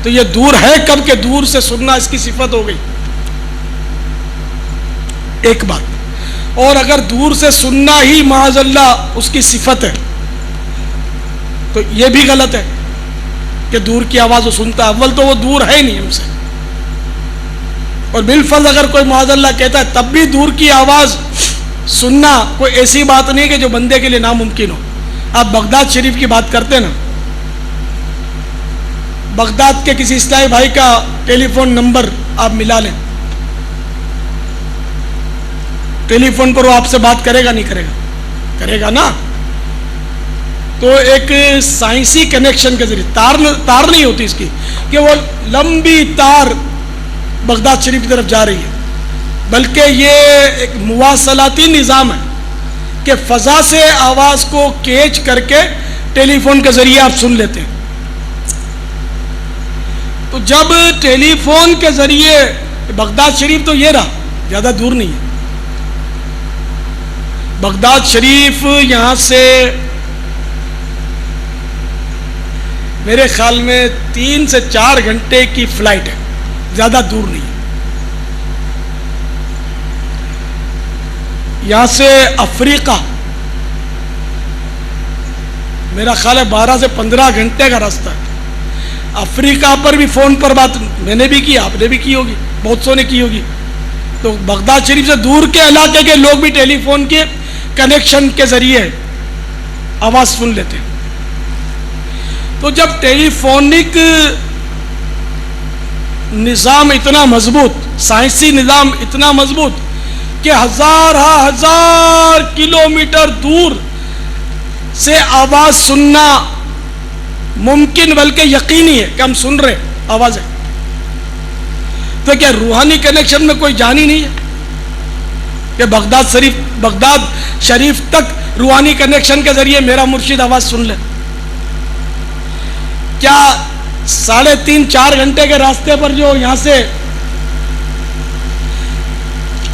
تو یہ دور ہے کب کہ دور سے سننا اس کی صفت ہو گئی. ایک بات. اور اگر دور سے سننا ہی معاذ اللہ اس کی صفت ہے تو یہ بھی غلط ہے کہ دور کی آواز وہ سنتا ہے. اول تو وہ دور ہے ہی نہیں ہم سے، اور بالفرض اگر کوئی معاذ اللہ کہتا ہے تب بھی دور کی آواز سننا کوئی ایسی بات نہیں کہ جو بندے کے لیے ناممکن ہو. آپ بغداد شریف کی بات کرتے نا، بغداد کے کسی اسلامی بھائی کا ٹیلی فون نمبر آپ ملا لیں، ٹیلی فون پر وہ آپ سے بات کرے گا نہیں کرے گا؟ کرے گا نا. تو ایک سائنسی کنیکشن کے ذریعے تار نہیں ہوتی اس کی کہ وہ لمبی تار بغداد شریف کی طرف جا رہی ہے، بلکہ یہ ایک مواصلاتی نظام ہے کہ فضا سے آواز کو کیچ کر کے ٹیلی فون کے ذریعے آپ سن لیتے ہیں. تو جب ٹیلی فون کے ذریعے بغداد شریف تو یہ رہا، زیادہ دور نہیں ہے. بغداد شریف یہاں سے میرے خیال میں 3 سے 4 گھنٹے کی فلائٹ ہے، زیادہ دور نہیں ہے. یہاں سے افریقہ میرا خیال ہے 12 سے 15 گھنٹے کا راستہ ہے. افریقہ پر بھی فون پر بات میں نے بھی کی، آپ نے بھی کی ہوگی، بہت سو نے کی ہوگی. تو بغداد شریف سے دور کے علاقے کے لوگ بھی ٹیلی فون کے کنیکشن کے ذریعے آواز سن لیتے ہیں. تو جب ٹیلی فونک نظام اتنا مضبوط، سائنسی نظام اتنا مضبوط کہ ہزار کلومیٹر دور سے آواز سننا ممکن بلکہ یقینی ہے کہ ہم سن رہے آوازیں، تو کیا روحانی کنیکشن میں کوئی جان ہی نہیں ہے کہ بغداد شریف تک روحانی کنیکشن کے ذریعے میرا مرشد آواز سن لے؟ کیا 3.5-4 گھنٹے کے راستے پر جو یہاں سے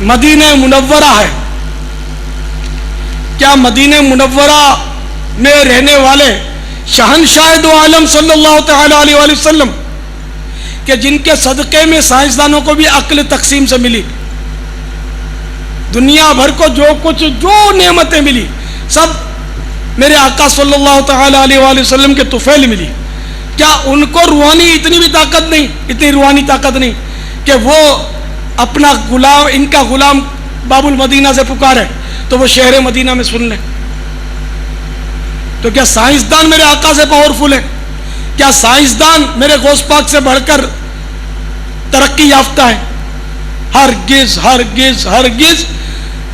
مدینہ منورہ ہے، کیا مدینہ منورہ میں رہنے والے شہنشاہ دو عالم صلی اللہ تعالی علیہ وآلہ وسلم کہ جن کے صدقے میں سائنسدانوں کو بھی عقل تقسیم سے ملی، دنیا بھر کو جو نعمتیں ملی سب میرے آقا صلی اللہ تعالی علیہ وآلہ وسلم کے طفیل ملی، کیا ان کو روحانی اتنی بھی طاقت نہیں، اتنی روحانی طاقت نہیں کہ وہ اپنا غلام، ان کا غلام باب المدینہ سے پکارے تو وہ شہر مدینہ میں سن لیں؟ تو کیا سائنسدان میرے آقا سے پاورفل ہے؟ کیا سائنسدان میرے غوث پاک سے بڑھ کر ترقی یافتہ ہے؟ ہرگز ہرگز ہرگز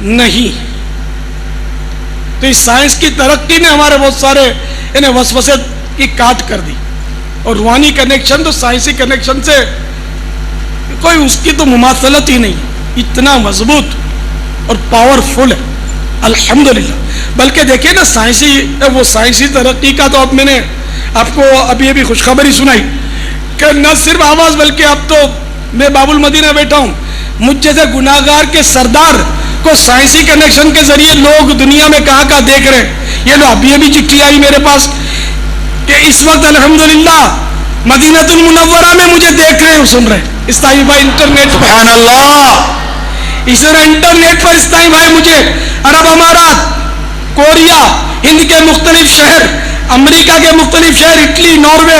نہیں. تو اس سائنس کی ترقی نے ہمارے بہت سارے انہیں وسوسے کی کاٹ کر دی، اور روحانی کنیکشن تو سائنسی کنیکشن سے کوئی اس کی تو مماثلت ہی نہیں، اتنا مضبوط اور پاورفل ہے الحمدللہ. بلکہ دیکھیں نا سائنسی ترقی کا تو اب میں نے آپ کو ابھی خوشخبری سنائی کہ نہ صرف آواز بلکہ اب تو میں باب المدینہ بیٹھا ہوں، مجھ جیسے گناہگار کے سردار کو سائنسی کنیکشن کے ذریعے لوگ دنیا میں کہاں دیکھ رہے ہیں. یہ لو ابھی چٹھی آئی میرے پاس کہ اس وقت الحمدللہ مدینہ المنورہ میں مجھے دیکھ رہے ہیں، سن رہے ہیں اسلامی بھائی انٹرنیٹ پر. سبحان اللہ. اس طرح انٹرنیٹ پر اسلامی بھائی مجھے عرب امارات، کوریا، ہند کے مختلف شہر، امریکہ کے مختلف شہر، اٹلی، ناروے،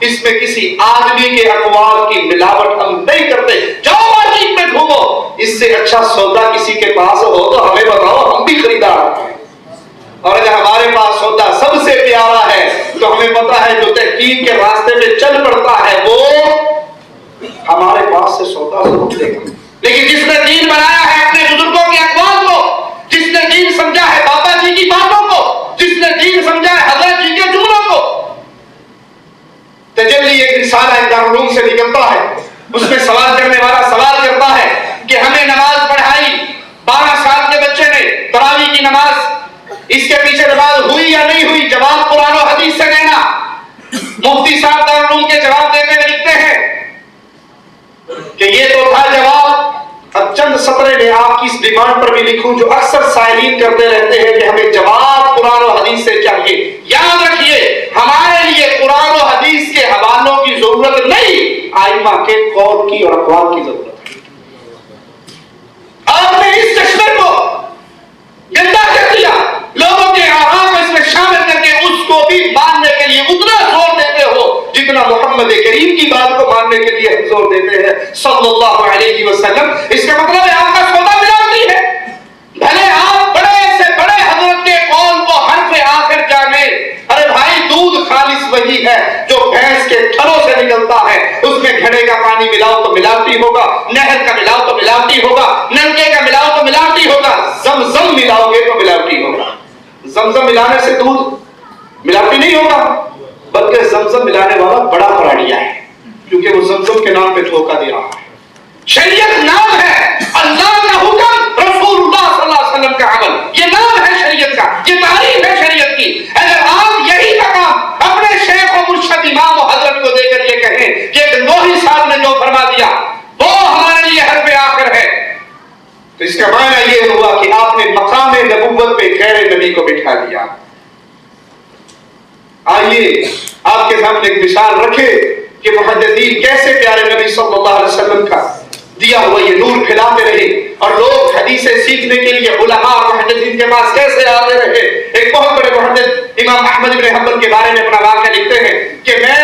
اس میں کسی آدمی کے اقوال کی ملاوٹ ہم نہیں کرتے. جاؤ مارکیٹ میں گھومو, اس سے اچھا سودا کسی کے پاس ہو تو ہمیں بتاؤ, ہم بھی خریدار ہیں. اور اگر ہمارے پاس سودا سب سے پیارا ہے تو ہمیں پتا ہے جو تحقیق کے راستے پہ چل پڑتا ہے وہ ہمارے پاس سے سودا ضرور لے گا. لیکن جس نے دین بنایا ہے اپنے بزرگوں کے اقوال کو, جس نے دین سمجھا ہے بابا جی کی باتوں کو, جس نے دین سمجھا ہے حضرت جی کے جملوں کو, تجلی ایک رسالہ دارالعلوم سے نکلتا ہے, اس میں سوال کرنے والا سوال کرتا ہے کہ ہمیں نماز پڑھائی 12 سال کے بچے نے تراویح کی نماز, اس کے پیچھے نماز ہوئی یا نہیں ہوئی؟ جواب قرآن و حدیث سے دینا. مفتی صاحب دارالعلوم کے جواب دیتے ہوئے لکھتے ہیں کہ یہ تو تھا جواب. اب چند سطرے میں آپ کی اس ڈیمانڈ پر بھی لکھوں جو اکثر سائلین کرتے رہتے ہیں کہ ہمیں جواب قرآن و حدیث سے چاہیے. یاد رکھیے, ہمارے لیے قرآن و حدیث کے حوالوں کی ضرورت نہیں, ائمہ کے قول کی اور اقوال کی ضرورت ہے. آپ نے اس چشمے کو گندا کر دیا, لوگوں کے آرام اس میں شامل کر کے اس کو بھی ماننے کے لیے اتنا زور دیتے ہو جتنا محمد کریم کی بات کو ماننے کے لیے ہم زور دیتے ہیں صلی اللہ علیہ وسلم. اس کا مطلب ہے آپ کا سودا ملاوٹی ہے. بھلے آپ بڑے سے بڑے حضرت کے قول کو حرف آخر جانے, ارے بھائی دودھ خالص وہی ہے جو بھینس کے تھنوں سے نکلتا ہے, اس میں گھڑے کا پانی ملاؤ تو ملاوٹی ہوگا, نہر کا ملاؤ تو ملاوٹی ہوگا, نلکے کا ملاؤ تو ملاوٹی ہوگا, زمزم ملاؤ گے تو ملاوٹی ہوگا. زمزم ملانے سے دودھ ملاوٹی نہیں ہوگا, بلکہ زمزم ملانے والا بڑا پراڑیا ہے, کیونکہ وہ زمزم کے نام پہ دھوکہ دے رہا ہے. شریعت نام ہے, اللہ کا حکم, رسول اللہ صلی اللہ علیہ وسلم کا عمل, یہ نام ہے شریعت کا, یہ تعریف ہے شریعت کی. اگر آپ یہی مقام اپنے شیخ و مرشد امام و حضرت کو دے کر یہ کہیں کہ نوحی صاحب نے جو فرما دیا وہ ہمارے لیے حرف آخر ہے, تو اس کا معنی یہ ہوا کہ آپ نے مقام نبوت پہ غیر نبی کو بٹھا دیا. آئیے آپ کے سامنے ایک مثال رکھے کہ محدثین کیسے پیارے نبی صلی اللہ علیہ وسلم کا دیا ہوا یہ نور پھیلاتے رہے, اور لوگ حدیثیں سیکھنے کے لیے علماء اور محدثین کے پاس کیسے آتے رہے. ایک بہت بڑے محدث امام احمد بن حنبل کے بارے میں اپنا واقعہ لکھتے ہیں کہ میں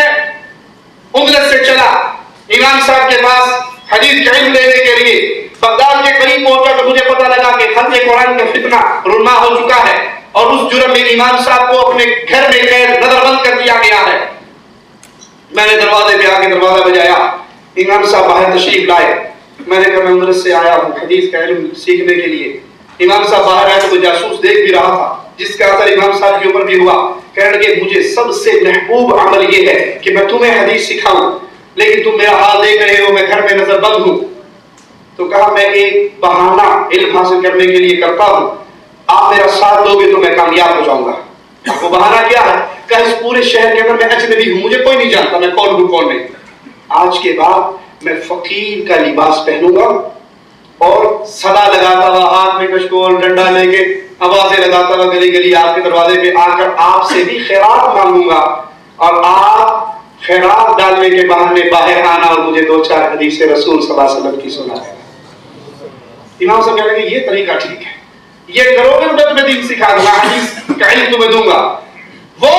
اندلس سے چلا امام صاحب کے پاس حدیث کا علم لینے کے لیے. بغداد کے قریب پہنچا تو مجھے پتا لگا کہ خط قرآن کا فتنہ رونما ہو چکا ہے, اور اس جرم میں امام صاحب کو اپنے گھر میں قید نظر بند کر دیا گیا ہے. میں نے دروازے پہ آ کے دروازہ بجایا, امام صاحب باہر تشریف لائے. میں نے کہا میں مدرسے سے آیا ہوں حدیث کا علم سیکھنے کے لیے. امام صاحب باہر آئے تو جاسوس دیکھ بھی رہا تھا, جس کا اثر امام صاحب کے اوپر بھی ہوا. کہنے لگے مجھے سب سے محبوب عمل یہ ہے کہ میں تمہیں حدیث سکھاؤں, لیکن تم میرا حال دیکھ رہے ہو, میں گھر میں نظر بند ہوں. تو کہا میں ایک بہانہ علم حاصل کرنے کے لیے کرتا ہوں, آپ میرا ساتھ دو گے تو میں کامیاب ہو جاؤں گا. وہ بہانہ کیا ہے؟ کہ اس پورے شہر کے اندر میں اجنبی ہوں, مجھے کوئی نہیں جانتا میں کون ہوں کون نہیں. آج کے بعد میں فقیر کا لباس پہنوں گا اور صدا لگاتا ہوا ہاتھ میں کشکول ڈنڈا لے کے آوازیں لگاتا ہوا گلی گلی آپ کے دروازے پہ آ کر آپ سے بھی خیرات مانگوں گا, اور آپ خیرات ڈالنے کے بہانے باہر آنا اور مجھے 2-4 حدیث رسول صلی اللہ علیہ وسلم کی سنا ہے. امام صاحب کہنے لگے یہ طریقہ ٹھیک ہے, یہ کرو گے تو میں تمہیں دین سکھا دوں گا, حدیث کا علم تمہیں دوں گا. وہ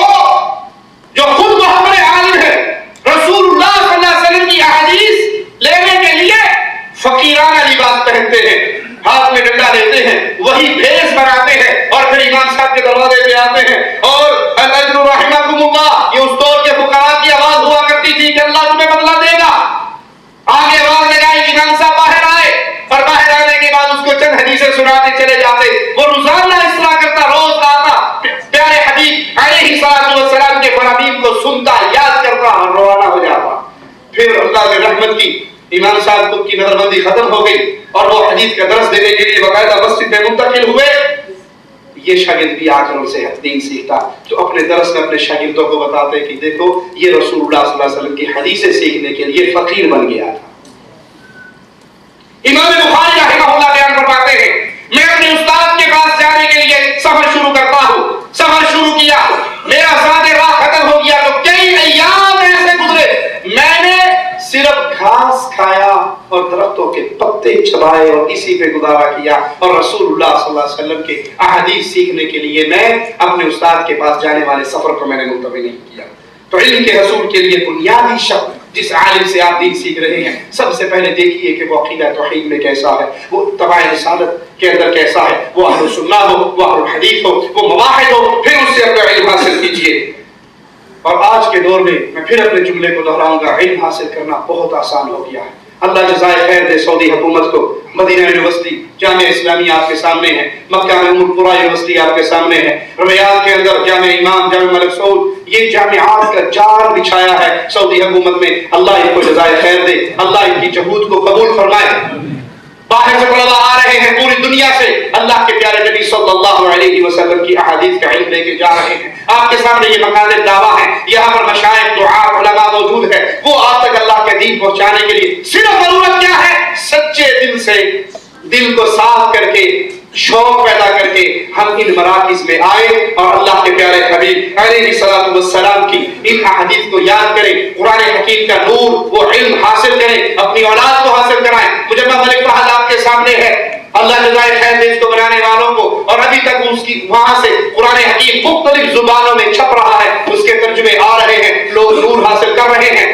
جو خود بہت بڑے عالم ہے, رسول اللہ صلی اللہ علیہ وسلم کی احادیث لینے کے لیے فقیرانہ لباس پہنتے ہیں, ہاتھ میں ڈنڈا لیتے ہیں, وہی بھیس بناتے ہیں, اور پھر امام صاحب کے دروازے پہ آتے ہیں. اور الاجر رحمکم اللہ, یہ اس دور کے فقراء کی آواز ہوا کرتی تھی کہ اللہ تمہیں بدلہ دے گا. آگے آواز لگائی, امام صاحب باہر آئے, اور باہر آنے کے بعد اس کو چند حدیثیں سناتے چلے جاتے. وہ روزانہ اس طرح کرتا, روز آتا, پیارے حبیب علیہ الصلوۃ والسلام کے فرامین کو سنتا, یاد کرتا اور روانہ ہو جاتا. پھر اللہ کی رحمت کی امام صاحب کو کی نظر بندی ختم ہو گئی, اور وہ حدیث کا درس دینے کے لیے باقاعدہ مسجد میں منتقل ہوئے. یہ شاگرد بھی آ کر ان سے دین سیکھتا, تو اپنے درس میں اپنے شاگردوں کو بتاتے کہ دیکھو یہ رسول اللہ صلی اللہ علیہ وسلم کی حدیثیں سیکھنے کے لیے فقیر بن گیا تھا. امام بخاری رحمہ اللہ بیان فرماتے ہیں میں اپنے استاد کے پاس جانے کے لیے سفر شروع کرتا ہوں. سفر شروع کیا, میرا زاد راہ ختم ہو گیا, تو کئی ایام ایسے گزرے میں نے صرف گھاس کھایا اور درختوں کے پتے چبائے اور اسی پہ گزارا کیا, اور رسول اللہ صلی اللہ علیہ وسلم کے احادیث سیکھنے کے لیے میں اپنے استاد کے پاس جانے والے سفر کو میں نے ملتوی نہیں کیا. تو علم کے حصول کے لیے بنیادی شرط جس عالم سے آپ دین سیکھ رہے ہیں، سب سے پہلے دیکھیے کہ وہ عقیدہ توحید میں کیسا ہے، وہ اتباع رسالت کے اندر کیسا ہے، وہ اہل سنت ہو، وہ اہل حدیث ہو، وہ مواحد ہو، پھر اس سے اپنا علم حاصل کیجیے۔ اور آج کے دور میں پھر اپنے جملے کو دہراؤں گا، علم حاصل کرنا بہت آسان ہو گیا ہے۔ اللہ جزائے خیر دے سعودی حکومت کو۔ مدینہ یونیورسٹی، جامعہ اسلامیہ آپ کے سامنے ہے، مکہ میں ام القری یونیورسٹی آپ کے سامنے ہے، ریاض کے اندر جامعہ امام، جامعہ ملک سعود، یہ جامعات کا جال بچھایا ہے سعودی حکومت میں۔ اللہ ان کو جزائے خیر دے، اللہ ان کی جہود کو قبول فرمائے۔ باہر سے طلباء آ رہے ہیں پوری دنیا سے، اللہ کے پیارے نبی صلی اللہ علیہ وسلم کی احادیث کا علم لے کے جا رہے ہیں۔ آپ کے سامنے یہ مقاصد دعویٰ ہیں، یہاں پر مشائخ، دعاء، علماء موجود ہے، وہ آپ تک اللہ کے دین پہنچانے کے لیے صرف ضرورت کیا ہے؟ سچے دل سے، دل کو صاف کر کے، شوق پیدا کر کے ہم ان مراکز میں آئے اور اللہ کے پیارے حبیب علیہ الصلوۃ والسلام کی ان احادیث کو یاد کریں، قرآن حکیم کا نور، وہ علم حاصل کریں، اپنی اولاد کو حاصل کرائیں۔ مجمع ملک فہد آپ کے سامنے ہے، اللہ جزائے خیر دے اس کو بنانے والوں کو، اور ابھی تک اس کی وہاں سے قرآن حکیم مختلف زبانوں میں چھپ رہا ہے، اس کے ترجمے آ رہے ہیں، لوگ نور حاصل کر رہے ہیں۔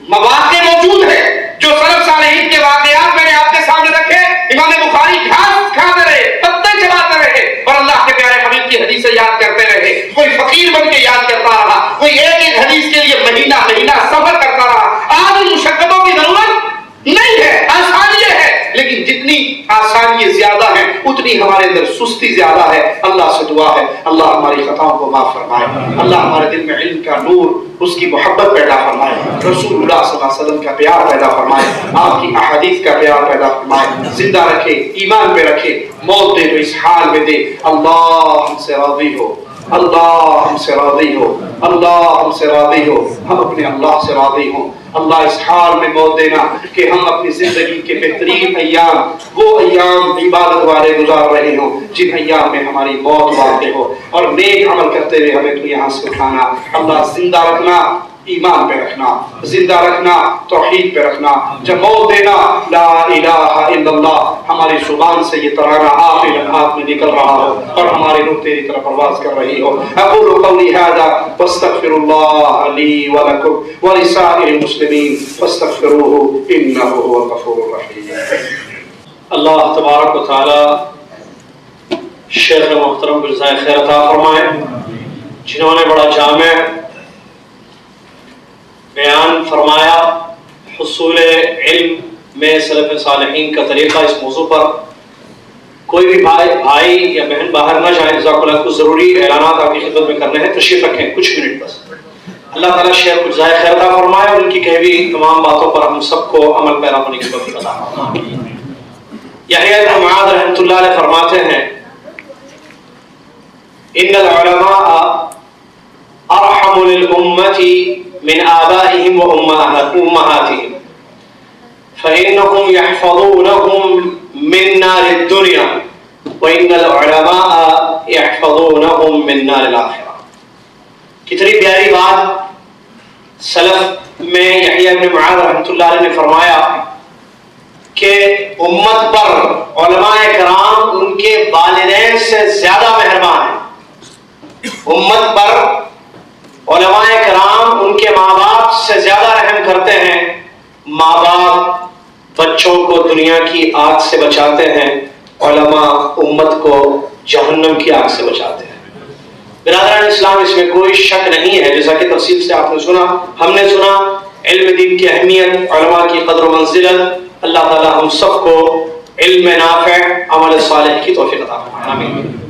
مواقع موجود ہے، جو سلف صالحین کے واقعات میں نے آپ کے سامنے رکھے۔ امام بخاری گھاس کھاتے رہے، پتے چباتے رہے اور اللہ کے پیارے حبیب کی حدیثیں یاد کرتے رہے۔ کوئی فقیر بن کے یاد کرتا رہا، کوئی ایک ایک حدیث کے لیے مہینہ مہینہ سفر کرتا رہا۔ آج ان مشقتوں کی ضرورت نہیں ہے، آسانی ہے، لیکن جتنی آسانی زیادہ ہیں اتنی ہمارے اندر سستی زیادہ ہے۔ اللہ سے دعا ہے اللہ ہماری خطاؤں کو معاف فرمائے، اللہ ہمارے دل میں علم کا نور، اس کی محبت پیدا فرمائے، رسول اللہ صلی اللہ علیہ وسلم کا پیار پیدا فرمائے، آپ کی احادیث کا پیار پیدا فرمائے، زندہ رکھے، ایمان پہ رکھے، موت دے تو اس حال میں دے۔ اللہ ہم سے راضی ہو، اللہ ہم سے راضی ہو، اللہ ہم سے راضی ہو، ہم اپنے اللہ سے راضی ہوں۔ اللہ اس حال میں موت دینا کہ ہم اپنی زندگی کے بہترین ایام، وہ ایام عبادت والے گزار رہے ہوں جن ایام میں ہماری موت واقع ہو، اور نیک عمل کرتے ہوئے ہمیں تو یہاں سے اٹھانا۔ اللہ زندہ رکھنا، ایمان پہ رکھنا، زندہ رکھنا، توحید پہ رکھنا، جب موت دینا لا الہ الا اللہ ہماری زبان سے یہ ترانہ آخری لمحات میں نکل رہا ہو اور ہماری روح تیری طرف پرواز کر رہی ہو۔ اقول قولی ھذا واستغفر اللہ لی ولکم ولسائر المسلمین فاستغفروہ انہ هو الغفور الرحیم۔ اللہ تبارک و تعالی شیخ محترم کو جزائے خیر عطا فرمائے، جنہوں نے بڑا جامع بیان فرمایا حصول علم میں سلف صالحین کا طریقہ۔ اس موضوع پر کوئی بھی بھائی یا بہن باہر نہ جائیں، جزاک اللہ، کچھ ضروری اعلانات آپ کی خدمت میں کرنے ہیں، تشریف رکھیں کچھ منٹ بس۔ اللہ تعالیٰ شیخ کو جزائے خیر عطا فرمائے اور ان کی کہی ہوئی تمام باتوں پر ہم سب کو عمل پیرا ہونے کی توفیق عطا فرمائے۔ یحییٰ بن معاذ رحمۃ اللہ علیہ فرماتے ہیں ان العلماء ارحم للامة من آبائهم وأمهاتهم فإنهم يحفظونهم من نار الدنيا وإن العلماء يحفظونهم من نار الآخرة۔ کتنی پیاری بات سلف میں یحییٰ بن معاذ رحمۃ اللہ علیہ نے فرمایا کہ امت پر علماء کرام ان کے والدین سے زیادہ مہربان ہیں، امت پر علماء کرام ان کے ماں باپ سے زیادہ رحم کرتے ہیں۔ ماں باپ بچوں کو دنیا کی آگ سے بچاتے ہیں، علماء امت کو جہنم کی آگ سے بچاتے ہیں۔ برادران اسلام، اس میں کوئی شک نہیں ہے، جیسا کہ تفصیل سے آپ نے سنا، ہم نے سنا، علم دین کی اہمیت، علماء کی قدر و منزلت۔ اللہ تعالی ہم سب کو علم نافع، عمل صالح کی توفیق عطا فرمائے، آمین۔